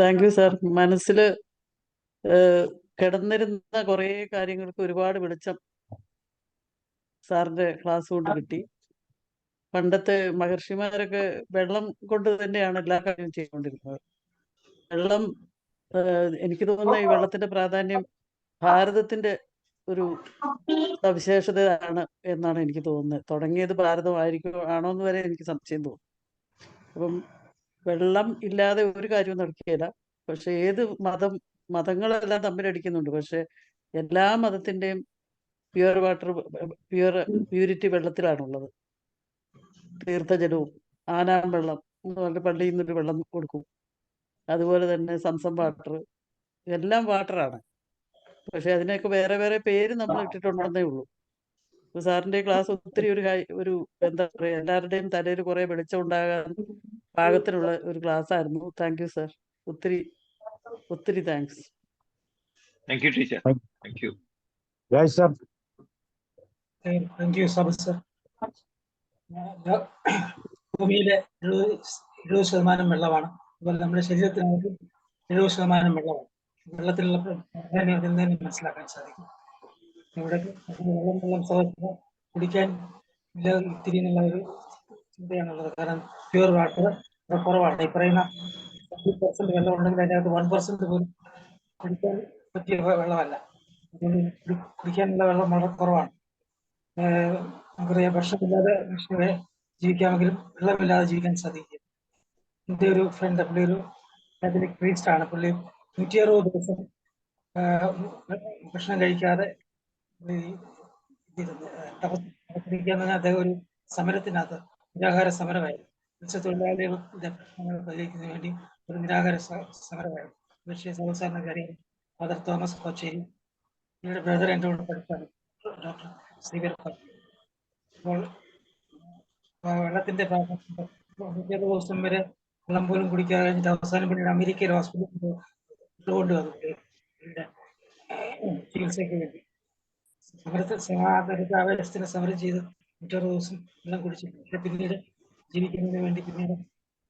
Thank you sir. മനസ്സിൽ കിടന്നിരുന്ന കുറെ കാര്യങ്ങൾക്ക് ഒരുപാട് വെളിച്ചം സാറിന്റെ ക്ലാസ് കൊണ്ട് കിട്ടി. പണ്ടത്തെ മഹർഷിമാരൊക്കെ വെള്ളം കൊണ്ട് തന്നെയാണ് എല്ലാ കാര്യവും ചെയ്തുകൊണ്ടിരുന്നത്. വെള്ളം എനിക്ക് തോന്നുന്ന ഈ വെള്ളത്തിന്റെ പ്രാധാന്യം ഭാരതത്തിന്റെ ഒരു സവിശേഷതയാണ് എന്നാണ് എനിക്ക് തോന്നുന്നത്. തുടങ്ങിയത് ഭാരതമായിരിക്കും ആണോ എന്ന് വരെ എനിക്ക് സംശയം തോന്നും. അപ്പം വെള്ളം ഇല്ലാതെ ഒരു കാര്യവും നടക്കുകയില്ല. പക്ഷെ ഏത് മതങ്ങളെല്ലാം തമ്മിലടിക്കുന്നുണ്ട്. പക്ഷെ എല്ലാ മതത്തിന്റെയും പ്യുവർ വാട്ടർ, പ്യൂരിറ്റി വെള്ളത്തിലാണുള്ളത്. തീർത്ഥജലവും ആനാം വെള്ളം എന്ന് പറഞ്ഞിട്ട് പള്ളിയിൽ നിന്നൊരു വെള്ളം കൊടുക്കും. അതുപോലെ തന്നെ സംസം വാട്ടർ, എല്ലാം വാട്ടറാണ്. പക്ഷെ അതിനൊക്കെ വേറെ വേറെ പേര് നമ്മൾ ഇട്ടിട്ടുണ്ടെന്നേ ഉള്ളൂ. ഇപ്പൊ സാറിന്റെ ക്ലാസ് ഒത്തിരി ഒരു എന്താ പറയുക, എല്ലാവരുടെയും തലയിൽ കുറെ വെളിച്ചം ഉണ്ടാകാൻ പാകത്തിനുള്ള ഒരു ക്ലാസ് ആയിരുന്നു. Thank you sir. ഒത്തിരി ഒത്തിരി thanks. Thank you teacher. Thank you. Thank you sir. ഭൂമിയിലെ 70% വെള്ളമാണ്. അതുപോലെ നമ്മുടെ ശരീരത്തിനകത്ത് 70% വെള്ളമാണ്. വെള്ളത്തിലുള്ള പ്രാധാന്യം മനസ്സിലാക്കാൻ സാധിക്കും. ഇവിടെ വെള്ളം കുടിക്കാൻ ഇത്തിരി എന്നുള്ള ഒരു ചിന്തയാണുള്ളത്. കാരണം പ്യൂർ വാട്ടർ കുറവാണ്. ഈ പറയുന്ന 70% വെള്ളം ഉണ്ടെങ്കിൽ അതിനകത്ത് 1% പോലും കുടിക്കാൻ പറ്റിയ വെള്ളമല്ല. അതുകൊണ്ട് കുടിക്കാനുള്ള വെള്ളം വളരെ കുറവാണ്. നമുക്കറിയാം, ഭക്ഷണമില്ലാതെ മനുഷ്യരെ ജീവിക്കാമെങ്കിലും വെള്ളമില്ലാതെ ജീവിക്കാൻ സാധിക്കും. എൻ്റെ ഒരു ഫ്രണ്ട്, പുള്ളി ഒരു കാത്തലിക് പ്രീസ്റ്റ് ആണ്. പുള്ളി 160 ദിവസം ഭക്ഷണം കഴിക്കാതെ തപസ്സിരിക്കാന്ന് പറഞ്ഞാൽ അദ്ദേഹം ഒരു സമരത്തിനകത്ത് നിരാഹാര സമരമായിരുന്നു. മത്സ്യത്തൊഴിലാളികളുടെ പ്രശ്നങ്ങൾ പരിഹരിക്കുന്നതിന് വേണ്ടി ഒരു നിരാഹാര സമരമായിരുന്നു. പക്ഷേ സാറിനൊക്കെ അറിയാം, ഫാദർ തോമസ് കോച്ചേരി, ഇവിടെ ബ്രദർ എൻ്റെ കൂടെ പഠിച്ചാണ്, ഡോക്ടർ സീവർ. അപ്പോൾ വെള്ളത്തിന്റെ പ്രാധാന്യം 160 ദിവസം വരെ വെള്ളം പോലും കുടിക്കാതെ കഴിഞ്ഞിട്ട് അവസാനം പിന്നീട് അമേരിക്കയിൽ ഹോസ്പിറ്റലിൽ കൊണ്ടുവന്നു ചികിത്സയ്ക്ക് വേണ്ടി. ആവേശത്തിന് സമരം ചെയ്ത് 160 ദിവസം വെള്ളം കുടിച്ചിട്ടുണ്ട്. പക്ഷെ പിന്നീട് ജീവിക്കുന്നതിന് വേണ്ടി, പിന്നീട്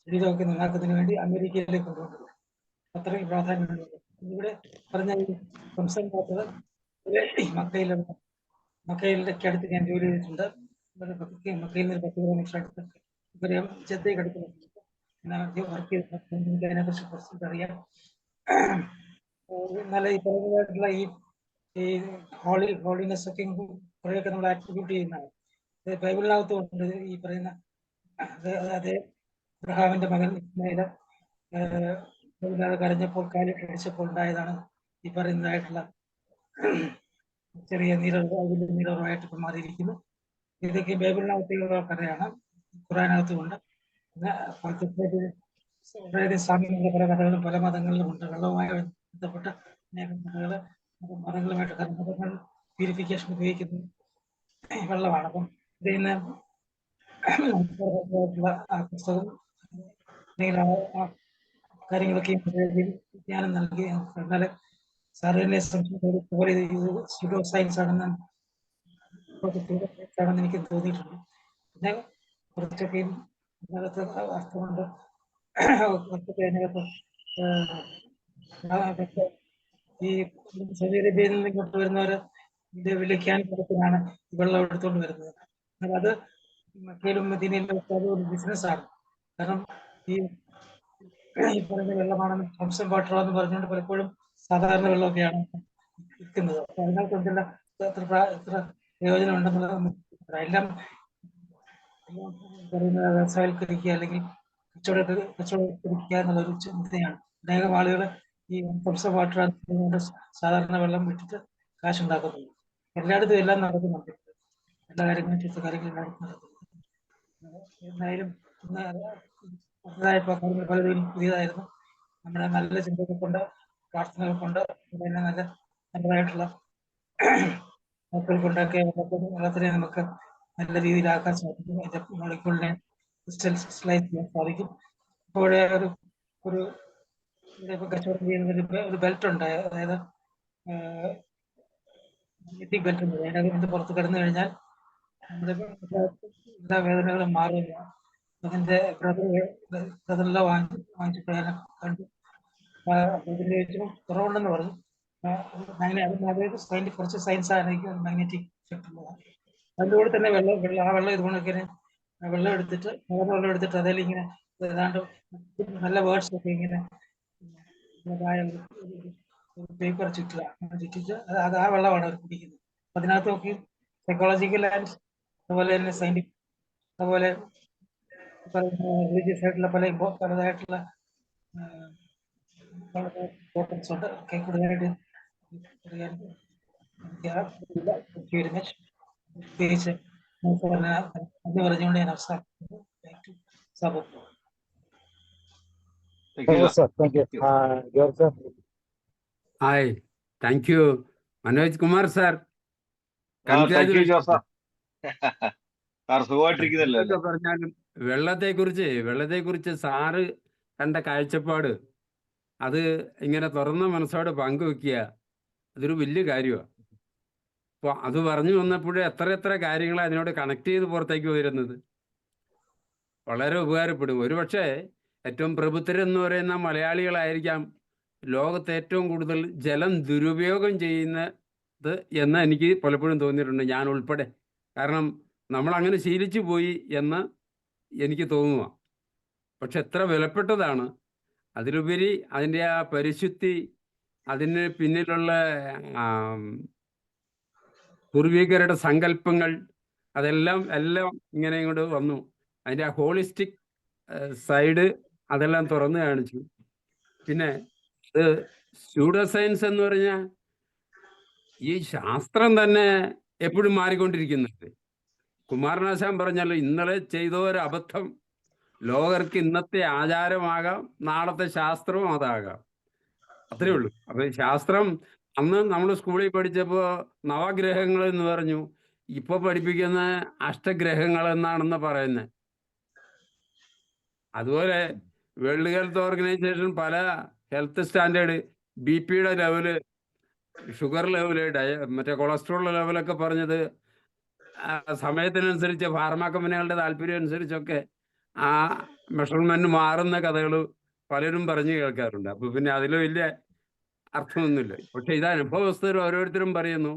ശരീരമൊക്കെ നന്നാക്കുന്നതിന് വേണ്ടി അമേരിക്കയിലേക്ക് കൊണ്ടുപോകുന്നത് അത്രയും പ്രാധാന്യമുള്ളത്. ഇവിടെ പറഞ്ഞ സംസ്ഥാനത്ത് മക്കയിലെ അടുത്ത് ഞാൻ ജോലി ചെയ്തിട്ടുണ്ട്. മക്കയിൽ നിന്ന് 10 കിലോമീറ്റർ അടുത്ത് ഇവരെ ജദ്ദയ്ക്ക് അടുത്ത് വർക്ക് ചെയ്തിട്ടുണ്ട്. അതിനെക്കുറിച്ച് കുറച്ച് അറിയാം. നല്ല ഈ പറയുന്നതായിട്ടുള്ള ഈ ഹോളിനെസ് ഒക്കെ കുറേയൊക്കെ നമ്മൾ ആട്രിബ്യൂട്ട് ചെയ്യുന്നതാണ്. ബൈബിളിനകത്ത് കൊണ്ട് ഈ പറയുന്ന അതേ അബ്രഹാമിന്റെ മകൻ ഇസ്മായില് കരഞ്ഞപ്പോൾ കാലിട്ട് അടിച്ചപ്പോൾ ഉണ്ടായതാണ് ഈ പറയുന്നതായിട്ടുള്ള ചെറിയ നീരവ്, അതിന്റെ നീരവായിട്ട് മാറിയിരിക്കുന്നു. ഇതൊക്കെ ബൈബിളിനകത്തുള്ള കഥയാണ്, ഖുറാനകത്തുമുണ്ട്. വളരെ സാമ്യമുള്ള പല കഥകളും പല മതങ്ങളിലും ഉണ്ട്. വെള്ളവുമായി ബന്ധപ്പെട്ട അനേകം കഥകള് മതങ്ങളുമായിട്ട്, മതങ്ങൾ പ്യൂരിഫിക്കേഷൻ ഉപയോഗിക്കുന്ന വെള്ളമാണ്. അപ്പം ഇതിന് പുസ്തകം അല്ലെങ്കിൽ കാര്യങ്ങളൊക്കെ ജ്ഞാനം നൽകി. എന്നാൽ സാറിനെ പോലെ സ്യൂഡോ സയൻസ് ആണെന്ന് എനിക്ക് തോന്നിയിട്ടുണ്ട്. പിന്നെ കുറച്ചൊക്കെ അതിനകത്ത് അർത്ഥമുണ്ട്. ഈ സൗദി അറേബ്യയിൽ നിന്ന് ഇങ്ങോട്ട് വരുന്നവര് വലിയ ക്യാൻ കുളത്തിനാണ് വെള്ളം എടുത്തുകൊണ്ട് വരുന്നത്. എന്നാൽ അത് മക്കയിലും മദീനയിലും ഒരു ബിസിനസ്സാണ്. കാരണം ഈ പറയുന്ന വെള്ളമാണെന്ന് ഹംസം വാട്ടർ എന്ന് പറഞ്ഞുകൊണ്ട് പലപ്പോഴും സാധാരണ വെള്ളമൊക്കെയാണ് വിൽക്കുന്നത്. അപ്പൊ അതിനകത്ത് എന്തെല്ലാം എത്ര പ്രയോജനം ഉണ്ടെന്നുള്ളത് എല്ലാം പറയുന്ന വ്യവസായവൽക്കരിക്കുക അല്ലെങ്കിൽ കച്ചവടത്തിരിക്കുക എന്നുള്ളൊരു ചിന്തയാണ്. അനേകം ആളുകൾ ഈ ഹംസം വാട്ടർ സാധാരണ വെള്ളം വിട്ടിട്ട് കാശുണ്ടാക്കുന്നുണ്ട്. എല്ലായിടത്തും എല്ലാം നടക്കുന്നുണ്ട്, എല്ലാ കാര്യങ്ങളും ചിത്ത കാര്യങ്ങളും നടക്കുന്നുണ്ട്. എന്തായാലും പലതും പുതിയതായിരുന്നു. നമ്മുടെ നല്ല ചിന്തകൾ കൊണ്ട്, പ്രാർത്ഥനകൾ കൊണ്ട്, നല്ല നല്ലതായിട്ടുള്ള മക്കൾ കൊണ്ടൊക്കെ വെള്ളത്തിനെ നമുക്ക് നല്ല രീതിയിലാക്കാൻ സാധിക്കും. അതിന്റെ മോളിക്യൂളിനെ ക്രിസ്റ്റലൈസ് ചെയ്യാൻ സാധിക്കും. ഇപ്പോഴേ ഒരു കച്ചവടം ചെയ്യുന്നതിന് ഒരു ബെൽറ്റ് ഉണ്ട്, അതായത് ബെൽറ്റ് ഉണ്ട്. അതിനകത്ത് പുറത്ത് കിടന്നു കഴിഞ്ഞാൽ നമ്മുടെ എല്ലാ വേദനകളും മാറില്ല. അതിന്റെ ബ്രദറിലെ വാങ്ങിച്ചിട്ട് കണ്ടു. അതിന്റെ വെച്ചും കുറവുണ്ടെന്ന് പറഞ്ഞു. അതിന്റെ കുറച്ച് സയൻസ് ആയിരിക്കും മാഗ്നറ്റിക് എഫക്ട് ഉള്ളതാണ്. അതിൻ്റെ കൂടെ തന്നെ ആ വെള്ളം ഇതുകൊണ്ടൊക്കെ വെള്ളം എടുത്തിട്ട് അതിൽ ഇങ്ങനെ ഏതാണ്ട് നല്ല വേർഡ്സ് ഒക്കെ ഇങ്ങനെ പേപ്പർ ചുറ്റിട്ട് അത് ആ വെള്ളമാണ് അവർ കുടിക്കുന്നത്. അതിനകത്ത് നോക്കി സൈക്കോളജിക്കൽ ആൻഡ് അതുപോലെ തന്നെ സയന്റിഫിക്, അതുപോലെ റിലീജിയസ് ആയിട്ടുള്ള പലതായിട്ടുള്ള ഇമ്പോർട്ടൻസ് ഉണ്ട്. ഒക്കെ കൂടുതലായിട്ട് അറിയാൻ പ്രത്യേകിച്ച് നന്ദി പറഞ്ഞുകൊണ്ട് ഞാൻ അവസാനിക്കുന്നു. Hi, thank you Manoj Kumar sir. പറഞ്ഞാലും വെള്ളത്തെക്കുറിച്ച് സാറ് കണ്ട കാഴ്ചപ്പാട് അത് ഇങ്ങനെ തുറന്ന മനസ്സോടെ പങ്കുവെക്കുക, അതൊരു വലിയ കാര്യമാണ്. അപ്പോൾ അത് പറഞ്ഞു വന്നപ്പോഴേ എത്ര കാര്യങ്ങൾ അതിനോട് കണക്ട് ചെയ്ത് പുറത്തേക്ക് വരുന്നത് വളരെ ഉപകാരപ്പെടും. ഒരുപക്ഷെ ഏറ്റവും പ്രബുദ്ധരെന്ന് പറയുന്ന മലയാളികളായിരിക്കാം ലോകത്ത് ഏറ്റവും കൂടുതൽ ജലം ദുരുപയോഗം ചെയ്യുന്നത് എന്ന് എനിക്ക് പലപ്പോഴും തോന്നിയിട്ടുണ്ട്, ഞാൻ ഉൾപ്പെടെ. കാരണം നമ്മൾ അങ്ങനെ ശീലിച്ചു പോയി എന്ന് എനിക്ക് തോന്നുക. പക്ഷെ എത്ര വിലപ്പെട്ടതാണ്. അതിലുപരി അതിൻ്റെ ആ പരിശുദ്ധി, അതിന് പിന്നിലുള്ള പൂർവികരുടെ സങ്കല്പങ്ങൾ, എല്ലാം ഇങ്ങനെ ഇങ്ങോട്ട് വന്നു. അതിൻ്റെ ആ ഹോളിസ്റ്റിക് സൈഡ് അതെല്ലാം തുറന്നു കാണിച്ചു. പിന്നെ ഇത് സ്യൂഡോ സയൻസ് എന്ന് പറഞ്ഞാൽ ഈ ശാസ്ത്രം തന്നെ എപ്പോഴും മാറിക്കൊണ്ടിരിക്കുന്നുണ്ട്. കുമാരനാശാൻ പറഞ്ഞല്ലോ, ഇന്നലെ ചെയ്ത ഒരു അബദ്ധം ലോകർക്ക് ഇന്നത്തെ ആചാരമാകാം, നാളത്തെ ശാസ്ത്രവും അതാകാം. അത്രേ ഉള്ളൂ. അപ്പൊ ശാസ്ത്രം അന്ന് നമ്മൾ സ്കൂളിൽ പഠിച്ചപ്പോൾ നവഗ്രഹങ്ങൾ എന്ന് പറഞ്ഞു, ഇപ്പൊ പഠിപ്പിക്കുന്ന അഷ്ടഗ്രഹങ്ങൾ എന്നാണെന്ന് പറയുന്നത്. അതുപോലെ വേൾഡ് ഹെൽത്ത് ഓർഗനൈസേഷൻ പല ഹെൽത്ത് സ്റ്റാൻഡേർഡ്, BP-യുടെ ലെവല്, ഷുഗർ ലെവല്, മറ്റേ കൊളസ്ട്രോൾ ലെവലൊക്കെ പറഞ്ഞത് സമയത്തിനനുസരിച്ച് ഫാർമാ കമ്പനികളുടെ താല്പര്യം അനുസരിച്ചൊക്കെ ആ മെഷർമെന്റ് മാറുന്ന കഥകൾ പലരും പറഞ്ഞു കേൾക്കാറുണ്ട്. അപ്പൊ പിന്നെ അതിൽ വലിയ അർത്ഥമൊന്നുമില്ല. പക്ഷെ ഇത് അനുഭവസ്ഥരും ഓരോരുത്തരും പറയുന്നു.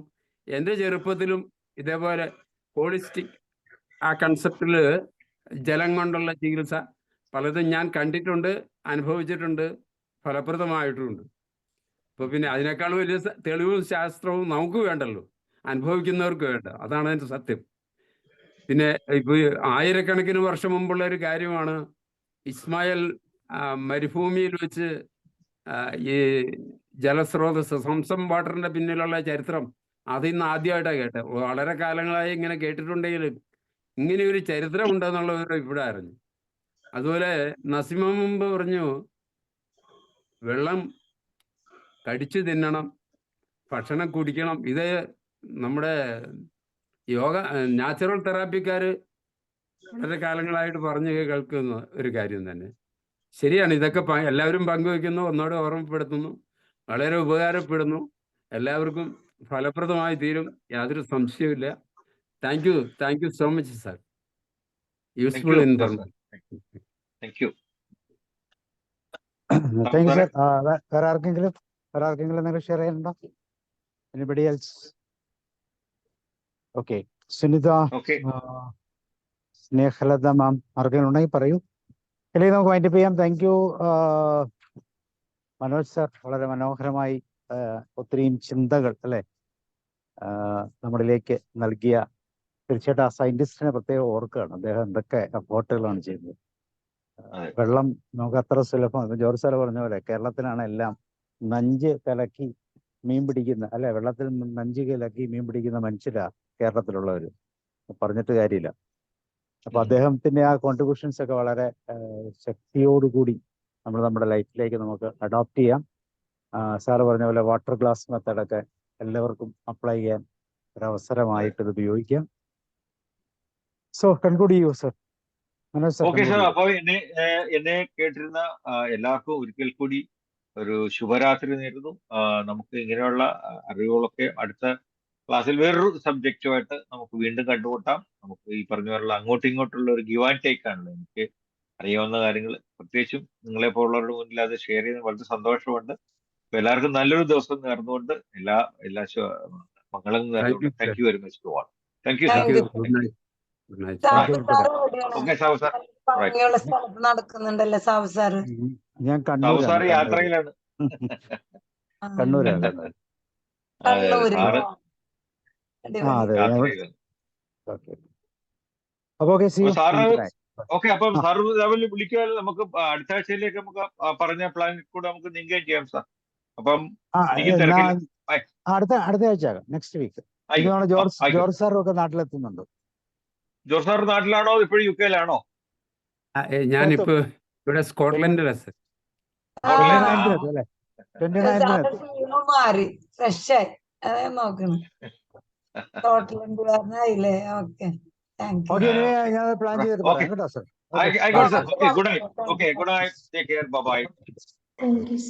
എൻ്റെ ചെറുപ്പത്തിലും ഇതേപോലെ ഹോളിസ്റ്റിക് ആ കൺസെപ്റ്റില് ജലം കൊണ്ടുള്ള ചികിത്സ പലതും ഞാൻ കണ്ടിട്ടുണ്ട്, അനുഭവിച്ചിട്ടുണ്ട്, ഫലപ്രദമായിട്ടുമുണ്ട്. അപ്പൊ പിന്നെ അതിനേക്കാൾ വലിയ തെളിവും ശാസ്ത്രവും നമുക്ക് വേണ്ടല്ലോ, അനുഭവിക്കുന്നവർക്ക് വേണ്ട. അതാണ് അതിൻ്റെ സത്യം. പിന്നെ ഇപ്പൊ ആയിരക്കണക്കിന് വർഷം മുമ്പുള്ള ഒരു കാര്യമാണ്, ഇസ്മായിൽ മരുഭൂമിയിൽ വെച്ച് ഈ ജലസ്രോതസ് സംസം വാട്ടറിന്റെ പിന്നിലുള്ള ചരിത്രം അതിന്ന് ആദ്യമായിട്ടാണ് കേട്ടത്. വളരെ കാലങ്ങളായി ഇങ്ങനെ കേട്ടിട്ടുണ്ടെങ്കിലും ഇങ്ങനെ ഒരു ചരിത്രം ഉണ്ടെന്നുള്ളവർ ഇവിടെ അറിഞ്ഞു. അതുപോലെ നസീമ മുമ്പ് പറഞ്ഞു, വെള്ളം കടിച്ചു തിന്നണം, ഭക്ഷണം കുടിക്കണം. ഇത് നമ്മുടെ യോഗ നാച്ചുറൽ തെറാപ്പിക്കാർ വളരെ കാലങ്ങളായിട്ട് പറഞ്ഞു കേൾക്കുന്ന ഒരു കാര്യം തന്നെ. ശരിയാണ്. ഇതൊക്കെ എല്ലാവരും പങ്കുവെക്കുന്നു, ഒന്നോടെ ഓർമ്മപ്പെടുത്തുന്നു, വളരെ ഉപകാരപ്പെടുന്നു, എല്ലാവർക്കും ഫലപ്രദമായി തീരും, യാതൊരു സംശയവുമില്ല. Thank you so much sir. Useful information. Thank you sir. വേറെ ആർക്കെങ്കിലും എന്തെങ്കിലും ഷെയർ ചെയ്യാനുണ്ടോ? Anybody else? Okay, Sunitha, Snehalatha ma'am, ആർക്കെങ്കിലും ഉണ്ടെങ്കിൽ പറയൂ. അല്ലെങ്കിൽ നമുക്ക് വൈൻഡപ്പ് ചെയ്യാം. Thank you Manoj sir. വളരെ മനോഹരമായി ഒത്തിരിയും ചിന്തകൾ അല്ലെ നമ്മളിലേക്ക് നൽകിയ. തീർച്ചയായിട്ടും ആ സയന്റിസ്റ്റിനെ പ്രത്യേകം ഓർക്കുകയാണ്. അദ്ദേഹം എന്തൊക്കെ എഫോർട്ടുകളാണ് ചെയ്യുന്നത്. വെള്ളം നമുക്ക് അത്ര സുലഭം. ജോർജ് സാർ പറഞ്ഞ പോലെ കേരളത്തിലാണ് എല്ലാം നഞ്ച് കലക്കി മീൻ പിടിക്കുന്ന അല്ലെ, വെള്ളത്തിൽ നഞ്ച് കലക്കി മീൻ പിടിക്കുന്ന മനുഷ്യരാ കേരളത്തിലുള്ളവർ, പറഞ്ഞിട്ട് കാര്യമില്ല. അപ്പൊ അദ്ദേഹത്തിന്റെ ആ കോൺട്രിബ്യൂഷൻസ് ഒക്കെ വളരെ ശക്തിയോടുകൂടി നമ്മുടെ ലൈഫിലേക്ക് നമുക്ക് അഡോപ്റ്റ് ചെയ്യാം. സാറ് പറഞ്ഞ പോലെ വാട്ടർ ഗ്ലാസ് മെത്തേഡൊക്കെ എല്ലാവർക്കും അപ്ലൈ ചെയ്യാൻ ഒരവസരമായിട്ട് ഇത് ഉപയോഗിക്കാം. സോ കൺക്ലൂഡ് ചെയ്യൂ sir. Manoj sir. Okay sir. അപ്പോൾ എന്നെ കേട്ടിരുന്ന എല്ലാവർക്കും ഒരിക്കൽ കൂടി ഒരു ശുഭരാത്രി നേരുന്നു. നമുക്ക് ഇങ്ങനെയുള്ള അറിവുകളൊക്കെ അടുത്ത ക്ലാസ്സിൽ വേറൊരു സബ്ജക്റ്റുമായിട്ട് നമുക്ക് വീണ്ടും കണ്ടുമുട്ടാം. നമുക്ക് ഈ പറഞ്ഞ പോലുള്ള അങ്ങോട്ടും ഇങ്ങോട്ടുള്ള ഒരു ഗിവ് ആൻഡ് ടേക്ക് ആണല്ലോ. എനിക്ക് അറിയാവുന്ന കാര്യങ്ങൾ പ്രത്യേകിച്ചും നിങ്ങളെ പോലുള്ളവരുടെ മുന്നിൽ അത് ഷെയർ ചെയ്യുന്നത് വളരെ സന്തോഷമുണ്ട്. അപ്പൊ എല്ലാവർക്കും നല്ലൊരു ദിവസം നേർന്നുകൊണ്ട് എല്ലാ മംഗളം നേർന്നുകൊണ്ട് thank you very much to all. Thank you sir. Okay Sabu sir. നടക്കുന്നുണ്ടല്ലേ സാബു സാർ? ഞാൻ സാബു സാർ യാത്രയിലാണ്. കണ്ണൂരാണ്. ഓക്കെ, അപ്പം സാർ ലെവലിൽ വിളിക്കുവാൻ നമുക്ക് അടുത്ത ആഴ്ചയിലേക്ക് നമുക്ക് പറഞ്ഞ പ്ലാനിൽ കൂടെ നമുക്ക് നീങ്ങുകയും ചെയ്യാം സാർ. അപ്പം അടുത്ത ആഴ്ച നെക്സ്റ്റ് വീക്ക് ജോർജ് സാറും ഒക്കെ നാട്ടിലെത്തുന്നുണ്ട്. ജോർജ് സാർ നാട്ടിലാണോ ഇപ്പോഴും UK-യിലാണോ? ഞാനിപ്പോ ഇവിടെ സ്കോട്ട്ലൻഡിലാണ് സർ. മാറി ഫ്രഷായി അതേ നോക്കണം. സ്കോട്ട്ലൻഡുകാരനായില്ലേ? Okay, thank you. ഞാൻ പ്ലാൻ ചെയ്തിട്ട് പറയാം കേട്ടോ സർ. ആയിക്കോട്ടെ sir. Okay, good night. Okay, good night. Take care. Bye bye. Thank you, sir.